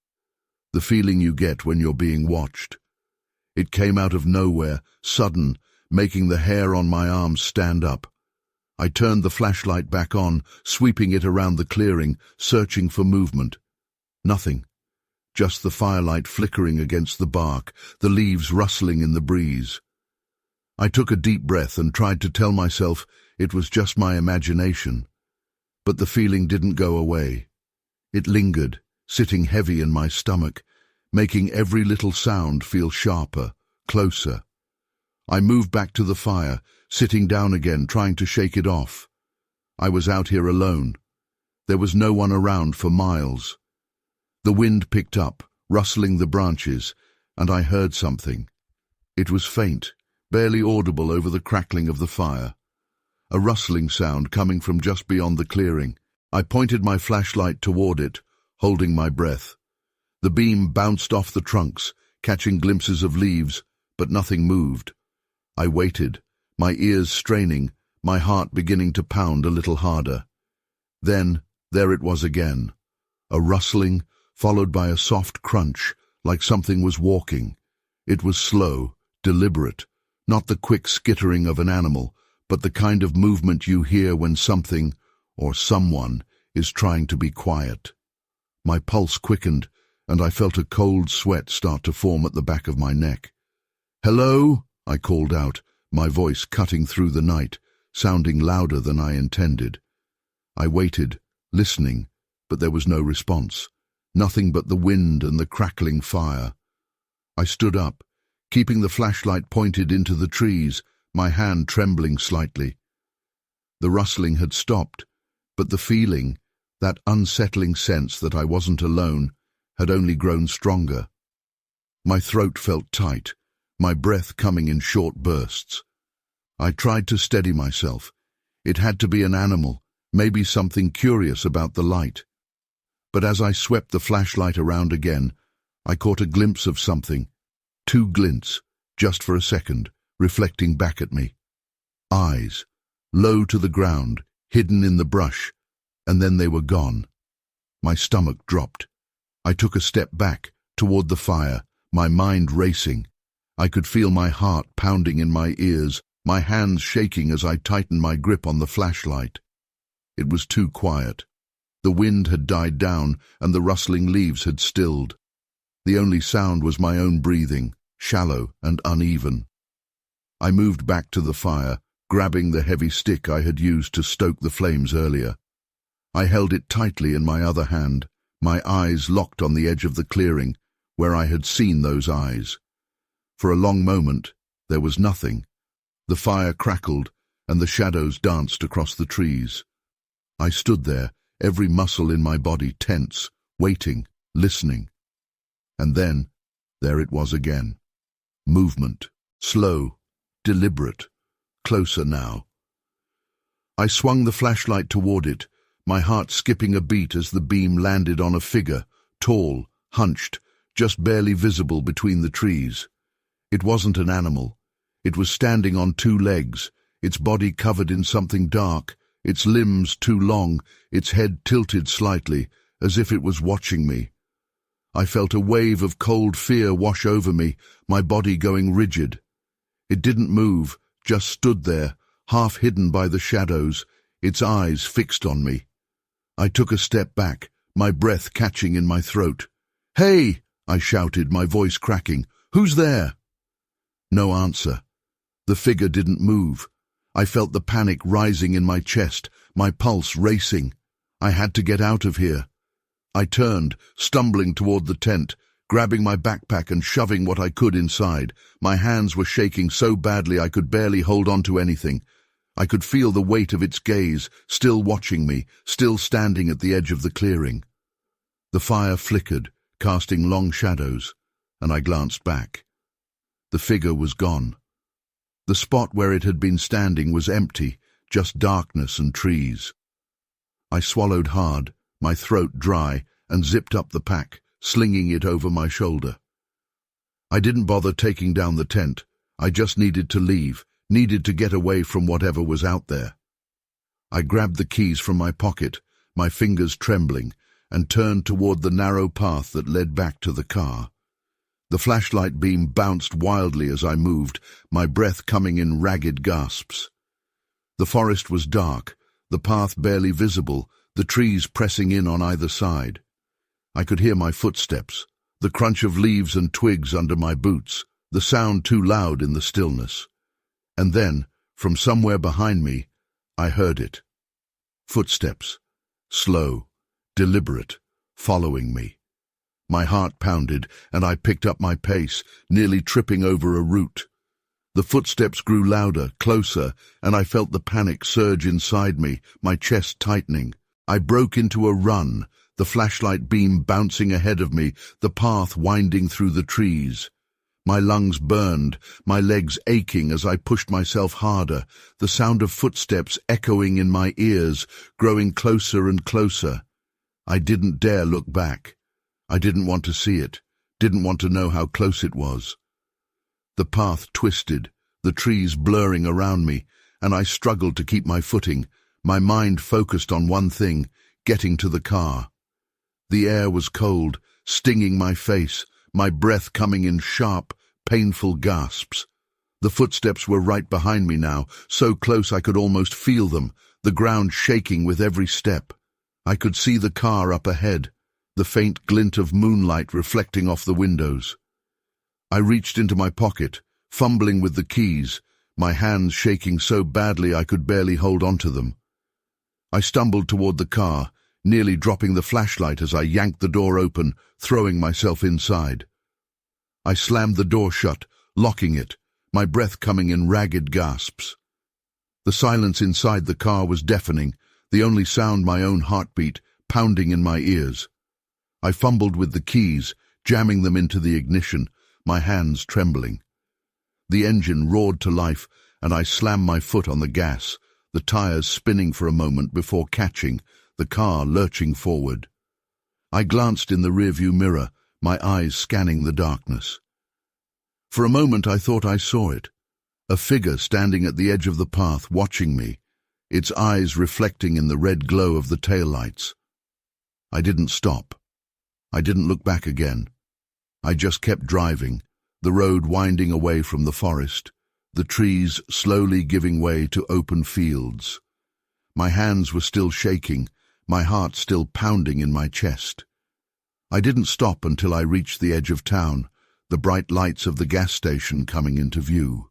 The feeling you get when you're being watched. It came out of nowhere, sudden, making the hair on my arms stand up. I turned the flashlight back on, sweeping it around the clearing, searching for movement. Nothing. Just the firelight flickering against the bark, the leaves rustling in the breeze. I took a deep breath and tried to tell myself it was just my imagination. But the feeling didn't go away. It lingered, sitting heavy in my stomach, making every little sound feel sharper, closer. I moved back to the fire, sitting down again, trying to shake it off. I was out here alone. There was no one around for miles. The wind picked up, rustling the branches, and I heard something. It was faint, barely audible over the crackling of the fire. A rustling sound coming from just beyond the clearing. I pointed my flashlight toward it, holding my breath. The beam bounced off the trunks, catching glimpses of leaves, but nothing moved. I waited, my ears straining, my heart beginning to pound a little harder. Then, there it was again. A rustling, followed by a soft crunch, like something was walking. It was slow, deliberate, not the quick skittering of an animal, but the kind of movement you hear when something, or someone, is trying to be quiet. My pulse quickened, and I felt a cold sweat start to form at the back of my neck. "Hello?" I called out, my voice cutting through the night, sounding louder than I intended. I waited, listening, but there was no response. Nothing but the wind and the crackling fire. I stood up, keeping the flashlight pointed into the trees, my hand trembling slightly. The rustling had stopped, but the feeling, that unsettling sense that I wasn't alone, had only grown stronger. My throat felt tight, my breath coming in short bursts. I tried to steady myself. It had to be an animal, maybe something curious about the light. But as I swept the flashlight around again, I caught a glimpse of something. 2 glints, just for a second, reflecting back at me. Eyes, low to the ground, hidden in the brush, and then they were gone. My stomach dropped. I took a step back, toward the fire, my mind racing. I could feel my heart pounding in my ears, my hands shaking as I tightened my grip on the flashlight. It was too quiet. The wind had died down, and the rustling leaves had stilled. The only sound was my own breathing, shallow and uneven. I moved back to the fire, grabbing the heavy stick I had used to stoke the flames earlier. I held it tightly in my other hand, my eyes locked on the edge of the clearing, where I had seen those eyes. For a long moment, there was nothing. The fire crackled, and the shadows danced across the trees. I stood there, every muscle in my body tense, waiting, listening. And then, there it was again. Movement, slow, deliberate, closer now. I swung the flashlight toward it, my heart skipping a beat as the beam landed on a figure, tall, hunched, just barely visible between the trees. It wasn't an animal. It was standing on 2 legs, its body covered in something dark, its limbs too long, its head tilted slightly, as if it was watching me. I felt a wave of cold fear wash over me, my body going rigid. It didn't move, just stood there, half hidden by the shadows, its eyes fixed on me. I took a step back, my breath catching in my throat. "Hey!" I shouted, my voice cracking. "Who's there?" No answer. The figure didn't move. I felt the panic rising in my chest, my pulse racing. I had to get out of here. I turned, stumbling toward the tent, grabbing my backpack and shoving what I could inside. My hands were shaking so badly I could barely hold on to anything. I could feel the weight of its gaze, still watching me, still standing at the edge of the clearing. The fire flickered, casting long shadows, and I glanced back. The figure was gone. The spot where it had been standing was empty, just darkness and trees. I swallowed hard, my throat dry, and zipped up the pack, slinging it over my shoulder. I didn't bother taking down the tent. I just needed to leave, needed to get away from whatever was out there. I grabbed the keys from my pocket, my fingers trembling, and turned toward the narrow path that led back to the car. The flashlight beam bounced wildly as I moved, my breath coming in ragged gasps. The forest was dark, the path barely visible, the trees pressing in on either side. I could hear my footsteps, the crunch of leaves and twigs under my boots, the sound too loud in the stillness. And then, from somewhere behind me, I heard it. Footsteps, slow, deliberate, following me. My heart pounded, and I picked up my pace, nearly tripping over a root. The footsteps grew louder, closer, and I felt the panic surge inside me, my chest tightening. I broke into a run, the flashlight beam bouncing ahead of me, the path winding through the trees. My lungs burned, my legs aching as I pushed myself harder, the sound of footsteps echoing in my ears, growing closer and closer. I didn't dare look back. I didn't want to see it, didn't want to know how close it was. The path twisted, the trees blurring around me, and I struggled to keep my footing, my mind focused on one thing, getting to the car. The air was cold, stinging my face, my breath coming in sharp, painful gasps. The footsteps were right behind me now, so close I could almost feel them, the ground shaking with every step. I could see the car up ahead, the faint glint of moonlight reflecting off the windows. I reached into my pocket, fumbling with the keys, my hands shaking so badly I could barely hold onto them. I stumbled toward the car, nearly dropping the flashlight as I yanked the door open, throwing myself inside. I slammed the door shut, locking it, my breath coming in ragged gasps. The silence inside the car was deafening, the only sound my own heartbeat, pounding in my ears. I fumbled with the keys, jamming them into the ignition, my hands trembling. The engine roared to life, and I slammed my foot on the gas, the tires spinning for a moment before catching, the car lurching forward. I glanced in the rearview mirror, my eyes scanning the darkness. For a moment I thought I saw it, a figure standing at the edge of the path watching me, its eyes reflecting in the red glow of the taillights. I didn't stop. I didn't look back again. I just kept driving, the road winding away from the forest, the trees slowly giving way to open fields. My hands were still shaking, my heart still pounding in my chest. I didn't stop until I reached the edge of town, the bright lights of the gas station coming into view.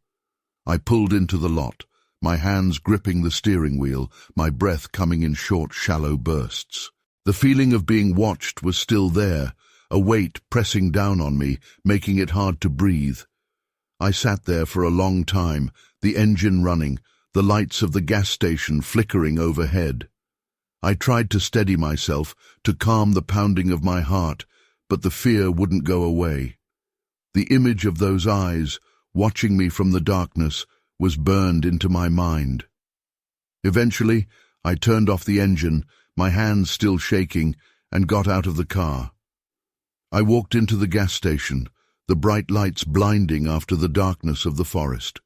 I pulled into the lot, my hands gripping the steering wheel, my breath coming in short, shallow bursts. The feeling of being watched was still there, a weight pressing down on me, making it hard to breathe. I sat there for a long time, the engine running, the lights of the gas station flickering overhead. I tried to steady myself, to calm the pounding of my heart, but the fear wouldn't go away. The image of those eyes, watching me from the darkness, was burned into my mind. Eventually, I turned off the engine, my hands still shaking, and got out of the car. I walked into the gas station, the bright lights blinding after the darkness of the forest.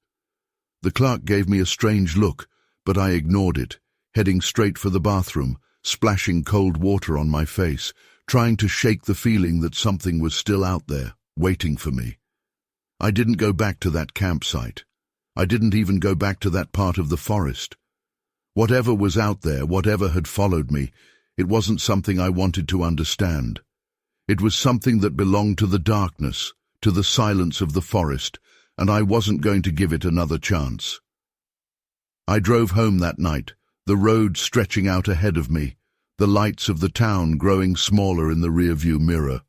The clerk gave me a strange look, but I ignored it, heading straight for the bathroom, splashing cold water on my face, trying to shake the feeling that something was still out there, waiting for me. I didn't go back to that campsite. I didn't even go back to that part of the forest. Whatever was out there, whatever had followed me, it wasn't something I wanted to understand. It was something that belonged to the darkness, to the silence of the forest, and I wasn't going to give it another chance. I drove home that night, the road stretching out ahead of me, the lights of the town growing smaller in the rearview mirror.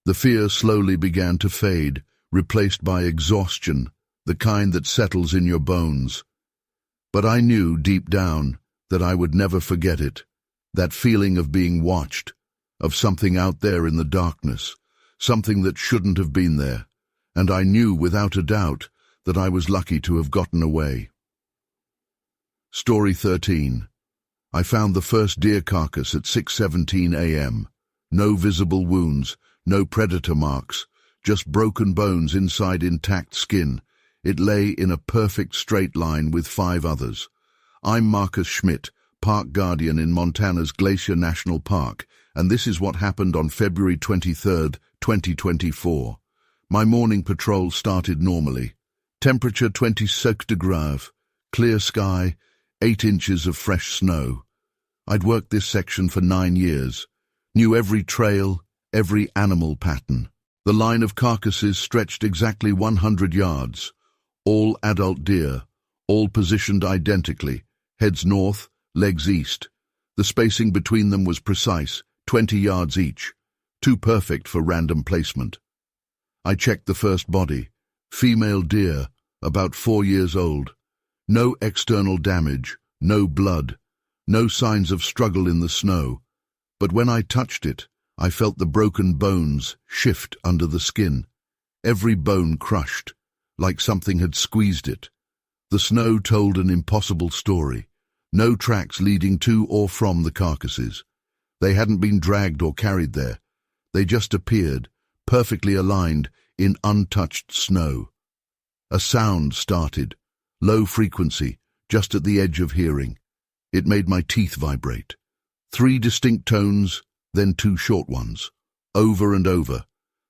The fear slowly began to fade, replaced by exhaustion, the kind that settles in your bones. But I knew deep down that I would never forget it, that feeling of being watched, of something out there in the darkness, something that shouldn't have been there, and I knew without a doubt that I was lucky to have gotten away. Story 13. I found the first deer carcass at 6:17 a.m. No visible wounds, no predator marks, just broken bones inside intact skin. It lay in a perfect straight line with 5 others. I'm Marcus Schmidt, park guardian in Montana's Glacier National Park, and this is what happened on February 23, 2024. My morning patrol started normally. Temperature 26 degrees, clear sky, 8 inches of fresh snow. I'd worked this section for 9 years, knew every trail, every animal pattern. The line of carcasses stretched exactly 100 yards. All adult deer, all positioned identically, heads north, legs east. The spacing between them was precise, 20 yards each, too perfect for random placement. I checked the first body, female deer, about 4 years old. No external damage, no blood, no signs of struggle in the snow. But when I touched it, I felt the broken bones shift under the skin. Every bone crushed, like something had squeezed it. The snow told an impossible story. No tracks leading to or from the carcasses. They hadn't been dragged or carried there. They just appeared, perfectly aligned, in untouched snow. A sound started, low frequency, just at the edge of hearing. It made my teeth vibrate. 3 distinct tones, then 2 short ones. Over and over.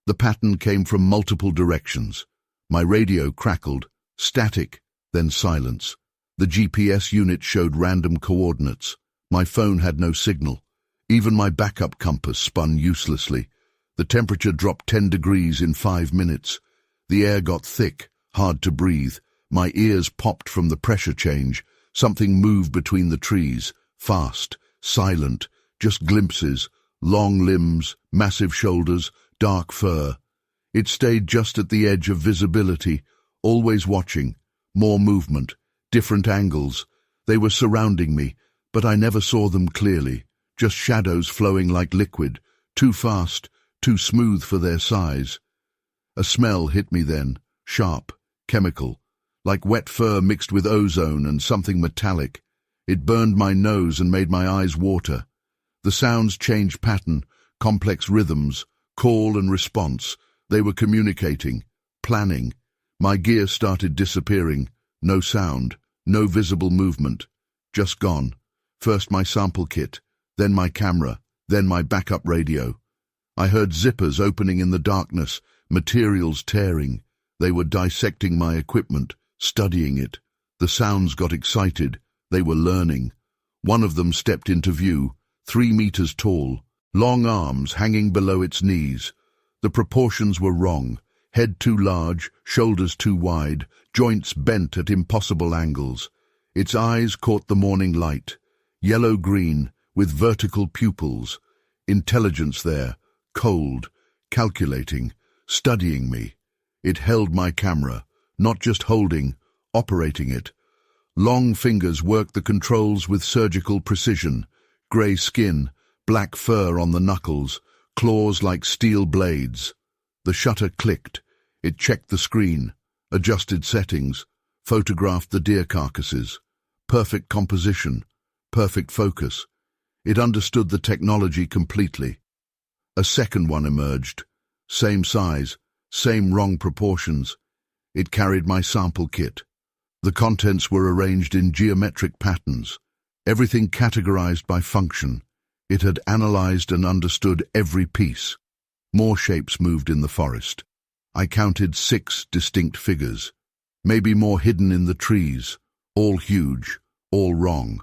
The pattern came from multiple directions. My radio crackled, static, then silence. The GPS unit showed random coordinates. My phone had no signal. Even my backup compass spun uselessly. The temperature dropped 10 degrees in 5 minutes. The air got thick, hard to breathe. My ears popped from the pressure change. Something moved between the trees, fast, silent, just glimpses, long limbs, massive shoulders, dark fur. It stayed just at the edge of visibility, always watching. More movement, different angles. They were surrounding me, but I never saw them clearly, just shadows flowing like liquid, too fast, too smooth for their size. A smell hit me then, sharp, chemical, like wet fur mixed with ozone and something metallic. It burned my nose and made my eyes water. The sounds changed pattern, complex rhythms, call and response. They were communicating, planning. My gear started disappearing. No sound, no visible movement. Just gone. First my sample kit, then my camera, then my backup radio. I heard zippers opening in the darkness, materials tearing. They were dissecting my equipment, studying it. The sounds got excited. They were learning. One of them stepped into view, 3 meters tall, long arms hanging below its knees. The proportions were wrong. Head too large, shoulders too wide, joints bent at impossible angles. Its eyes caught the morning light, yellow-green, with vertical pupils. Intelligence there, cold, calculating, studying me. It held my camera, not just holding, operating it. Long fingers worked the controls with surgical precision. Grey skin, black fur on the knuckles, claws like steel blades. The shutter clicked. It checked the screen, adjusted settings, photographed the deer carcasses. Perfect composition, perfect focus. It understood the technology completely. A second one emerged. Same size, same wrong proportions. It carried my sample kit. The contents were arranged in geometric patterns, everything categorized by function. It had analyzed and understood every piece. More shapes moved in the forest. I counted 6 distinct figures, maybe more hidden in the trees, all huge, all wrong.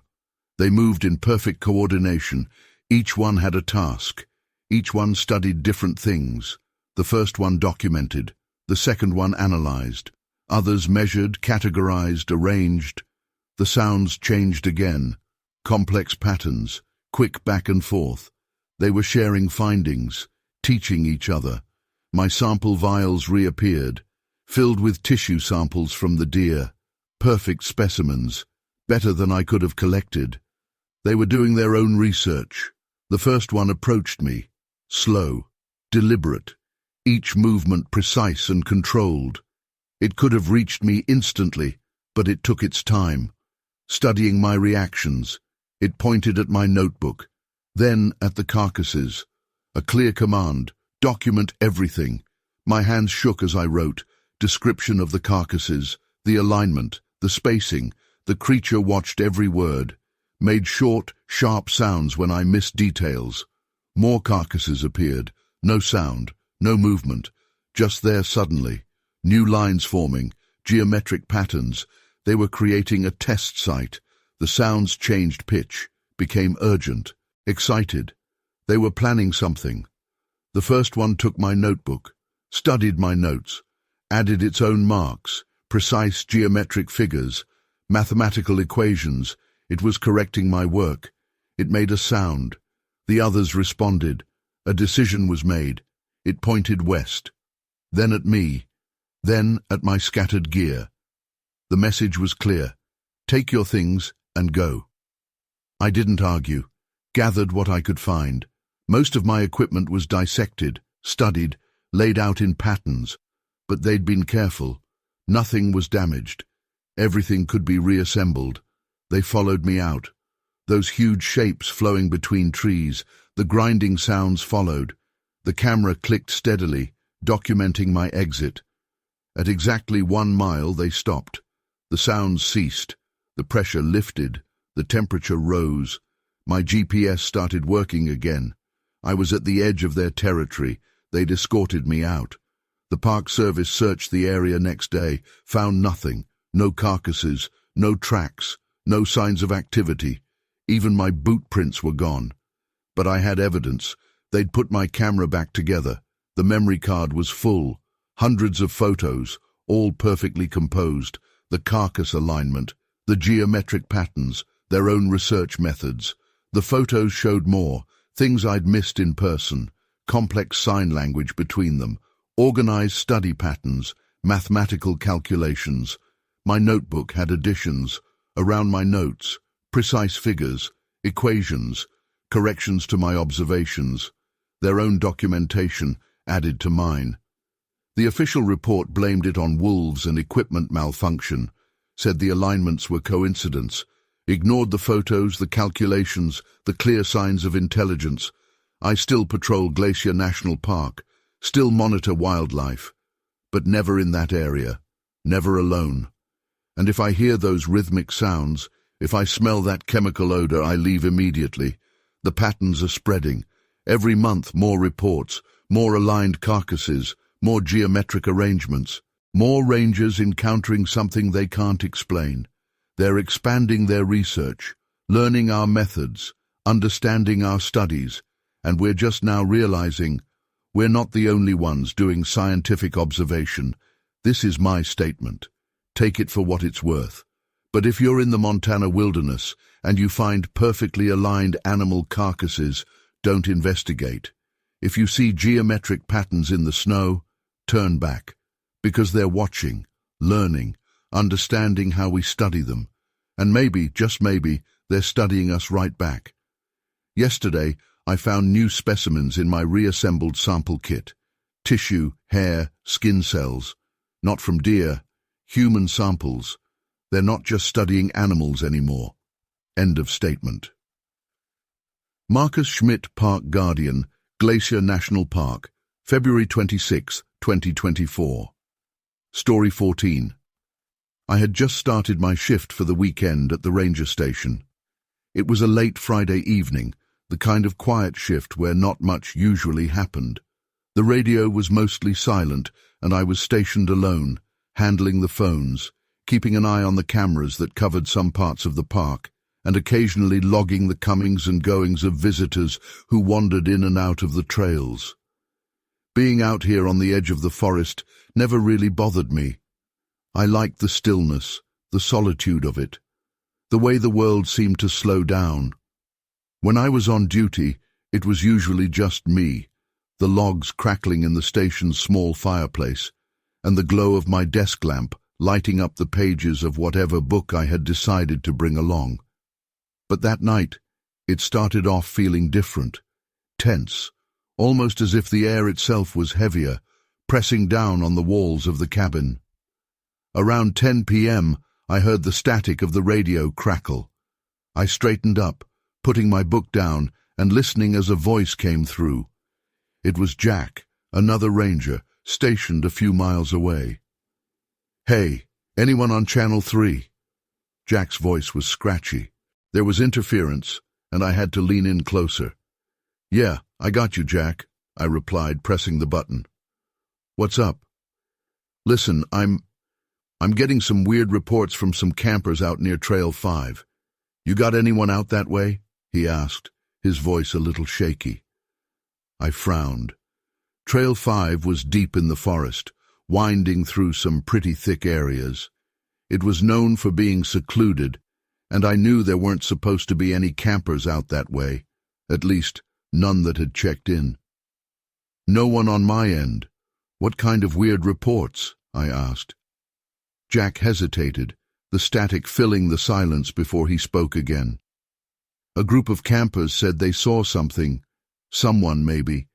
They moved in perfect coordination. Each one had a task. Each one studied different things. The first one documented, the second one analyzed. Others measured, categorized, arranged. The sounds changed again. Complex patterns, quick back and forth. They were sharing findings, teaching each other. My sample vials reappeared, filled with tissue samples from the deer. Perfect specimens, better than I could have collected. They were doing their own research. The first one approached me, slow, deliberate. each movement precise and controlled. It could have reached me instantly, but it took its time. Studying my reactions, it pointed at my notebook, then at the carcasses. A clear command: document everything. My hands shook as I wrote. Description of the carcasses, the alignment, the spacing. The creature watched every word, made short, sharp sounds when I missed details. More carcasses appeared. No sound, no movement, just there suddenly. New lines forming, geometric patterns. They were creating a test site. The sounds changed pitch, became urgent, excited. They were planning something. The first one took my notebook, studied my notes, added its own marks, precise geometric figures, mathematical equations. It was correcting my work. It made a sound. The others responded. A decision was made. It pointed west, then at me, then at my scattered gear. The message was clear: take your things and go. I didn't argue, gathered what I could find. Most of my equipment was dissected, studied, laid out in patterns, but they'd been careful. Nothing was damaged. Everything could be reassembled. They followed me out. Those huge shapes flowing between trees, the grinding sounds followed. The camera clicked steadily, documenting my exit. At exactly 1 mile they stopped. The sounds ceased. The pressure lifted. The temperature rose. My GPS started working again. I was at the edge of their territory. They'd escorted me out. The Park Service searched the area next day, found nothing. No carcasses, no tracks, no signs of activity. Even my boot prints were gone. But I had evidence. They'd put my camera back together. The memory card was full. Hundreds of photos, all perfectly composed. The carcass alignment, the geometric patterns, their own research methods. The photos showed more, things I'd missed in person, complex sign language between them, organized study patterns, mathematical calculations. My notebook had additions, around my notes, precise figures, equations, corrections to my observations, their own documentation added to mine. The official report blamed it on wolves and equipment malfunction, said the alignments were coincidence, ignored the photos, the calculations, the clear signs of intelligence. I still patrol Glacier National Park, still monitor wildlife, but never in that area, never alone. And if I hear those rhythmic sounds, if I smell that chemical odor, I leave immediately. The patterns are spreading. Every month, more reports, more aligned carcasses, more geometric arrangements, more rangers encountering something they can't explain. They're expanding their research, learning our methods, understanding our studies, and we're just now realizing we're not the only ones doing scientific observation. This is my statement. Take it for what it's worth. But if you're in the Montana wilderness and you find perfectly aligned animal carcasses, don't investigate. If you see geometric patterns in the snow, turn back, because they're watching, learning, understanding how we study them. And maybe, just maybe, they're studying us right back. Yesterday, I found new specimens in my reassembled sample kit. Tissue, hair, skin cells. Not from deer, human samples. They're not just studying animals anymore. End of statement. Marcus Schmidt, Park Guardian, Glacier National Park, February 26, 2024. Story 14. I had just started my shift for the weekend at the ranger station. It was a late Friday evening, the kind of quiet shift where not much usually happened. The radio was mostly silent, and I was stationed alone, handling the phones, keeping an eye on the cameras that covered some parts of the park, and occasionally logging the comings and goings of visitors who wandered in and out of the trails. Being out here on the edge of the forest never really bothered me. I liked the stillness, the solitude of it, the way the world seemed to slow down. When I was on duty, it was usually just me, the logs crackling in the station's small fireplace, and the glow of my desk lamp lighting up the pages of whatever book I had decided to bring along. But that night, it started off feeling different, tense, almost as if the air itself was heavier, pressing down on the walls of the cabin. Around 10 p.m., I heard the static of the radio crackle. I straightened up, putting my book down and listening as a voice came through. It was Jack, another ranger, stationed a few miles away. "Hey, anyone on Channel 3? Jack's voice was scratchy. There was interference, and I had to lean in closer. "Yeah, I got you, Jack," I replied, pressing the button. "What's up?" "Listen, I'm getting some weird reports from some campers out near Trail 5. You got anyone out that way?" he asked, his voice a little shaky. I frowned. Trail 5 was deep in the forest, winding through some pretty thick areas. It was known for being secluded, and I knew there weren't supposed to be any campers out that way, at least none that had checked in. "No one on my end. What kind of weird reports?" I asked. Jack hesitated, the static filling the silence before he spoke again. "A group of campers said they saw something, someone maybe,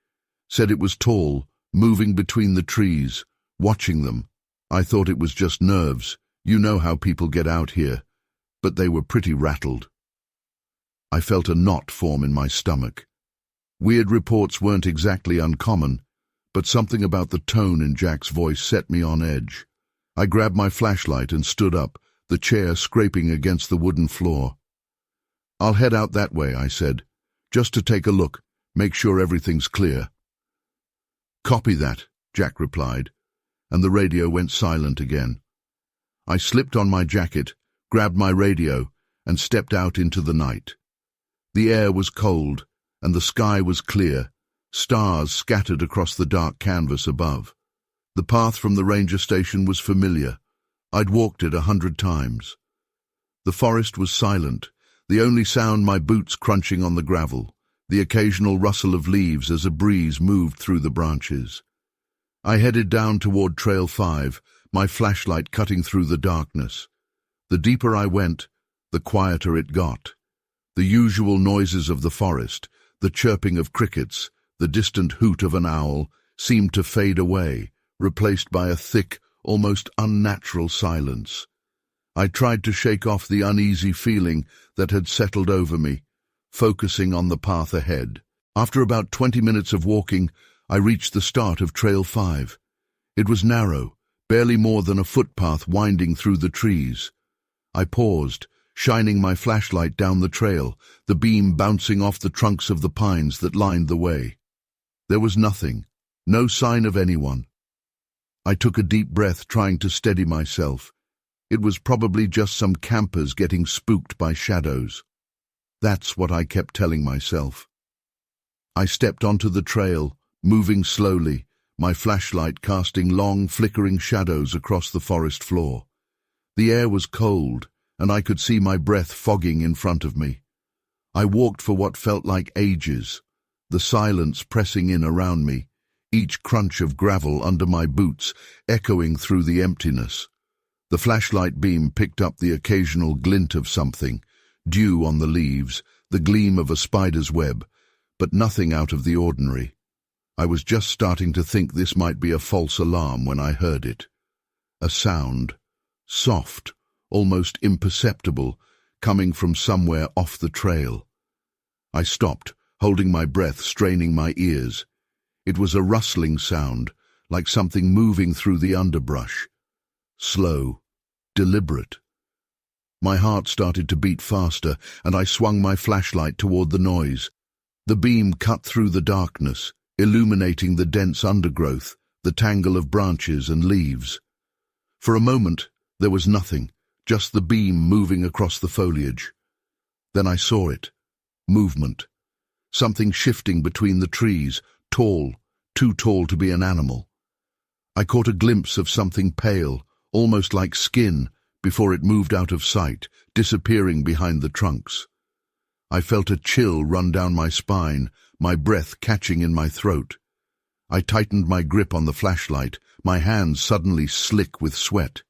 said it was tall, moving between the trees, watching them. I thought it was just nerves. You know how people get out here. But they were pretty rattled." I felt a knot form in my stomach. Weird reports weren't exactly uncommon, but something about the tone in Jack's voice set me on edge. I grabbed my flashlight and stood up, the chair scraping against the wooden floor. "I'll head out that way," I said, "just to take a look, make sure everything's clear." "Copy that," Jack replied, and the radio went silent again. I slipped on my jacket, grabbed my radio, and stepped out into the night. The air was cold, and the sky was clear, stars scattered across the dark canvas above. The path from the ranger station was familiar. I'd walked it 100 times. The forest was silent, the only sound my boots crunching on the gravel, the occasional rustle of leaves as a breeze moved through the branches. I headed down toward Trail 5, my flashlight cutting through the darkness. The deeper I went, the quieter it got. The usual noises of the forest, the chirping of crickets, the distant hoot of an owl, seemed to fade away, replaced by a thick, almost unnatural silence. I tried to shake off the uneasy feeling that had settled over me, focusing on the path ahead. After about 20 minutes of walking, I reached the start of Trail 5. It was narrow, barely more than a footpath winding through the trees. I paused, shining my flashlight down the trail, the beam bouncing off the trunks of the pines that lined the way. There was nothing, no sign of anyone. I took a deep breath, trying to steady myself. It was probably just some campers getting spooked by shadows. That's what I kept telling myself. I stepped onto the trail, moving slowly, my flashlight casting long, flickering shadows across the forest floor. The air was cold, and I could see my breath fogging in front of me. I walked for what felt like ages, the silence pressing in around me, each crunch of gravel under my boots echoing through the emptiness. The flashlight beam picked up the occasional glint of something, dew on the leaves, the gleam of a spider's web, but nothing out of the ordinary. I was just starting to think this might be a false alarm when I heard it. A sound, soft, almost imperceptible, coming from somewhere off the trail. I stopped, holding my breath, straining my ears. It was a rustling sound, like something moving through the underbrush. Slow, deliberate. My heart started to beat faster, and I swung my flashlight toward the noise. The beam cut through the darkness, illuminating the dense undergrowth, the tangle of branches and leaves. For a moment, there was nothing, just the beam moving across the foliage. Then I saw it. Movement. Something shifting between the trees, tall, too tall to be an animal. I caught a glimpse of something pale, almost like skin, before it moved out of sight, disappearing behind the trunks. I felt a chill run down my spine, my breath catching in my throat. I tightened my grip on the flashlight, my hands suddenly slick with sweat.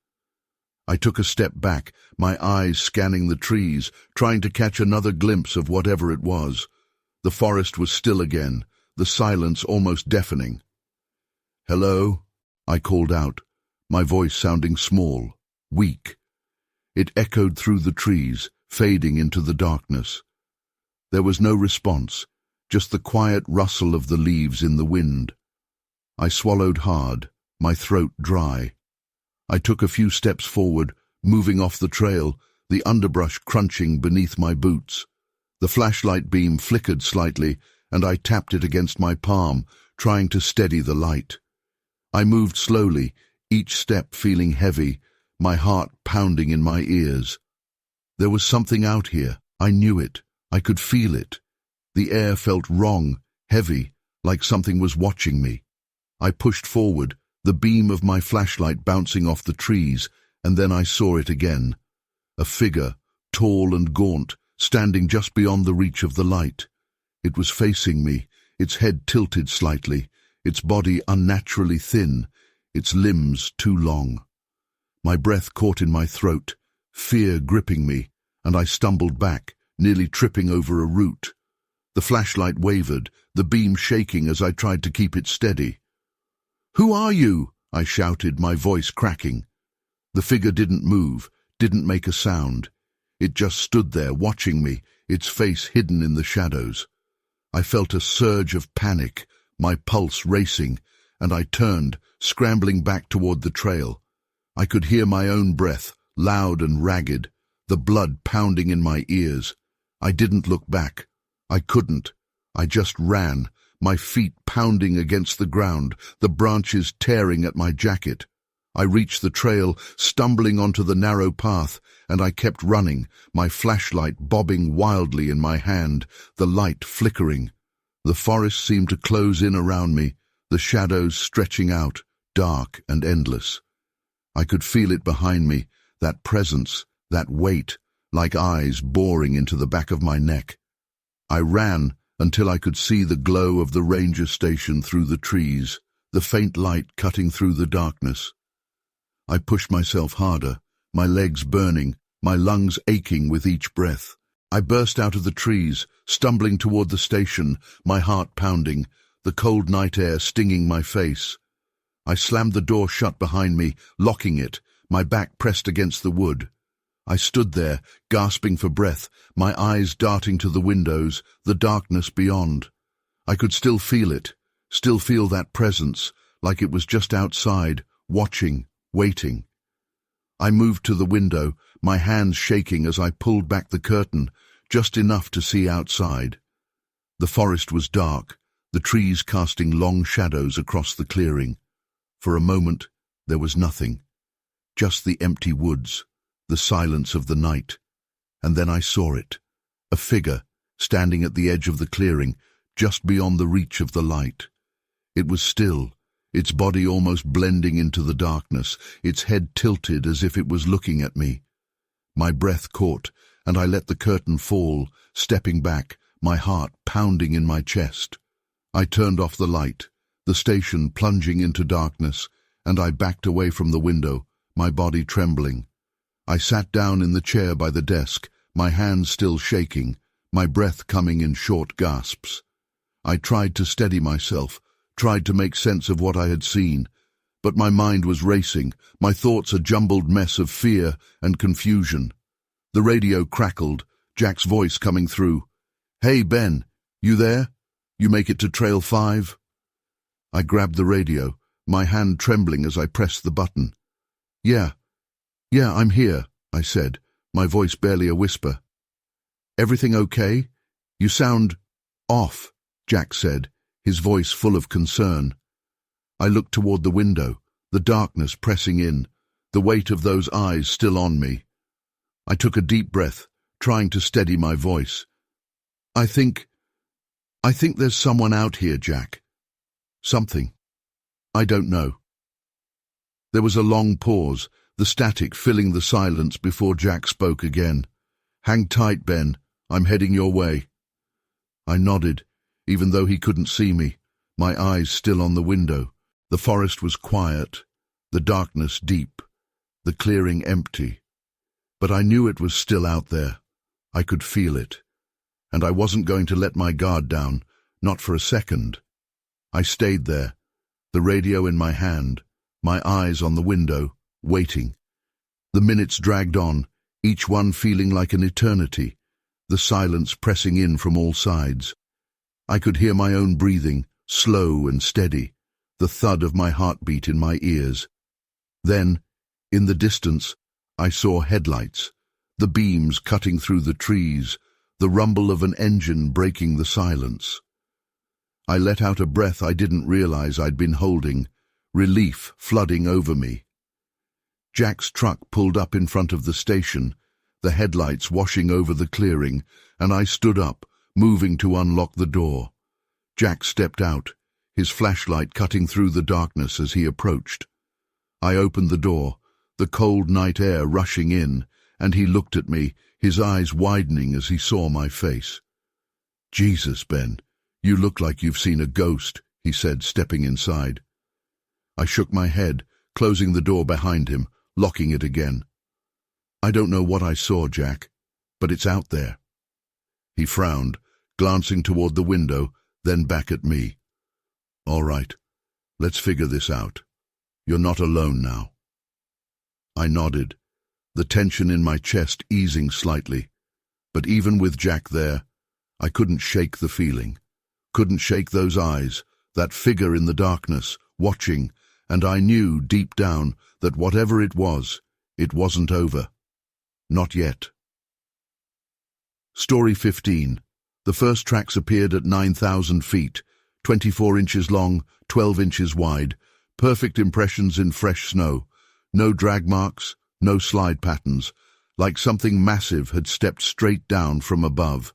I took a step back, my eyes scanning the trees, trying to catch another glimpse of whatever it was. The forest was still again, the silence almost deafening. "Hello?" I called out, my voice sounding small, weak. It echoed through the trees, fading into the darkness. There was no response, just the quiet rustle of the leaves in the wind. I swallowed hard, my throat dry. I took a few steps forward, moving off the trail, the underbrush crunching beneath my boots. The flashlight beam flickered slightly, and I tapped it against my palm, trying to steady the light. I moved slowly, each step feeling heavy, my heart pounding in my ears. There was something out here. I knew it. I could feel it. The air felt wrong, heavy, like something was watching me. I pushed forward, the beam of my flashlight bouncing off the trees, and then I saw it again. A figure, tall and gaunt, standing just beyond the reach of the light. It was facing me, its head tilted slightly, its body unnaturally thin, its limbs too long. My breath caught in my throat, fear gripping me, and I stumbled back, nearly tripping over a root. The flashlight wavered, the beam shaking as I tried to keep it steady. "Who are you?" I shouted, my voice cracking. The figure didn't move, didn't make a sound. It just stood there watching me, its face hidden in the shadows. I felt a surge of panic, my pulse racing, and I turned, scrambling back toward the trail. I could hear my own breath, loud and ragged, the blood pounding in my ears. I didn't look back. I couldn't. I just ran, my feet pounding against the ground, the branches tearing at my jacket. I reached the trail, stumbling onto the narrow path, and I kept running, my flashlight bobbing wildly in my hand, the light flickering. The forest seemed to close in around me, the shadows stretching out, dark and endless. I could feel it behind me, that presence, that weight, like eyes boring into the back of my neck. I ran until I could see the glow of the ranger station through the trees, the faint light cutting through the darkness. I pushed myself harder, my legs burning, my lungs aching with each breath. I burst out of the trees, stumbling toward the station, my heart pounding, the cold night air stinging my face. I slammed the door shut behind me, locking it, my back pressed against the wood. I stood there, gasping for breath, my eyes darting to the windows, the darkness beyond. I could still feel it, still feel that presence, like it was just outside, watching, waiting. I moved to the window, my hands shaking as I pulled back the curtain, just enough to see outside. The forest was dark, the trees casting long shadows across the clearing. For a moment, there was nothing, just the empty woods, the silence of the night. And then I saw it, a figure standing at the edge of the clearing, just beyond the reach of the light. It was still, its body almost blending into the darkness, its head tilted as if it was looking at me. My breath caught, and I let the curtain fall, stepping back, my heart pounding in my chest. I turned off the light, the station plunging into darkness, and I backed away from the window, my body trembling. I sat down in the chair by the desk, my hands still shaking, my breath coming in short gasps. I tried to steady myself, tried to make sense of what I had seen, but my mind was racing, my thoughts a jumbled mess of fear and confusion. The radio crackled, Jack's voice coming through. "Hey, Ben, you there? You make it to Trail 5? I grabbed the radio, my hand trembling as I pressed the button. Yeah, I'm here," I said, my voice barely a whisper. "Everything okay? You sound off," Jack said, his voice full of concern. I looked toward the window, the darkness pressing in, the weight of those eyes still on me. I took a deep breath, trying to steady my voice. I think there's someone out here, Jack. Something. I don't know." There was a long pause, the static filling the silence before Jack spoke again. "Hang tight, Ben. I'm heading your way." I nodded, even though he couldn't see me, my eyes still on the window. The forest was quiet, the darkness deep, the clearing empty. But I knew it was still out there. I could feel it. And I wasn't going to let my guard down, not for a second. I stayed there, the radio in my hand, my eyes on the window, waiting. The minutes dragged on, each one feeling like an eternity, the silence pressing in from all sides. I could hear my own breathing, slow and steady, the thud of my heartbeat in my ears. Then, in the distance, I saw headlights, the beams cutting through the trees, the rumble of an engine breaking the silence. I let out a breath I didn't realize I'd been holding, relief flooding over me. Jack's truck pulled up in front of the station, the headlights washing over the clearing, and I stood up, moving to unlock the door. Jack stepped out, his flashlight cutting through the darkness as he approached. I opened the door, the cold night air rushing in, and he looked at me, his eyes widening as he saw my face. "Jesus, Ben, you look like you've seen a ghost," he said, stepping inside. I shook my head, closing the door behind him, locking it again. "I don't know what I saw, Jack, but it's out there." He frowned, glancing toward the window, then back at me. "All right, let's figure this out. You're not alone now." I nodded, the tension in my chest easing slightly. But even with Jack there, I couldn't shake the feeling. Couldn't shake those eyes, that figure in the darkness, watching, and I knew deep down that whatever it wasn't over. Not yet. Story 15. The first tracks appeared at 9,000 feet, 24 inches long, 12 inches wide, perfect impressions in fresh snow, no drag marks, no slide patterns, like something massive had stepped straight down from above.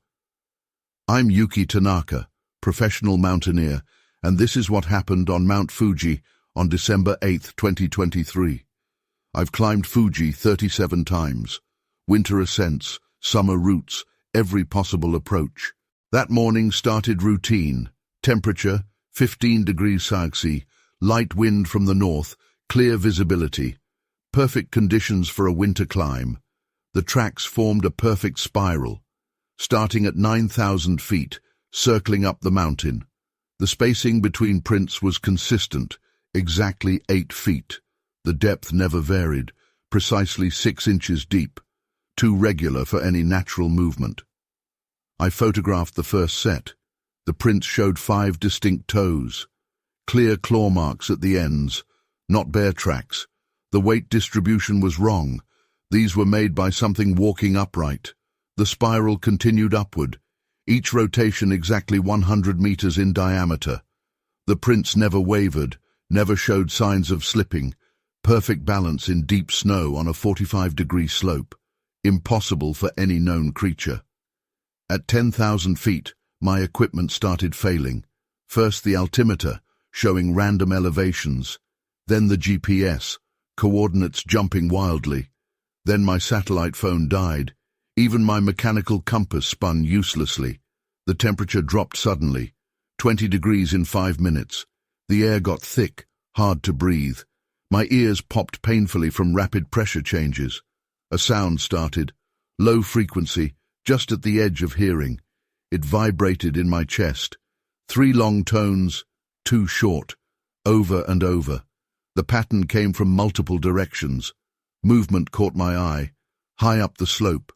I'm Yuki Tanaka, professional mountaineer, and this is what happened on Mount Fuji on December 8, 2023. I've climbed Fuji 37 times. Winter ascents, summer routes, every possible approach. That morning started routine. Temperature, 15 degrees Celsius, light wind from the north, clear visibility. Perfect conditions for a winter climb. The tracks formed a perfect spiral, starting at 9,000 feet, circling up the mountain. The spacing between prints was consistent, exactly 8 feet. The depth never varied, precisely 6 inches deep, too regular for any natural movement. I photographed the first set. The prints showed 5 distinct toes, clear claw marks at the ends, not bear tracks. The weight distribution was wrong. These were made by something walking upright. The spiral continued upward, each rotation exactly 100 meters in diameter. The prints never wavered, never showed signs of slipping. Perfect balance in deep snow on a 45-degree slope. Impossible for any known creature. At 10,000 feet, my equipment started failing. First the altimeter, showing random elevations. Then the GPS, coordinates jumping wildly. Then my satellite phone died. Even my mechanical compass spun uselessly. The temperature dropped suddenly, 20 degrees in 5 minutes. The air got thick, hard to breathe. My ears popped painfully from rapid pressure changes. A sound started, low frequency, just at the edge of hearing. It vibrated in my chest. 3 long tones, 2 short, over and over. The pattern came from multiple directions. Movement caught my eye. High up the slope,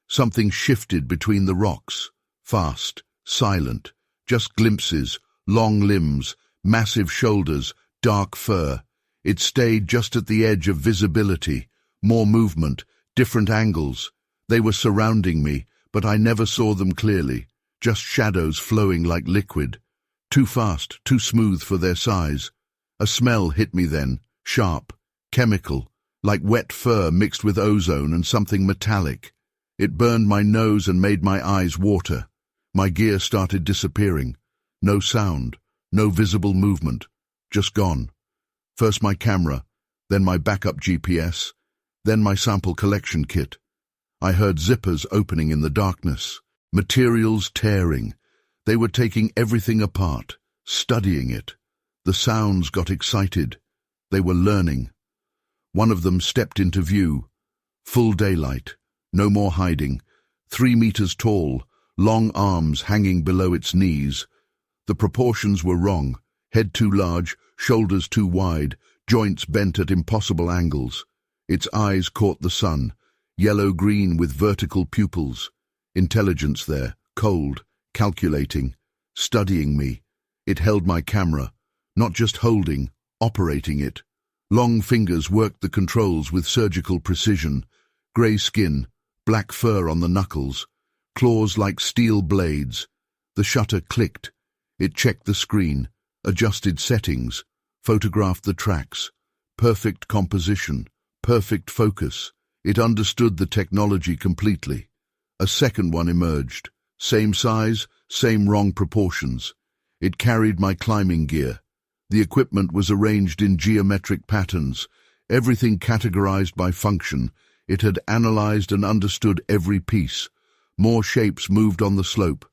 something shifted between the rocks. Fast, silent, just glimpses, long limbs, massive shoulders, dark fur. It stayed just at the edge of visibility. More movement, different angles. They were surrounding me, but I never saw them clearly. Just shadows flowing like liquid. Too fast, too smooth for their size. A smell hit me then, sharp, chemical, like wet fur mixed with ozone and something metallic. It burned my nose and made my eyes water. My gear started disappearing. No sound, no visible movement, just gone. First my camera, then my backup GPS, then my sample collection kit. I heard zippers opening in the darkness, materials tearing. They were taking everything apart, studying it. The sounds got excited. They were learning. One of them stepped into view. Full daylight, no more hiding. 3 meters tall, long arms hanging below its knees. The proportions were wrong. Head too large, shoulders too wide, joints bent at impossible angles. Its eyes caught the sun, yellow-green with vertical pupils. Intelligence there, cold, calculating, studying me. It held my camera, not just holding, operating it. Long fingers worked the controls with surgical precision. Grey skin, black fur on the knuckles, claws like steel blades. The shutter clicked. It checked the screen, adjusted settings, photographed the tracks. Perfect composition, perfect focus. It understood the technology completely. A second one emerged. Same size, same wrong proportions. It carried my climbing gear. The equipment was arranged in geometric patterns, everything categorized by function. It had analyzed and understood every piece. More shapes moved on the slope.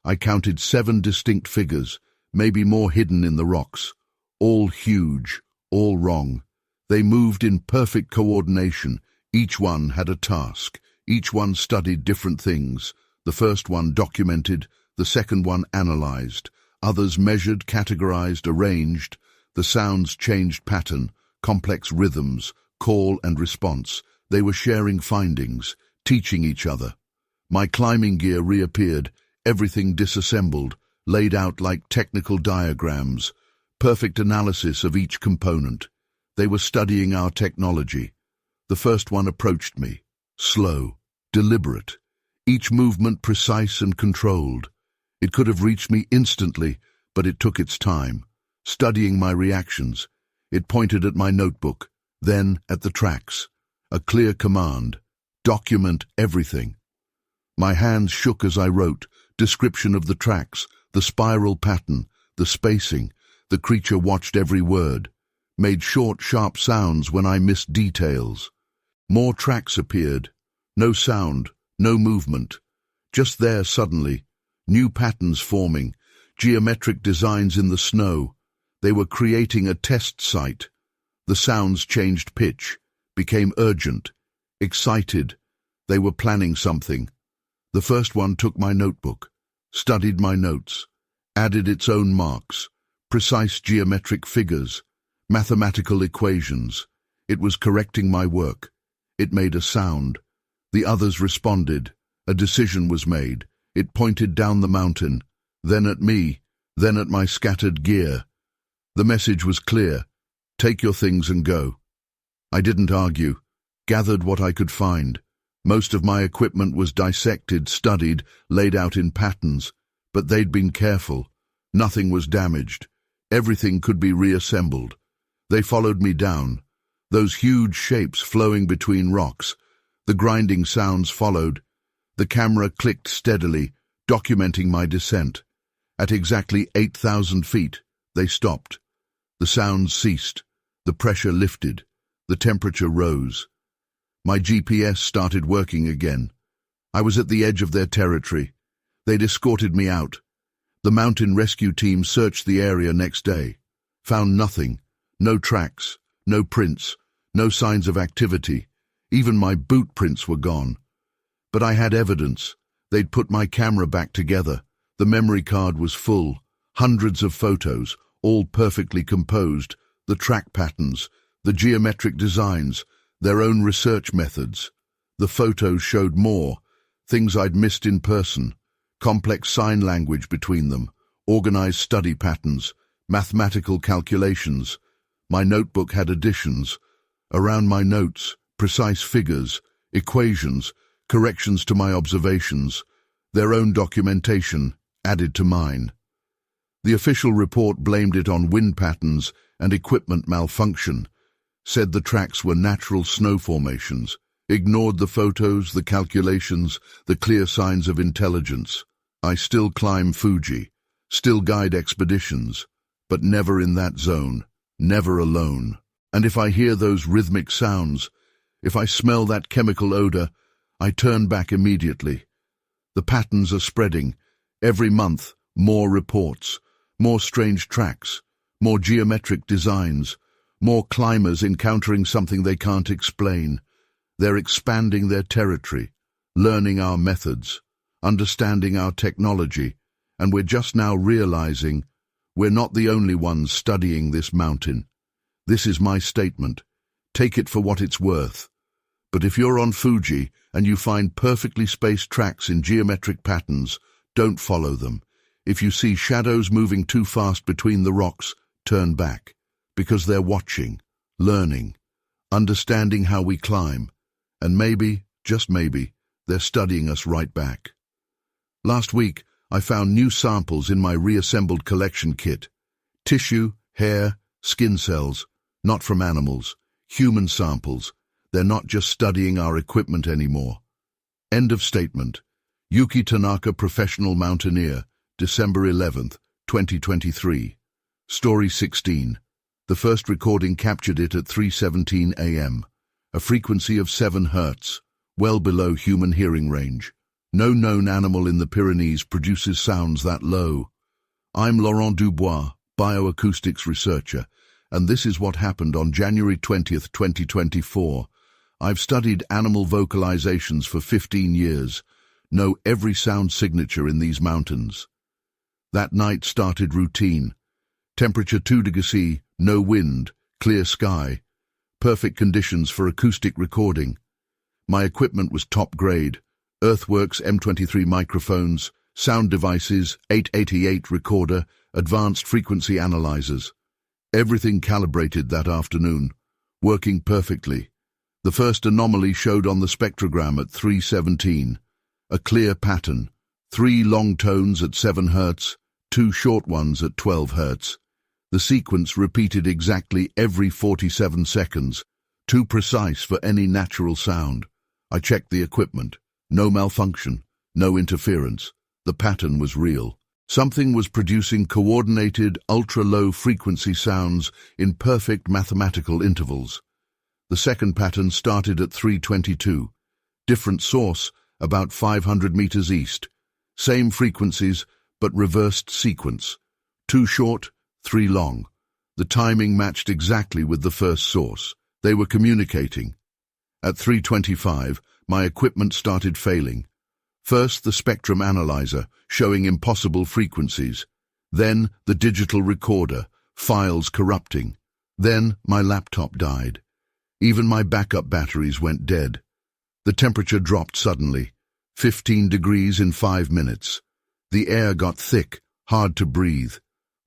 I counted 7 distinct figures, maybe more hidden in the rocks. All huge, all wrong. They moved in perfect coordination. Each one had a task. Each one studied different things. The first one documented, the second one analyzed. Others measured, categorized, arranged. The sounds changed pattern, complex rhythms, call and response. They were sharing findings, teaching each other. My climbing gear reappeared, everything disassembled, laid out like technical diagrams. Perfect analysis of each component. They were studying our technology. The first one approached me, slow, deliberate, each movement precise and controlled. It could have reached me instantly, but it took its time, studying my reactions. It pointed at my notebook, then at the tracks. A clear command, document everything. My hands shook as I wrote, description of the tracks, the spiral pattern, the spacing. The creature watched every word, made short, sharp sounds when I missed details. More tracks appeared. No sound, no movement. Just there suddenly, new patterns forming, geometric designs in the snow. They were creating a test site. The sounds changed pitch, became urgent, excited. They were planning something. The first one took my notebook, studied my notes, added its own marks, precise geometric figures, mathematical equations. It was correcting my work. It made a sound. The others responded. A decision was made. It pointed down the mountain, then at me, then at my scattered gear. The message was clear. Take your things and go. I didn't argue, gathered what I could find. Most of my equipment was dissected, studied, laid out in patterns, but they'd been careful. Nothing was damaged. Everything could be reassembled. They followed me down. Those huge shapes flowing between rocks. The grinding sounds followed. The camera clicked steadily, documenting my descent. At exactly 8,000 feet, they stopped. The sounds ceased. The pressure lifted. The temperature rose. My GPS started working again. I was at the edge of their territory. They'd escorted me out. The mountain rescue team searched the area next day. Found nothing. No tracks, no prints, no signs of activity. Even my boot prints were gone. But I had evidence. They'd put my camera back together. The memory card was full. Hundreds of photos, all perfectly composed. The track patterns, the geometric designs, their own research methods. The photos showed more, things I'd missed in person. Complex sign language between them, organized study patterns, mathematical calculations. My notebook had additions. Around my notes, precise figures, equations, corrections to my observations, their own documentation added to mine. The official report blamed it on wind patterns and equipment malfunction, said the tracks were natural snow formations, ignored the photos, the calculations, the clear signs of intelligence. I still climb Fuji, still guide expeditions, but never in that zone, never alone. And if I hear those rhythmic sounds, if I smell that chemical odor, I turn back immediately. The patterns are spreading. Every month, more reports, more strange tracks, more geometric designs, more climbers encountering something they can't explain. They're expanding their territory, learning our methods, understanding our technology, and we're just now realizing we're not the only ones studying this mountain. This is my statement. Take it for what it's worth. But if you're on Fuji and you find perfectly spaced tracks in geometric patterns, don't follow them. If you see shadows moving too fast between the rocks, turn back. Because they're watching, learning, understanding how we climb. And maybe, just maybe, they're studying us right back. Last week, I found new samples in my reassembled collection kit. Tissue, hair, skin cells, not from animals, human samples. They're not just studying our equipment anymore. End of statement. Yuki Tanaka, Professional Mountaineer, December 11th, 2023. Story 16. The first recording captured it at 3:17 a.m. A frequency of 7 Hz, well below human hearing range. No known animal in the Pyrenees produces sounds that low. I'm Laurent Dubois, bioacoustics researcher, and this is what happened on January 20th, 2024. I've studied animal vocalizations for 15 years, know every sound signature in these mountains. That night started routine. Temperature 2 degrees C, no wind, clear sky. Perfect conditions for acoustic recording. My equipment was top grade. Earthworks M23 microphones, sound devices, 888 recorder, advanced frequency analyzers. Everything calibrated that afternoon, working perfectly. The first anomaly showed on the spectrogram at 3:17. A clear pattern, 3 long tones at 7 Hz, 2 short ones at 12 Hz. The sequence repeated exactly every 47 seconds, too precise for any natural sound. I checked the equipment. No malfunction, no interference. The pattern was real. Something was producing coordinated, ultra-low frequency sounds in perfect mathematical intervals. The second pattern started at 3:22. Different source, about 500 meters east. Same frequencies, but reversed sequence. 2 short, 3 long. The timing matched exactly with the first source. They were communicating. At 3:25, my equipment started failing. First, the spectrum analyzer, showing impossible frequencies. Then, the digital recorder, files corrupting. Then, my laptop died. Even my backup batteries went dead. The temperature dropped suddenly, 15 degrees in 5 minutes. The air got thick, hard to breathe.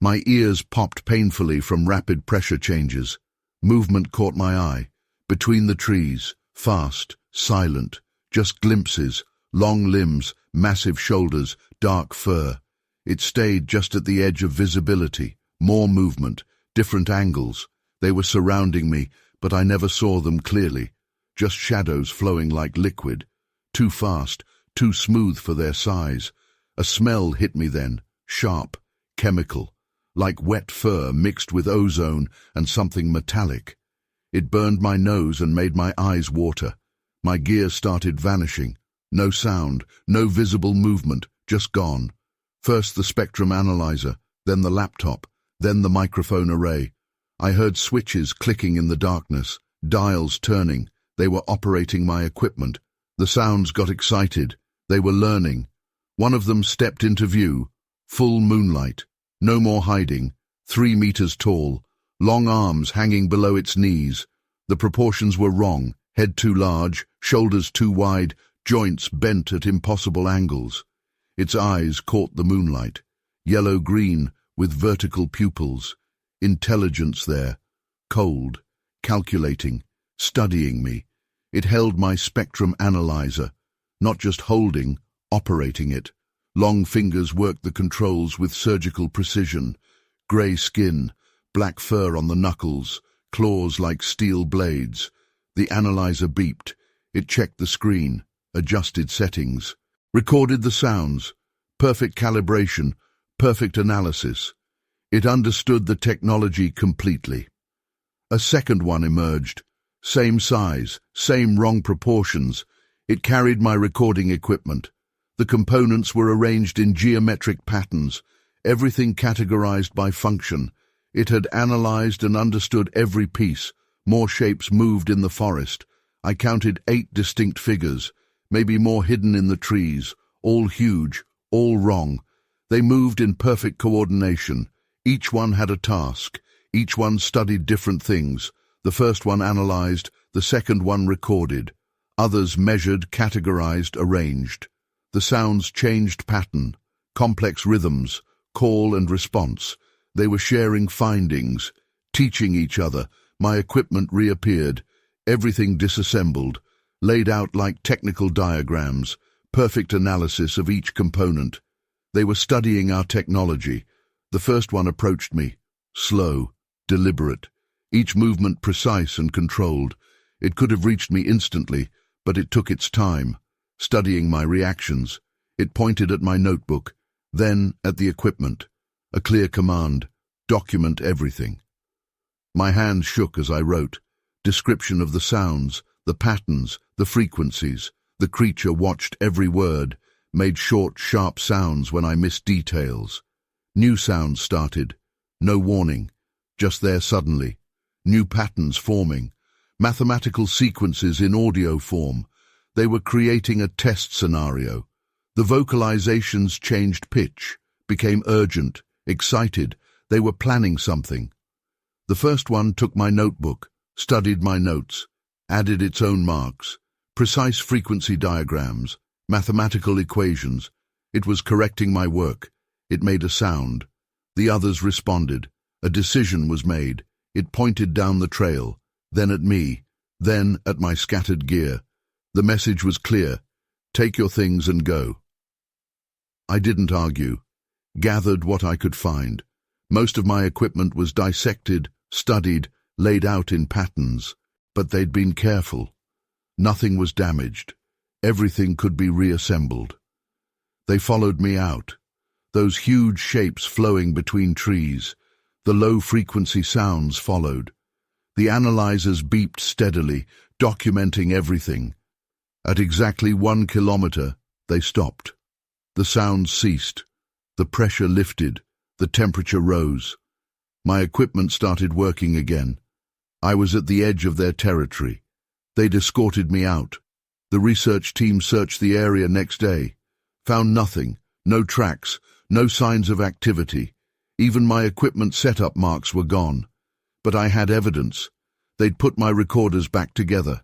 My ears popped painfully from rapid pressure changes. Movement caught my eye. Between the trees, fast, silent, just glimpses, long limbs, massive shoulders, dark fur. It stayed just at the edge of visibility. More movement, different angles. They were surrounding me, but I never saw them clearly. Just shadows flowing like liquid. Too fast, too smooth for their size. A smell hit me then, sharp, chemical, like wet fur mixed with ozone and something metallic. It burned my nose and made my eyes water. My gear started vanishing. No sound, no visible movement, just gone. First the spectrum analyzer, then the laptop, then the microphone array. I heard switches clicking in the darkness, dials turning. They were operating my equipment. The sounds got excited. They were learning. One of them stepped into view. Full moonlight. No more hiding. 3 meters tall. Long arms hanging below its knees. The proportions were wrong. Head too large, shoulders too wide, joints bent at impossible angles. Its eyes caught the moonlight. Yellow-green with vertical pupils. Intelligence there. Cold. Calculating. Studying me. It held my spectrum analyzer. Not just holding, operating it. Long fingers worked the controls with surgical precision. Grey skin, black fur on the knuckles, claws like steel blades. The analyzer beeped. It checked the screen, adjusted settings, recorded the sounds. Perfect calibration, perfect analysis. It understood the technology completely. A second one emerged. Same size, same wrong proportions. It carried my recording equipment. The components were arranged in geometric patterns, everything categorized by function. It had analyzed and understood every piece. More shapes moved in the forest. I counted 8 distinct figures, maybe more hidden in the trees, all huge, all wrong. They moved in perfect coordination. Each one had a task. Each one studied different things. The first one analyzed, the second one recorded. Others measured, categorized, arranged. The sounds changed pattern, complex rhythms, call and response. They were sharing findings, teaching each other. My equipment reappeared, everything disassembled, laid out like technical diagrams, perfect analysis of each component. They were studying our technology. The first one approached me, slow, deliberate, each movement precise and controlled. It could have reached me instantly, but it took its time, studying my reactions. It pointed at my notebook, then at the equipment. A clear command, document everything. My hands shook as I wrote. Description of the sounds, the patterns, the frequencies. The creature watched every word, made short, sharp sounds when I missed details. New sounds started. No warning. Just there suddenly. New patterns forming. Mathematical sequences in audio form. They were creating a test scenario. The vocalizations changed pitch, became urgent, excited. They were planning something. The first one took my notebook, studied my notes, added its own marks, precise frequency diagrams, mathematical equations. It was correcting my work. It made a sound. The others responded. A decision was made. It pointed down the trail, then at me, then at my scattered gear. The message was clear. Take your things and go. I didn't argue. Gathered what I could find. Most of my equipment was dissected, studied, laid out in patterns. But they'd been careful. Nothing was damaged. Everything could be reassembled. They followed me out. Those huge shapes flowing between trees. The low-frequency sounds followed. The analyzers beeped steadily, documenting everything. At exactly 1 kilometer, they stopped. The sounds ceased. The pressure lifted. The temperature rose. My equipment started working again. I was at the edge of their territory. They'd escorted me out. The research team searched the area next day. Found nothing. No tracks. No signs of activity. Even my equipment setup marks were gone. But I had evidence. They'd put my recorders back together.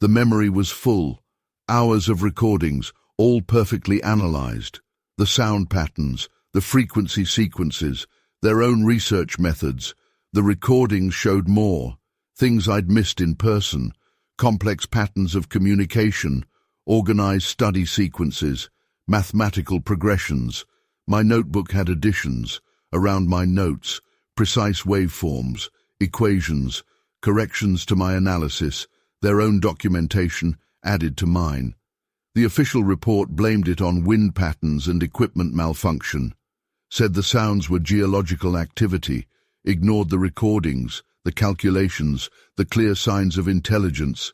The memory was full. Hours of recordings, all perfectly analyzed. The sound patterns, the frequency sequences, their own research methods. The recordings showed more. Things I'd missed in person. Complex patterns of communication, organized study sequences, mathematical progressions. My notebook had additions. Around my notes, precise waveforms, equations, corrections to my analysis, their own documentation added to mine. The official report blamed it on wind patterns and equipment malfunction, said the sounds were geological activity, ignored the recordings, the calculations, the clear signs of intelligence.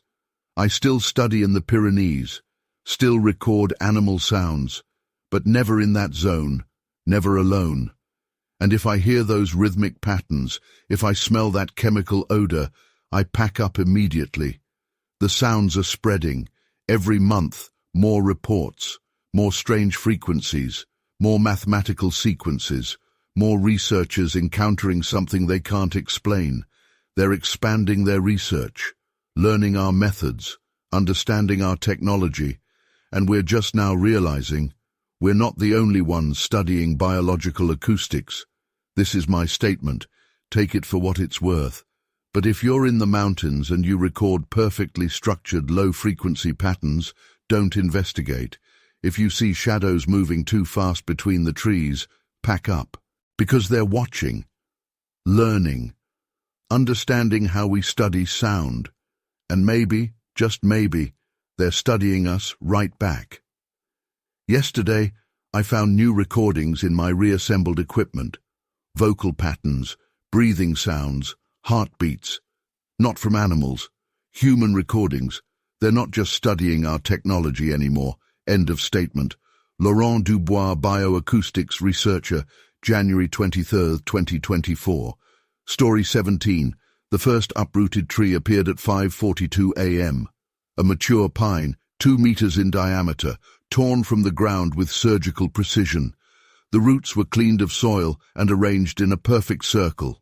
I still study in the Pyrenees, still record animal sounds, but never in that zone, never alone. And if I hear those rhythmic patterns, if I smell that chemical odor, I pack up immediately. The sounds are spreading. Every month, more reports, more strange frequencies, more mathematical sequences, more researchers encountering something they can't explain. They're expanding their research, learning our methods, understanding our technology, and we're just now realizing we're not the only ones studying biological acoustics. This is my statement. Take it for what it's worth. But if you're in the mountains and you record perfectly structured low-frequency patterns, don't investigate. If you see shadows moving too fast between the trees, pack up. Because they're watching, learning, understanding how we study sound. And maybe, just maybe, they're studying us right back. Yesterday, I found new recordings in my reassembled equipment. Vocal patterns, breathing sounds, heartbeats. Not from animals. Human recordings. They're not just studying our technology anymore. End of statement. Laurent Dubois, Bioacoustics researcher, January 23, 2024. Story 17. The first uprooted tree appeared at 5:42 a.m. A mature pine, 2 meters in diameter, torn from the ground with surgical precision. The roots were cleaned of soil and arranged in a perfect circle.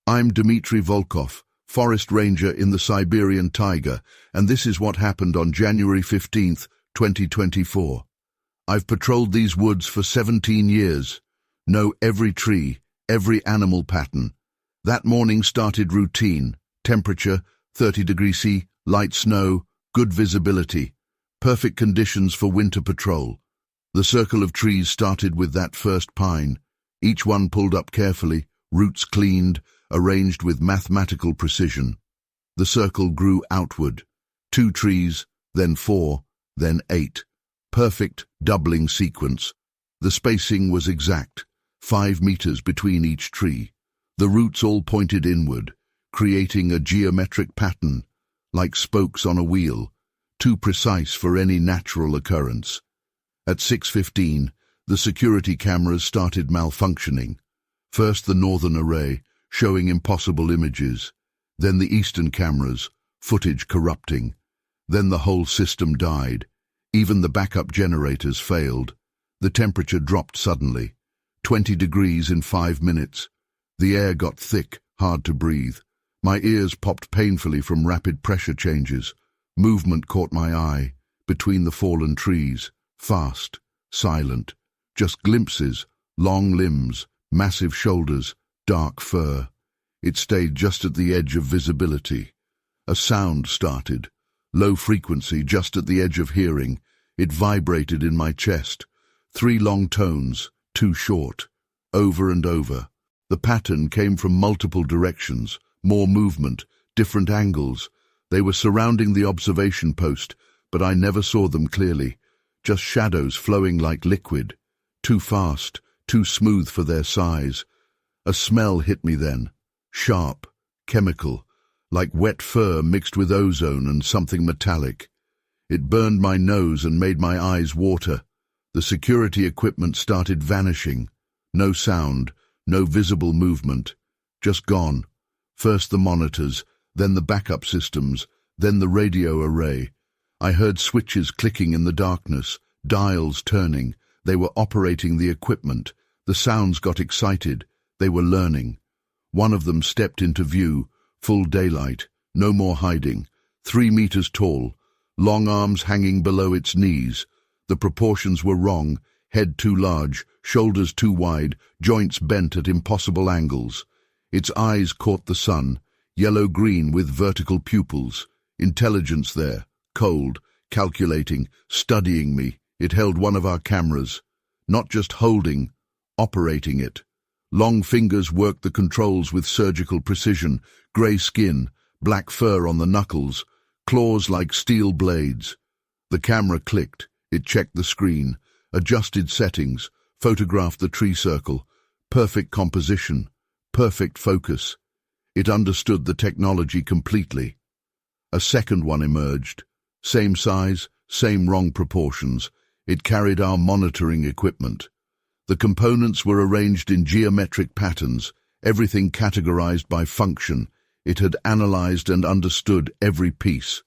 I'm Dmitry Volkov, forest ranger in the Siberian taiga, and this is what happened on January 15th, 2024. I've patrolled these woods for 17 years, know every tree, every animal pattern. That morning started routine, temperature, 30 degrees C, light snow, good visibility, perfect conditions for winter patrol. The circle of trees started with that first pine, each one pulled up carefully, roots cleaned, arranged with mathematical precision. The circle grew outward, 2 trees, then 4, then 8. Perfect doubling sequence. The spacing was exact, 5 meters between each tree. The roots all pointed inward, creating a geometric pattern, like spokes on a wheel, too precise for any natural occurrence. At 6:15, the security cameras started malfunctioning. First the northern array, showing impossible images, then the eastern cameras, footage corrupting. Then the whole system died. Even the backup generators failed. The temperature dropped suddenly, 20 degrees in 5 minutes. The air got thick, hard to breathe. My ears popped painfully from rapid pressure changes. Movement caught my eye, between the fallen trees, fast, silent. Just glimpses, long limbs, massive shoulders, dark fur. It stayed just at the edge of visibility. A sound started, low frequency just at the edge of hearing. It vibrated in my chest. 3 long tones, 2 short, over and over. The pattern came from multiple directions, more movement, different angles. They were surrounding the observation post, but I never saw them clearly. Just shadows flowing like liquid. Too fast, too smooth for their size. A smell hit me then. Sharp, chemical, like wet fur mixed with ozone and something metallic. It burned my nose and made my eyes water. The security equipment started vanishing. No sound, no visible movement. Just gone. First the monitors, then the backup systems, then the radio array. I heard switches clicking in the darkness, dials turning. They were operating the equipment. The sounds got excited. They were learning. One of them stepped into view, full daylight, no more hiding. 3 meters tall, long arms hanging below its knees. The proportions were wrong, head too large, shoulders too wide, joints bent at impossible angles. Its eyes caught the sun, yellow-green with vertical pupils. Intelligence there, cold, calculating, studying me. It held one of our cameras, not just holding, operating it. Long fingers worked the controls with surgical precision, grey skin, black fur on the knuckles, claws like steel blades. The camera clicked. It checked the screen, adjusted settings, photographed the tree circle. Perfect composition, perfect focus. It understood the technology completely. A second one emerged. Same size, same wrong proportions. It carried our monitoring equipment. The components were arranged in geometric patterns, everything categorized by function. It had analyzed and understood every piece.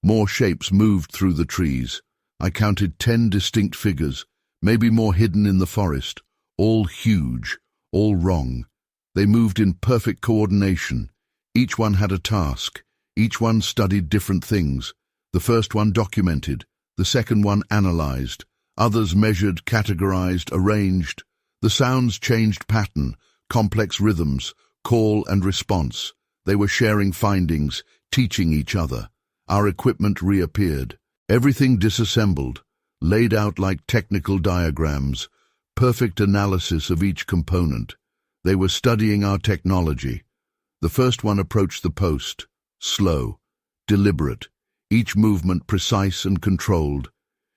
More shapes moved through the trees. I counted 10 distinct figures, maybe more hidden in the forest, all huge, all wrong. They moved in perfect coordination. Each one had a task. Each one studied different things. The first one documented, the second one analyzed. Others measured, categorized, arranged. The sounds changed pattern, complex rhythms, call and response. They were sharing findings, teaching each other. Our equipment reappeared. Everything disassembled, laid out like technical diagrams, perfect analysis of each component. They were studying our technology. The first one approached the post, slow, deliberate, each movement precise and controlled.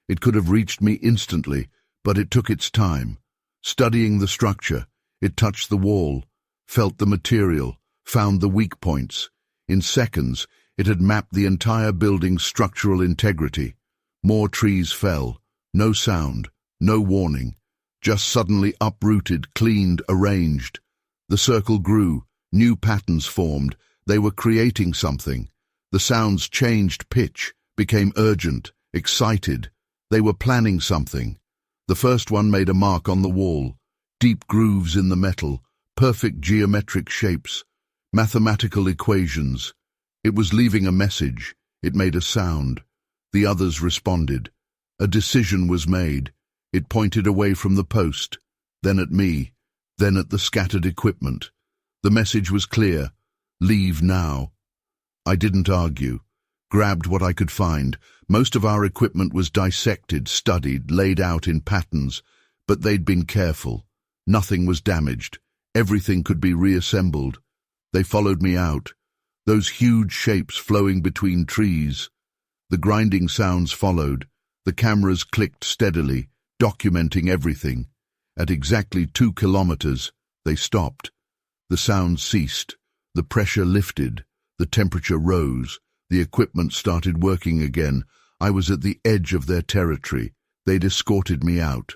It could have reached me instantly, but it took its time. Studying the structure, it touched the wall, felt the material, found the weak points. In seconds, it had mapped the entire building's structural integrity. More trees fell. No sound, no warning. Just suddenly uprooted, cleaned, arranged. The circle grew. New patterns formed. They were creating something. The sounds changed pitch, became urgent, excited. They were planning something. The first one made a mark on the wall. Deep grooves in the metal, perfect geometric shapes. Mathematical equations. It was leaving a message. It made a sound. The others responded. A decision was made. It pointed away from the post, then at me, then at the scattered equipment. The message was clear. Leave now. I didn't argue. Grabbed what I could find. Most of our equipment was dissected, studied, laid out in patterns, but they'd been careful. Nothing was damaged. Everything could be reassembled. They followed me out. Those huge shapes flowing between trees. The grinding sounds followed. The cameras clicked steadily, documenting everything. At exactly 2 kilometers, they stopped. The sound ceased. The pressure lifted. The temperature rose. The equipment started working again. I was at the edge of their territory. They'd escorted me out.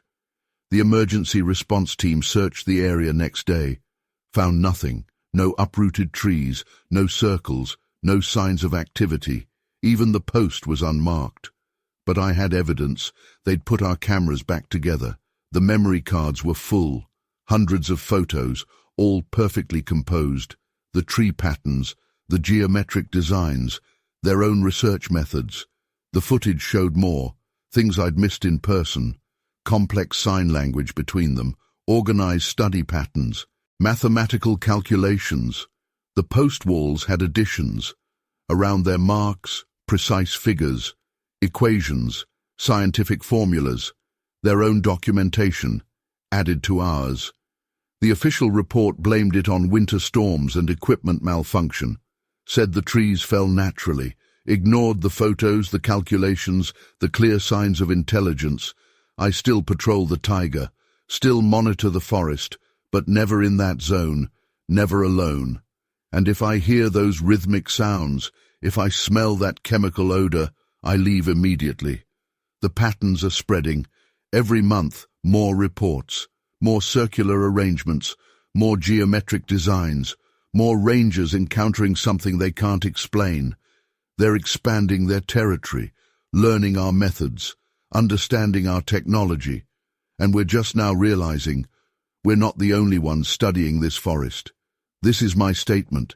The emergency response team searched the area next day. Found nothing. No uprooted trees, no circles, no signs of activity. Even the post was unmarked. But I had evidence. They'd put our cameras back together. The memory cards were full. Hundreds of photos, all perfectly composed. The tree patterns, the geometric designs, their own research methods. The footage showed more, things I'd missed in person. Complex sign language between them, organized study patterns, mathematical calculations. The post walls had additions. Around their marks, precise figures, equations, scientific formulas, their own documentation, added to ours. The official report blamed it on winter storms and equipment malfunction, said the trees fell naturally, ignored the photos, the calculations, the clear signs of intelligence. I still patrol the taiga, still monitor the forest, but never in that zone, never alone. And if I hear those rhythmic sounds, if I smell that chemical odor, I leave immediately. The patterns are spreading. Every month, more reports, more circular arrangements, more geometric designs, more rangers encountering something they can't explain. They're expanding their territory, learning our methods, understanding our technology, and we're just now realizing we're not the only ones studying this forest. This is my statement.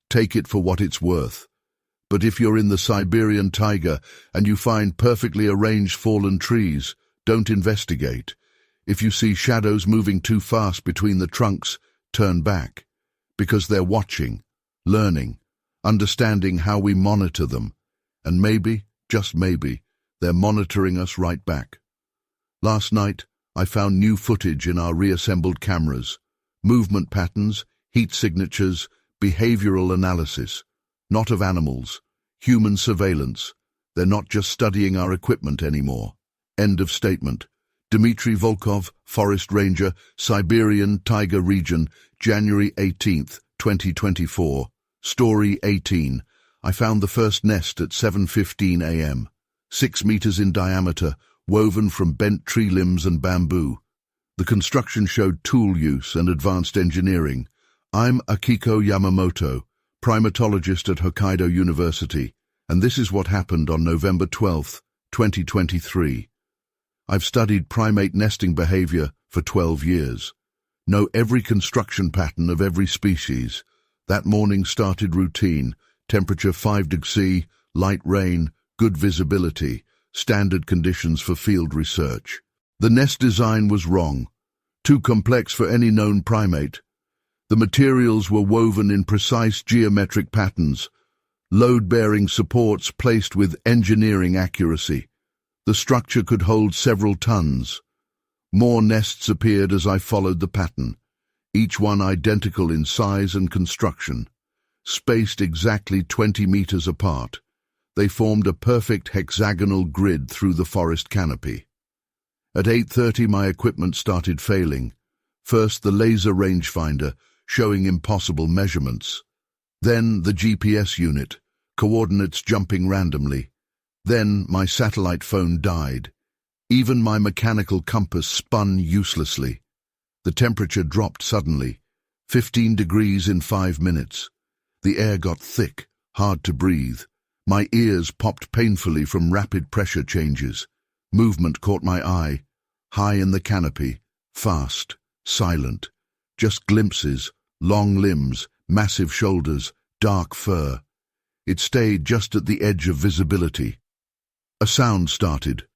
Take it for what it's worth. But if you're in the Siberian taiga and you find perfectly arranged fallen trees, don't investigate. If you see shadows moving too fast between the trunks, turn back. Because they're watching, learning, understanding how we monitor them. And maybe, just maybe, they're monitoring us right back. Last night, I found new footage in our reassembled cameras. Movement patterns, heat signatures, behavioral analysis. Not of animals, human surveillance. They're not just studying our equipment anymore. End of statement. Dmitry Volkov, Forest Ranger, Siberian Taiga Region, January 18th, 2024. Story 18. I found the first nest at 7:15 a.m. 6 meters in diameter, woven from bent tree limbs and bamboo. The construction showed tool use and advanced engineering. I'm Akiko Yamamoto, primatologist at Hokkaido University, and this is what happened on November 12th, 2023. I've studied primate nesting behavior for 12 years. Know every construction pattern of every species. That morning started routine, temperature 5 degrees C, light rain, good visibility, standard conditions for field research. The nest design was wrong, too complex for any known primate. The materials were woven in precise geometric patterns, load-bearing supports placed with engineering accuracy. The structure could hold several tons. More nests appeared as I followed the pattern, each one identical in size and construction. Spaced exactly 20 meters apart, they formed a perfect hexagonal grid through the forest canopy. At 8:30 my equipment started failing. First the laser rangefinder, showing impossible measurements. Then the GPS unit, coordinates jumping randomly. Then my satellite phone died. Even my mechanical compass spun uselessly. The temperature dropped suddenly, 15 degrees in 5 minutes. The air got thick, hard to breathe. My ears popped painfully from rapid pressure changes. Movement caught my eye, high in the canopy, fast, silent. Just glimpses, long limbs, massive shoulders, dark fur. It stayed just at the edge of visibility. A sound started.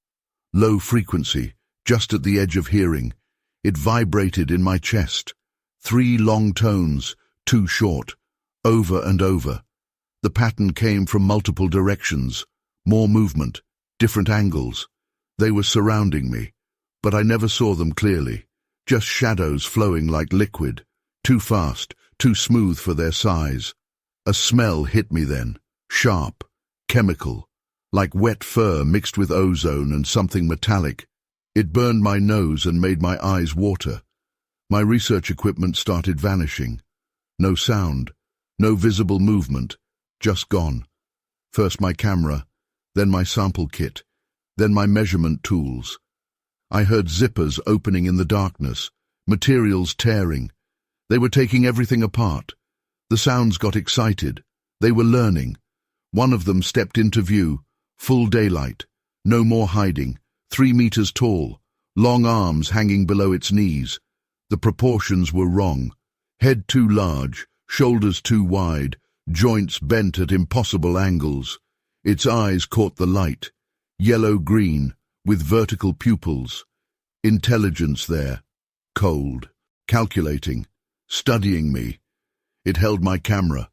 Low frequency, just at the edge of hearing. It vibrated in my chest. 3 long tones, 2 short, over and over. The pattern came from multiple directions, more movement, different angles. They were surrounding me, but I never saw them clearly, just shadows flowing like liquid, too fast, too smooth for their size. A smell hit me then, sharp, chemical, like wet fur mixed with ozone and something metallic. It burned my nose and made my eyes water. My research equipment started vanishing. No sound, no visible movement, just gone. First my camera, then my sample kit, then my measurement tools. I heard zippers opening in the darkness, materials tearing. They were taking everything apart. The sounds got excited. They were learning. One of them stepped into view, full daylight, no more hiding, 3 meters tall, long arms hanging below its knees. The proportions were wrong. Head too large, shoulders too wide, joints bent at impossible angles. Its eyes caught the light, yellow-green, with vertical pupils. Intelligence there, cold, calculating, studying me. It held my camera,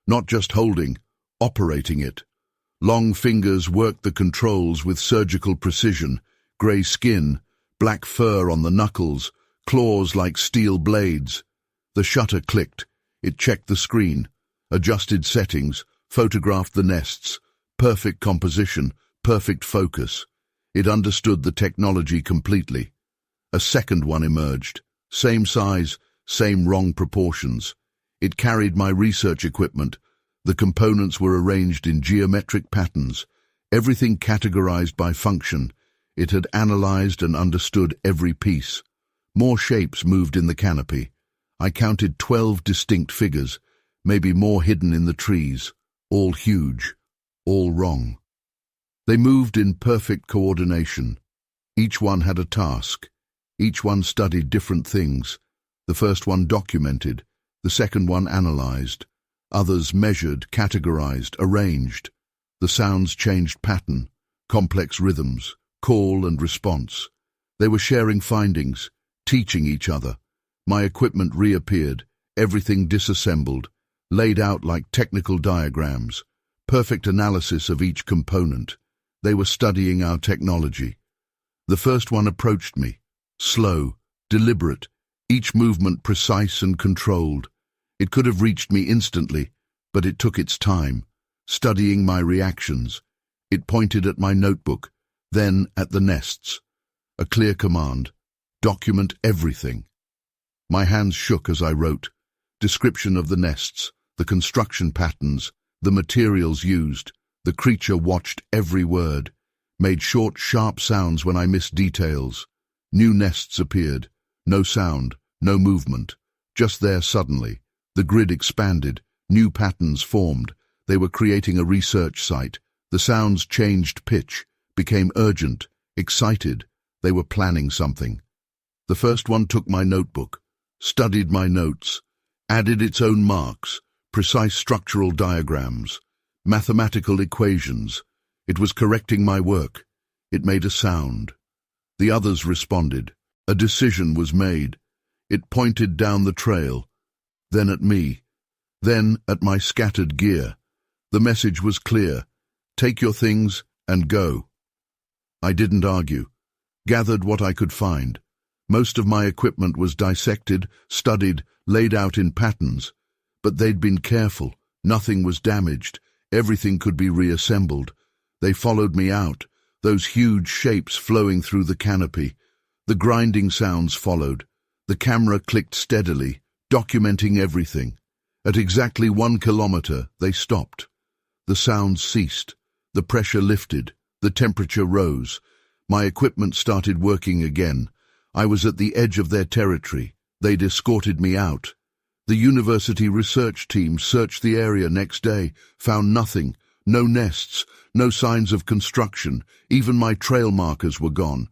not just holding, operating it. Long fingers worked the controls with surgical precision, grey skin, black fur on the knuckles, claws like steel blades. The shutter clicked. It checked the screen, adjusted settings, photographed the nests. Perfect composition, perfect focus. It understood the technology completely. A second one emerged. Same size, same wrong proportions. It carried my research equipment. The components were arranged in geometric patterns, everything categorized by function. It had analyzed and understood every piece. More shapes moved in the canopy. I counted 12 distinct figures, maybe more hidden in the trees, all huge, all wrong. They moved in perfect coordination. Each one had a task. Each one studied different things. The first one documented, the second one analyzed. Others measured, categorized, arranged. The sounds changed pattern, complex rhythms, call and response. They were sharing findings, teaching each other. My equipment reappeared, everything disassembled, laid out like technical diagrams, perfect analysis of each component. They were studying our technology. The first one approached me, slow, deliberate, each movement precise and controlled. It could have reached me instantly, but it took its time, studying my reactions. It pointed at my notebook, then at the nests. A clear command, document everything. My hands shook as I wrote. Description of the nests, the construction patterns, the materials used. The creature watched every word, made short, sharp sounds when I missed details. New nests appeared. No sound, no movement. Just there suddenly. The grid expanded. New patterns formed. They were creating a research site. The sounds changed pitch, became urgent, excited. They were planning something. The first one took my notebook, studied my notes, added its own marks, precise structural diagrams, mathematical equations. It was correcting my work. It made a sound. The others responded. A decision was made. It pointed down the trail, then at me, then at my scattered gear. The message was clear. Take your things and go. I didn't argue. Gathered what I could find. Most of my equipment was dissected, studied, laid out in patterns. But they'd been careful. Nothing was damaged. Everything could be reassembled. They followed me out, those huge shapes flowing through the canopy. The grinding sounds followed. The camera clicked steadily, documenting everything. At exactly 1 kilometer, they stopped. The sounds ceased. The pressure lifted. The temperature rose. My equipment started working again. I was at the edge of their territory. They'd escorted me out. The university research team searched the area next day, found nothing, no nests, no signs of construction. Even my trail markers were gone.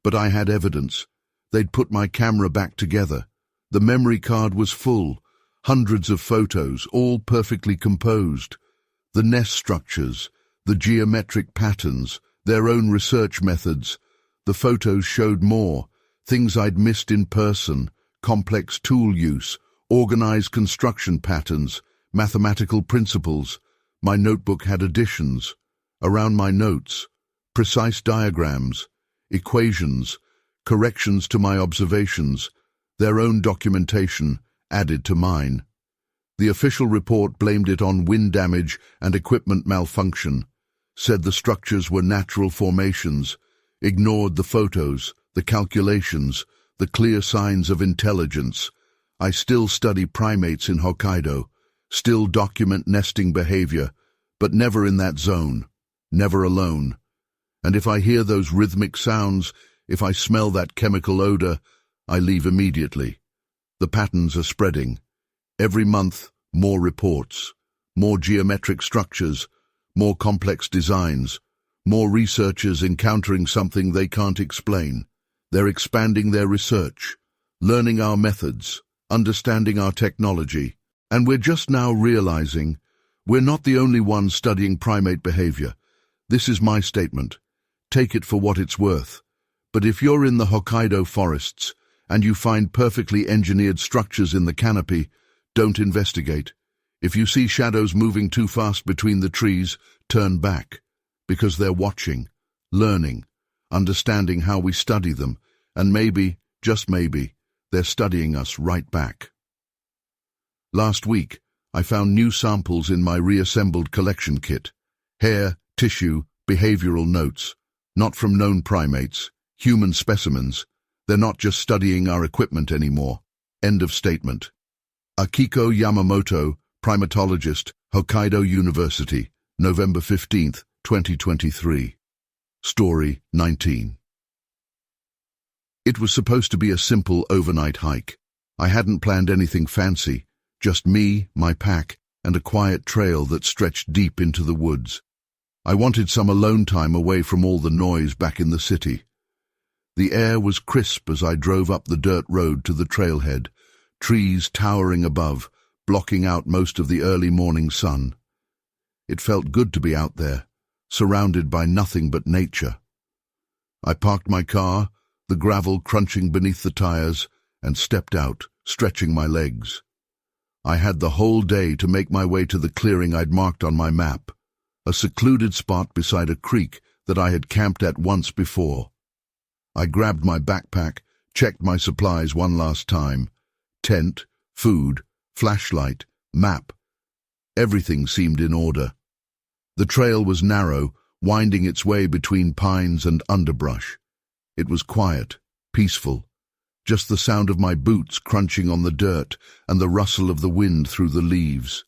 But I had evidence. They'd put my camera back together. The memory card was full. Hundreds of photos, all perfectly composed. The nest structures, the geometric patterns, their own research methods. The photos showed more, things I'd missed in person, complex tool use, organized construction patterns, mathematical principles. My notebook had additions. Around my notes, precise diagrams, equations, corrections to my observations, their own documentation added to mine. The official report blamed it on wind damage and equipment malfunction, said the structures were natural formations, ignored the photos, the calculations, the clear signs of intelligence. I still study primates in Hokkaido, still document nesting behavior, but never in that zone, never alone. And if I hear those rhythmic sounds, if I smell that chemical odor, I leave immediately. The patterns are spreading. Every month, more reports, more geometric structures, more complex designs, more researchers encountering something they can't explain. They're expanding their research, learning our methods, understanding our technology. And we're just now realizing we're not the only ones studying primate behavior. This is my statement. Take it for what it's worth. But if you're in the Hokkaido forests and you find perfectly engineered structures in the canopy, don't investigate. If you see shadows moving too fast between the trees, turn back, because they're watching, learning, understanding how we study them, and maybe, just maybe, they're studying us right back. Last week, I found new samples in my reassembled collection kit. Hair, tissue, behavioral notes, not from known primates, human specimens. They're not just studying our equipment anymore. End of statement. Akiko Yamamoto, primatologist, Hokkaido University, November 15, 2023. Story 19. It was supposed to be a simple overnight hike. I hadn't planned anything fancy, just me, my pack, and a quiet trail that stretched deep into the woods. I wanted some alone time away from all the noise back in the city. The air was crisp as I drove up the dirt road to the trailhead, trees towering above, blocking out most of the early morning sun. It felt good to be out there, surrounded by nothing but nature. I parked my car, the gravel crunching beneath the tires, and stepped out, stretching my legs. I had the whole day to make my way to the clearing I'd marked on my map, a secluded spot beside a creek that I had camped at once before. I grabbed my backpack, checked my supplies one last time. Tent, food, flashlight, map. Everything seemed in order. The trail was narrow, winding its way between pines and underbrush. It was quiet, peaceful, just the sound of my boots crunching on the dirt and the rustle of the wind through the leaves.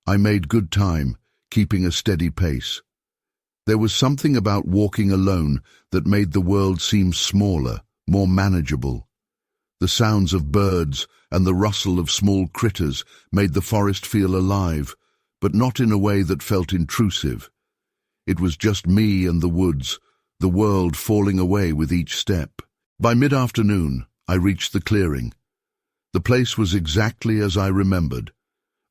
I made good time, keeping a steady pace. There was something about walking alone that made the world seem smaller, more manageable. The sounds of birds and the rustle of small critters made the forest feel alive, but not in a way that felt intrusive. It was just me and the woods, the world falling away with each step. By mid-afternoon, I reached the clearing. The place was exactly as I remembered.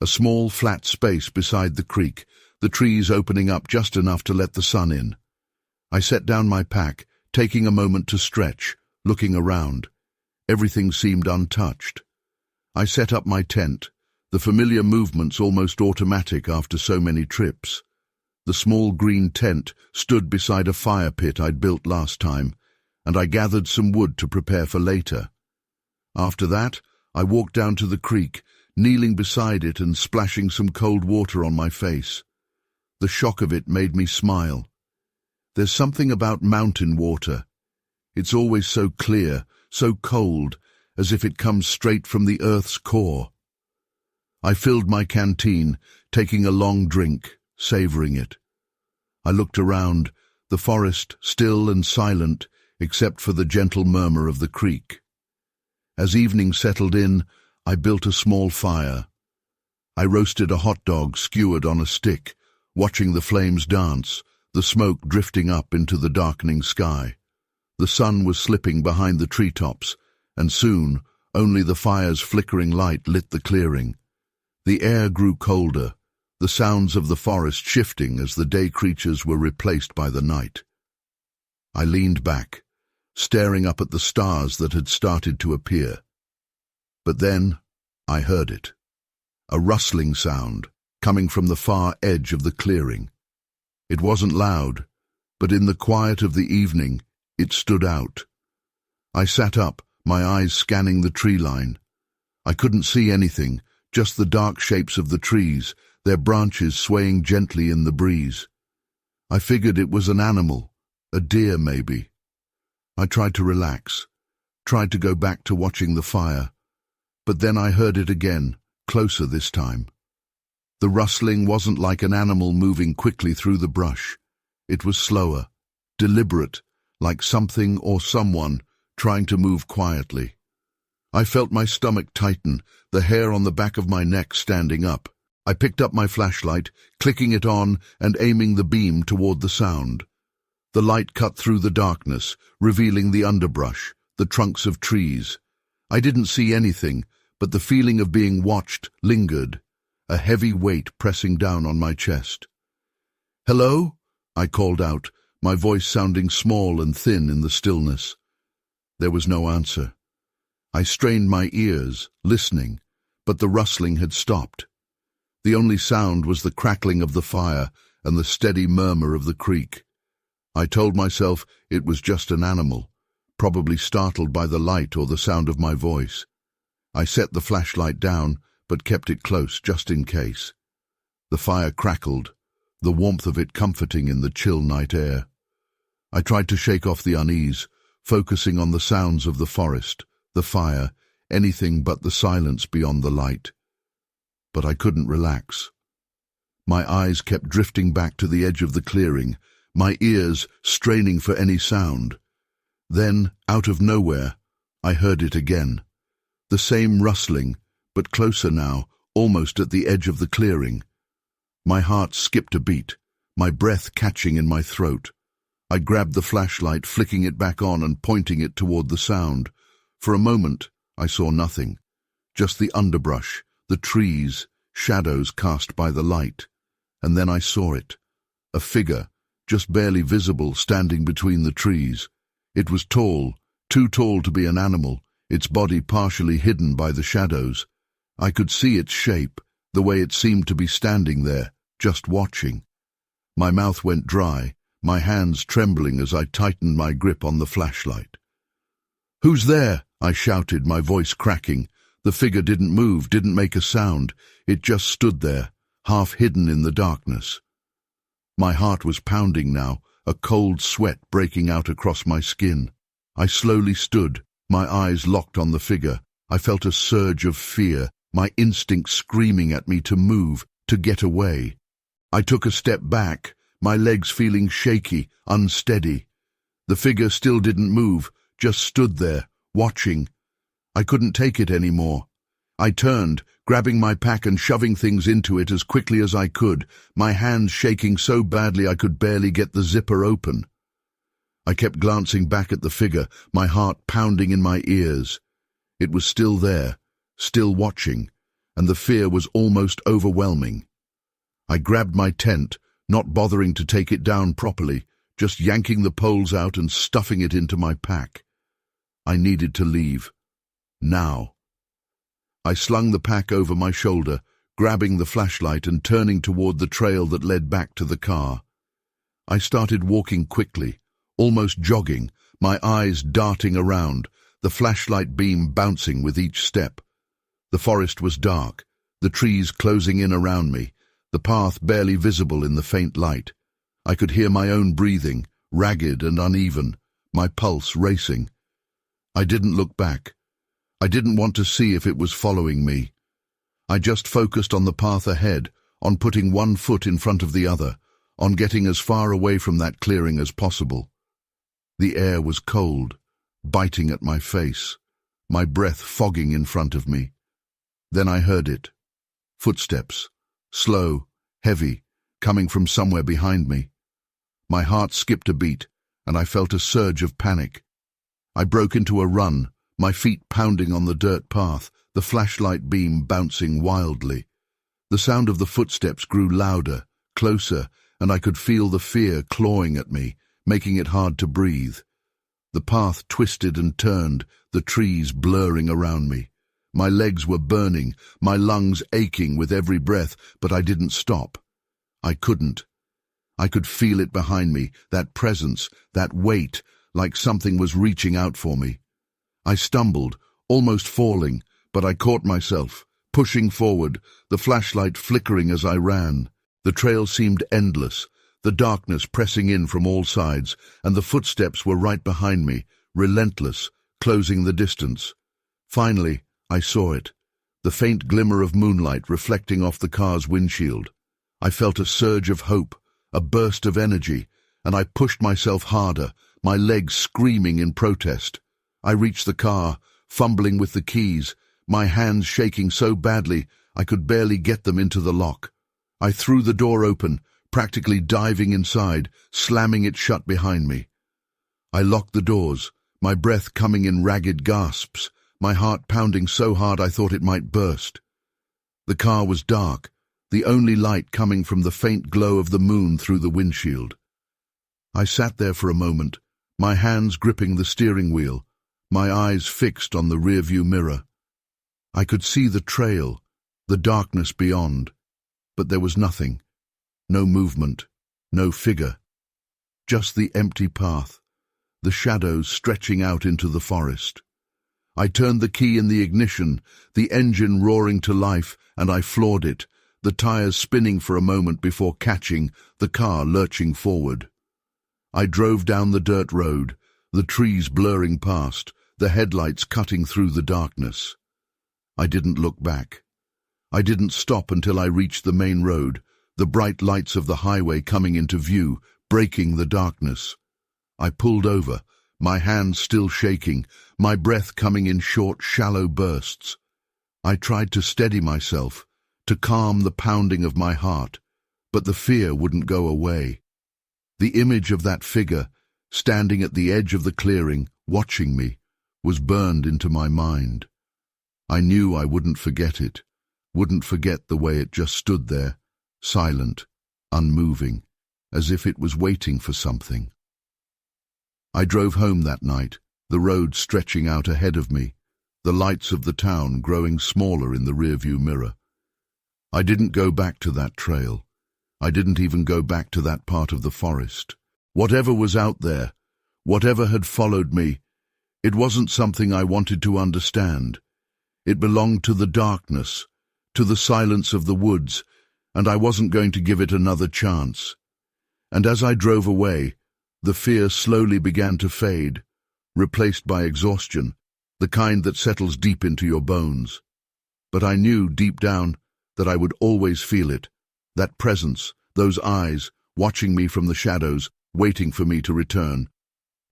A small, flat space beside the creek, the trees opening up just enough to let the sun in. I set down my pack, taking a moment to stretch, looking around. Everything seemed untouched. I set up my tent, the familiar movements almost automatic after so many trips. The small green tent stood beside a fire pit I'd built last time, and I gathered some wood to prepare for later. After that, I walked down to the creek, kneeling beside it and splashing some cold water on my face. The shock of it made me smile. There's something about mountain water. It's always so clear, so cold, as if it comes straight from the earth's core. I filled my canteen, taking a long drink, savoring it. I looked around, the forest still and silent, except for the gentle murmur of the creek. As evening settled in, I built a small fire. I roasted a hot dog skewered on a stick, watching the flames dance, the smoke drifting up into the darkening sky. The sun was slipping behind the treetops, and soon, Only the fire's flickering light lit the clearing. The air grew colder, the sounds of the forest shifting as the day creatures were replaced by the night. I leaned back, staring up at the stars that had started to appear. But then I heard it. A rustling sound, coming from the far edge of the clearing. It wasn't loud, but in the quiet of the evening, it stood out. I sat up, my eyes scanning the tree line. I couldn't see anything, just the dark shapes of the trees, their branches swaying gently in the breeze. I figured it was an animal, a deer maybe. I tried to relax, tried to go back to watching the fire, but then I heard it again, closer this time. The rustling wasn't like an animal moving quickly through the brush. It was slower, deliberate, like something or someone trying to move quietly. I felt my stomach tighten, the hair on the back of my neck standing up. I picked up my flashlight, clicking it on and aiming the beam toward the sound. The light cut through the darkness, revealing the underbrush, the trunks of trees. I didn't see anything, but the feeling of being watched lingered, a heavy weight pressing down on my chest. "Hello?" I called out, my voice sounding small and thin in the stillness. There was no answer. I strained my ears, listening, but the rustling had stopped. The only sound was the crackling of the fire and the steady murmur of the creek. I told myself it was just an animal, probably startled by the light or the sound of my voice. I set the flashlight down, but kept it close just in case. The fire crackled, the warmth of it comforting in the chill night air. I tried to shake off the unease, focusing on the sounds of the forest, the fire, anything but the silence beyond the light. But I couldn't relax. My eyes kept drifting back to the edge of the clearing, my ears straining for any sound. Then, out of nowhere, I heard it again. The same rustling, but closer now, almost at the edge of the clearing. My heart skipped a beat, my breath catching in my throat. I grabbed the flashlight, flicking it back on and pointing it toward the sound. For a moment, I saw nothing. Just the underbrush, the trees, shadows cast by the light. And then I saw it. A figure, just barely visible, standing between the trees. It was tall, too tall to be an animal, its body partially hidden by the shadows. I could see its shape, the way it seemed to be standing there, just watching. My mouth went dry, my hands trembling as I tightened my grip on the flashlight. "Who's there?" I shouted, my voice cracking. The figure didn't move, didn't make a sound. It just stood there, half hidden in the darkness. My heart was pounding now, a cold sweat breaking out across my skin. I slowly stood, my eyes locked on the figure. I felt a surge of fear, my instinct screaming at me to move, to get away. I took a step back, my legs feeling shaky, unsteady. The figure still didn't move, just stood there, watching. I couldn't take it anymore. I turned, grabbing my pack and shoving things into it as quickly as I could, my hands shaking so badly I could barely get the zipper open. I kept glancing back at the figure, my heart pounding in my ears. It was still there, still watching, and the fear was almost overwhelming. I grabbed my tent, not bothering to take it down properly, just yanking the poles out and stuffing it into my pack. I needed to leave. Now. I slung the pack over my shoulder, grabbing the flashlight and turning toward the trail that led back to the car. I started walking quickly, almost jogging, my eyes darting around, the flashlight beam bouncing with each step. The forest was dark, the trees closing in around me, the path barely visible in the faint light. I could hear my own breathing, ragged and uneven, my pulse racing. I didn't look back. I didn't want to see if it was following me. I just focused on the path ahead, on putting one foot in front of the other, on getting as far away from that clearing as possible. The air was cold, biting at my face, my breath fogging in front of me. Then I heard it. Footsteps, slow, heavy, coming from somewhere behind me. My heart skipped a beat, and I felt a surge of panic. I broke into a run, my feet pounding on the dirt path, the flashlight beam bouncing wildly. The sound of the footsteps grew louder, closer, and I could feel the fear clawing at me, making it hard to breathe. The path twisted and turned, the trees blurring around me. My legs were burning, my lungs aching with every breath, but I didn't stop. I couldn't. I could feel it behind me, that presence, that weight, like something was reaching out for me. I stumbled, almost falling, but I caught myself, pushing forward, the flashlight flickering as I ran. The trail seemed endless, the darkness pressing in from all sides, and the footsteps were right behind me, relentless, closing the distance. Finally, I saw it, the faint glimmer of moonlight reflecting off the car's windshield. I felt a surge of hope, a burst of energy, and I pushed myself harder, my legs screaming in protest. I reached the car, fumbling with the keys, my hands shaking so badly I could barely get them into the lock. I threw the door open, practically diving inside, slamming it shut behind me. I locked the doors, my breath coming in ragged gasps, my heart pounding so hard I thought it might burst. The car was dark, the only light coming from the faint glow of the moon through the windshield. I sat there for a moment, my hands gripping the steering wheel, my eyes fixed on the rearview mirror. I could see the trail, the darkness beyond, but there was nothing, no movement, no figure, just the empty path, the shadows stretching out into the forest. I turned the key in the ignition, the engine roaring to life, and I floored it, the tires spinning for a moment before catching, the car lurching forward. I drove down the dirt road, the trees blurring past, the headlights cutting through the darkness. I didn't look back. I didn't stop until I reached the main road, the bright lights of the highway coming into view, breaking the darkness. I pulled over, my hands still shaking, my breath coming in short, shallow bursts. I tried to steady myself, to calm the pounding of my heart, but the fear wouldn't go away. The image of that figure, standing at the edge of the clearing, watching me, was burned into my mind. I knew I wouldn't forget it, wouldn't forget the way it just stood there, silent, unmoving, as if it was waiting for something. I drove home that night, the road stretching out ahead of me, the lights of the town growing smaller in the rearview mirror. I didn't go back to that trail. I didn't even go back to that part of the forest. Whatever was out there, whatever had followed me, it wasn't something I wanted to understand. It belonged to the darkness, to the silence of the woods, and I wasn't going to give it another chance. And as I drove away, the fear slowly began to fade, replaced by exhaustion, the kind that settles deep into your bones. But I knew deep down that I would always feel it, that presence, those eyes, watching me from the shadows, waiting for me to return.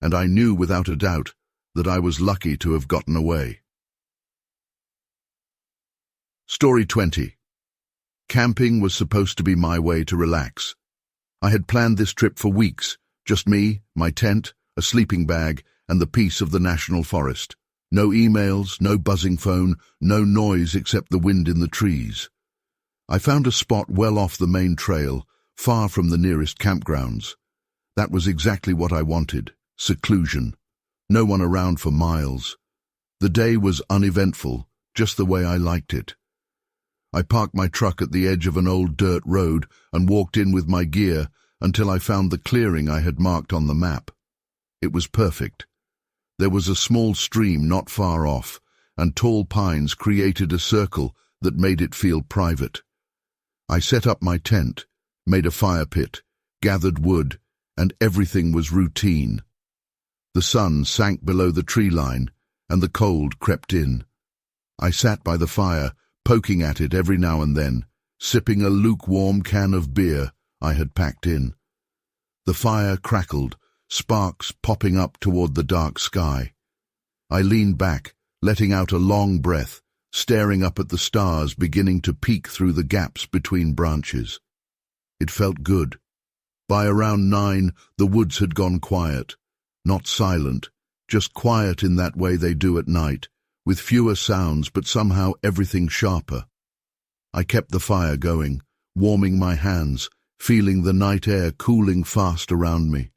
And I knew without a doubt that I was lucky to have gotten away. Story 20. Camping was supposed to be my way to relax. I had planned this trip for weeks, just me, my tent, a sleeping bag, and the peace of the national forest. No emails, no buzzing phone, no noise except the wind in the trees. I found a spot well off the main trail, far from the nearest campgrounds. That was exactly what I wanted, seclusion. No one around for miles. The day was uneventful, just the way I liked it. I parked my truck at the edge of an old dirt road and walked in with my gear until I found the clearing I had marked on the map. It was perfect. There was a small stream not far off, and tall pines created a circle that made it feel private. I set up my tent, made a fire pit, gathered wood, and everything was routine. The sun sank below the tree line, and the cold crept in. I sat by the fire, poking at it every now and then, sipping a lukewarm can of beer I had packed in. The fire crackled, sparks popping up toward the dark sky. I leaned back, letting out a long breath, staring up at the stars beginning to peek through the gaps between branches. It felt good. By around 9, the woods had gone quiet, not silent, just quiet in that way they do at night, with fewer sounds but somehow everything sharper. I kept the fire going, warming my hands, feeling the night air cooling fast around me.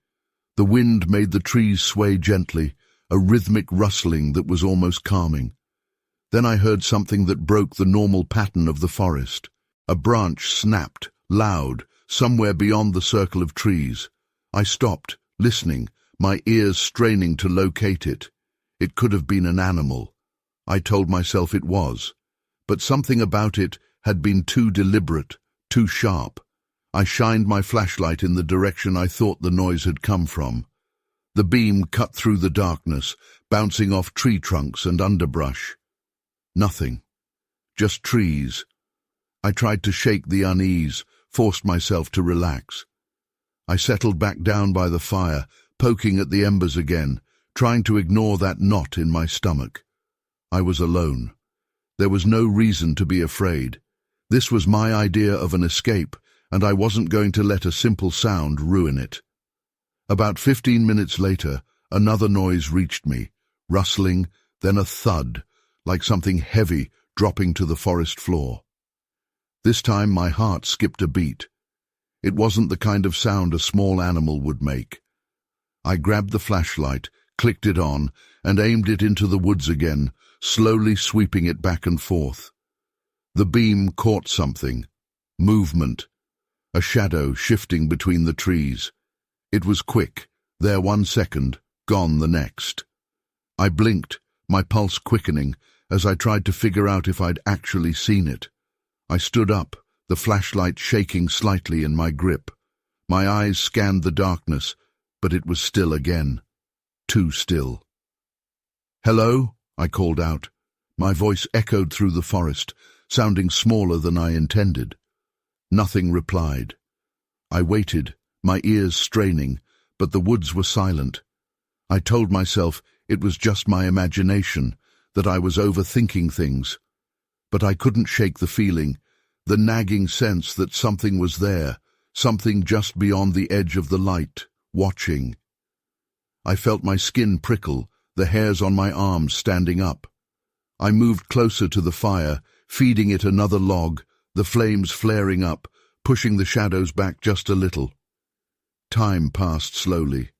The wind made the trees sway gently, a rhythmic rustling that was almost calming. Then I heard something that broke the normal pattern of the forest. A branch snapped, loud, somewhere beyond the circle of trees. I stopped, listening, my ears straining to locate it. It could have been an animal. I told myself it was. But something about it had been too deliberate, too sharp. I shined my flashlight in the direction I thought the noise had come from. The beam cut through the darkness, bouncing off tree trunks and underbrush. Nothing. Just trees. I tried to shake the unease, forced myself to relax. I settled back down by the fire, poking at the embers again, trying to ignore that knot in my stomach. I was alone. There was no reason to be afraid. This was my idea of an escape, and I wasn't going to let a simple sound ruin it. About 15 minutes later, another noise reached me, rustling, then a thud, like something heavy dropping to the forest floor. This time my heart skipped a beat. It wasn't the kind of sound a small animal would make. I grabbed the flashlight, clicked it on, and aimed it into the woods again, slowly sweeping it back and forth. The beam caught something. Movement. A shadow shifting between the trees. It was quick, there 1 second, gone the next. I blinked, my pulse quickening, as I tried to figure out if I'd actually seen it. I stood up, the flashlight shaking slightly in my grip. My eyes scanned the darkness, but it was still again. Too still. "Hello?" I called out. My voice echoed through the forest, sounding smaller than I intended. Nothing replied. I waited, my ears straining, but the woods were silent. I told myself it was just my imagination, that I was overthinking things. But I couldn't shake the feeling, the nagging sense that something was there, something just beyond the edge of the light, watching. I felt my skin prickle, the hairs on my arms standing up. I moved closer to the fire, feeding it another log, the flames flaring up, pushing the shadows back just a little. Time passed slowly.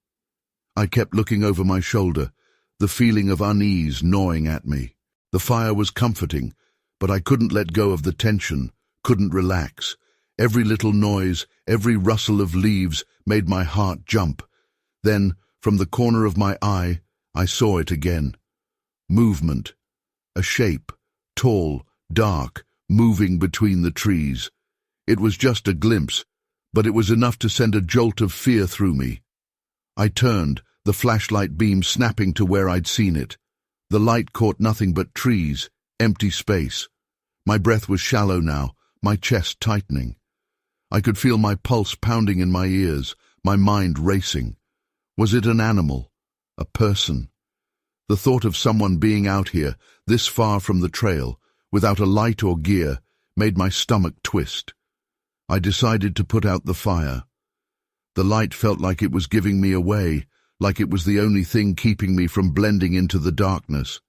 I kept looking over my shoulder, the feeling of unease gnawing at me. The fire was comforting, but I couldn't let go of the tension, couldn't relax. Every little noise, every rustle of leaves made my heart jump. Then, from the corner of my eye, I saw it again. Movement. A shape, tall, dark, moving between the trees. It was just a glimpse, but it was enough to send a jolt of fear through me. I turned, the flashlight beam snapping to where I'd seen it. The light caught nothing but trees, empty space. My breath was shallow now, my chest tightening. I could feel my pulse pounding in my ears, my mind racing. Was it an animal? A person? The thought of someone being out here, this far from the trail, without a light or gear, made my stomach twist. I decided to put out the fire. The light felt like it was giving me away, like it was the only thing keeping me from blending into the darkness.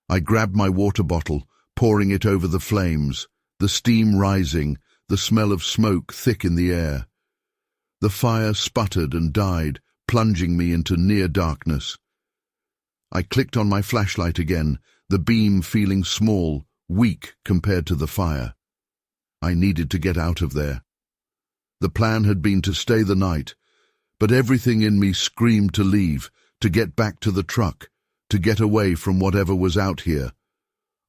I grabbed my water bottle, pouring it over the flames, the steam rising, the smell of smoke thick in the air. The fire sputtered and died, plunging me into near darkness. I clicked on my flashlight again, the beam feeling small, weak compared to the fire. I needed to get out of there. The plan had been to stay the night, but everything in me screamed to leave, to get back to the truck, to get away from whatever was out here.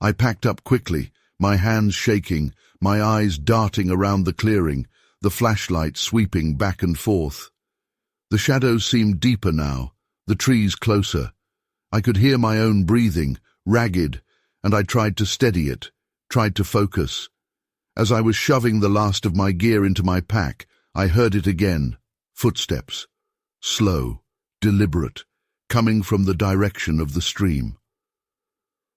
I packed up quickly, my hands shaking, my eyes darting around the clearing, the flashlight sweeping back and forth. The shadows seemed deeper now, the trees closer. I could hear my own breathing, ragged, and I tried to steady it, tried to focus. As I was shoving the last of my gear into my pack, I heard it again. Footsteps. Slow, deliberate, coming from the direction of the stream.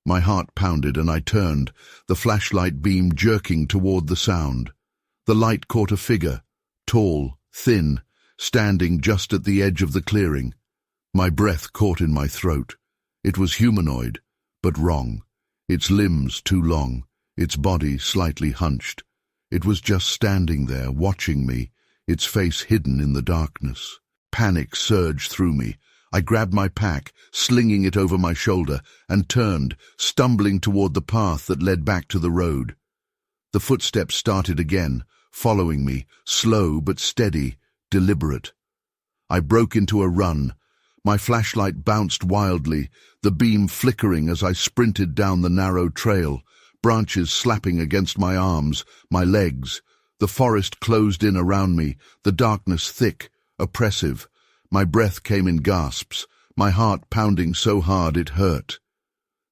My heart pounded and I turned, the flashlight beam jerking toward the sound. The light caught a figure, tall, thin, standing just at the edge of the clearing. My breath caught in my throat. It was humanoid, but wrong. Its limbs too long, its body slightly hunched. It was just standing there, watching me, its face hidden in the darkness. Panic surged through me. I grabbed my pack, slinging it over my shoulder, and turned, stumbling toward the path that led back to the road. The footsteps started again, following me, slow but steady, deliberate. I broke into a run. My flashlight bounced wildly, the beam flickering as I sprinted down the narrow trail, branches slapping against my arms, my legs. The forest closed in around me, the darkness thick, oppressive. My breath came in gasps, my heart pounding so hard it hurt.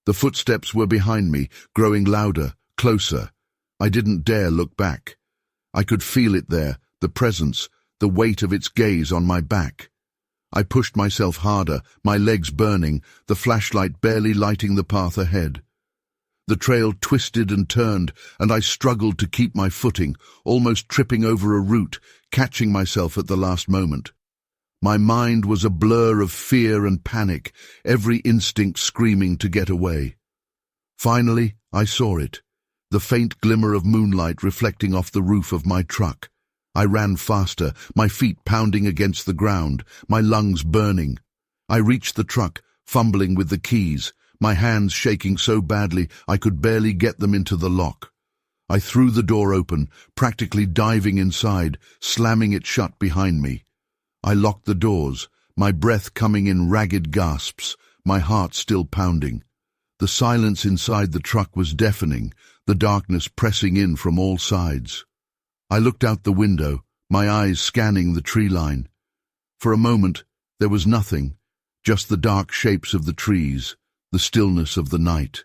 The footsteps were behind me, growing louder, closer. I didn't dare look back. I could feel it there, the presence, the weight of its gaze on my back. I pushed myself harder, my legs burning, the flashlight barely lighting the path ahead. The trail twisted and turned, and I struggled to keep my footing, almost tripping over a root, catching myself at the last moment. My mind was a blur of fear and panic, every instinct screaming to get away. Finally, I saw it, the faint glimmer of moonlight reflecting off the roof of my truck. I ran faster, my feet pounding against the ground, my lungs burning. I reached the truck, fumbling with the keys, my hands shaking so badly I could barely get them into the lock. I threw the door open, practically diving inside, slamming it shut behind me. I locked the doors, my breath coming in ragged gasps, my heart still pounding. The silence inside the truck was deafening, the darkness pressing in from all sides. I looked out the window, my eyes scanning the tree line. For a moment, there was nothing, just the dark shapes of the trees, the stillness of the night.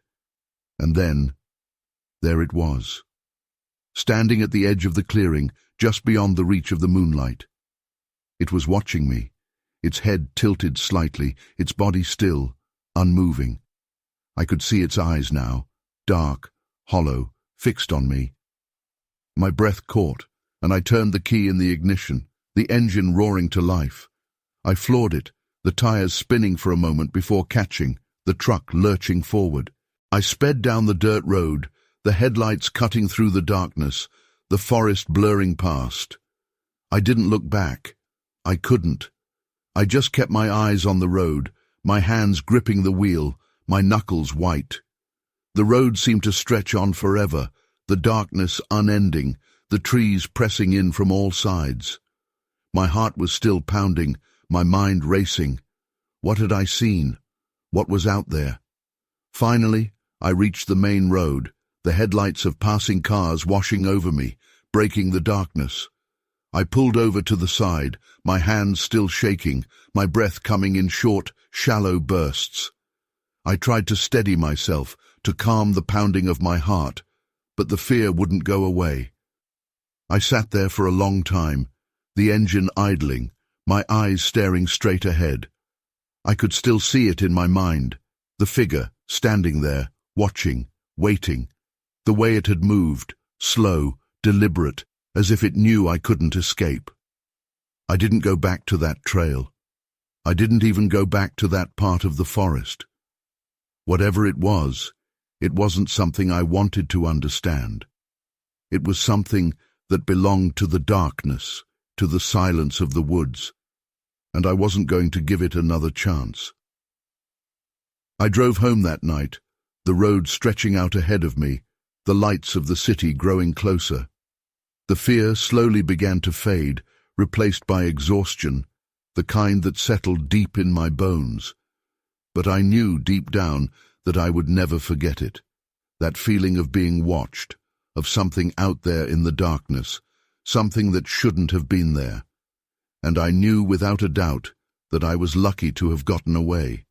And then, there it was, standing at the edge of the clearing, just beyond the reach of the moonlight. It was watching me, its head tilted slightly, its body still, unmoving. I could see its eyes now, dark, hollow, fixed on me. My breath caught, and I turned the key in the ignition, the engine roaring to life. I floored it, the tires spinning for a moment before catching, the truck lurching forward. I sped down the dirt road, the headlights cutting through the darkness, the forest blurring past. I didn't look back. I couldn't. I just kept my eyes on the road, my hands gripping the wheel, my knuckles white. The road seemed to stretch on forever, the darkness unending, the trees pressing in from all sides. My heart was still pounding, my mind racing. What had I seen? What was out there? Finally, I reached the main road, the headlights of passing cars washing over me, breaking the darkness. I pulled over to the side, my hands still shaking, my breath coming in short, shallow bursts. I tried to steady myself, to calm the pounding of my heart, but the fear wouldn't go away. I sat there for a long time, the engine idling, my eyes staring straight ahead. I could still see it in my mind, the figure standing there, watching, waiting, the way it had moved, slow, deliberate, as if it knew I couldn't escape. I didn't go back to that trail. I didn't even go back to that part of the forest. Whatever it wasn't something I wanted to understand. It was something that belonged to the darkness, to the silence of the woods, and I wasn't going to give it another chance. I drove home that night, the road stretching out ahead of me, the lights of the city growing closer. The fear slowly began to fade, replaced by exhaustion, the kind that settled deep in my bones. But I knew deep down that I would never forget it, that feeling of being watched, of something out there in the darkness, something that shouldn't have been there. And I knew without a doubt that I was lucky to have gotten away.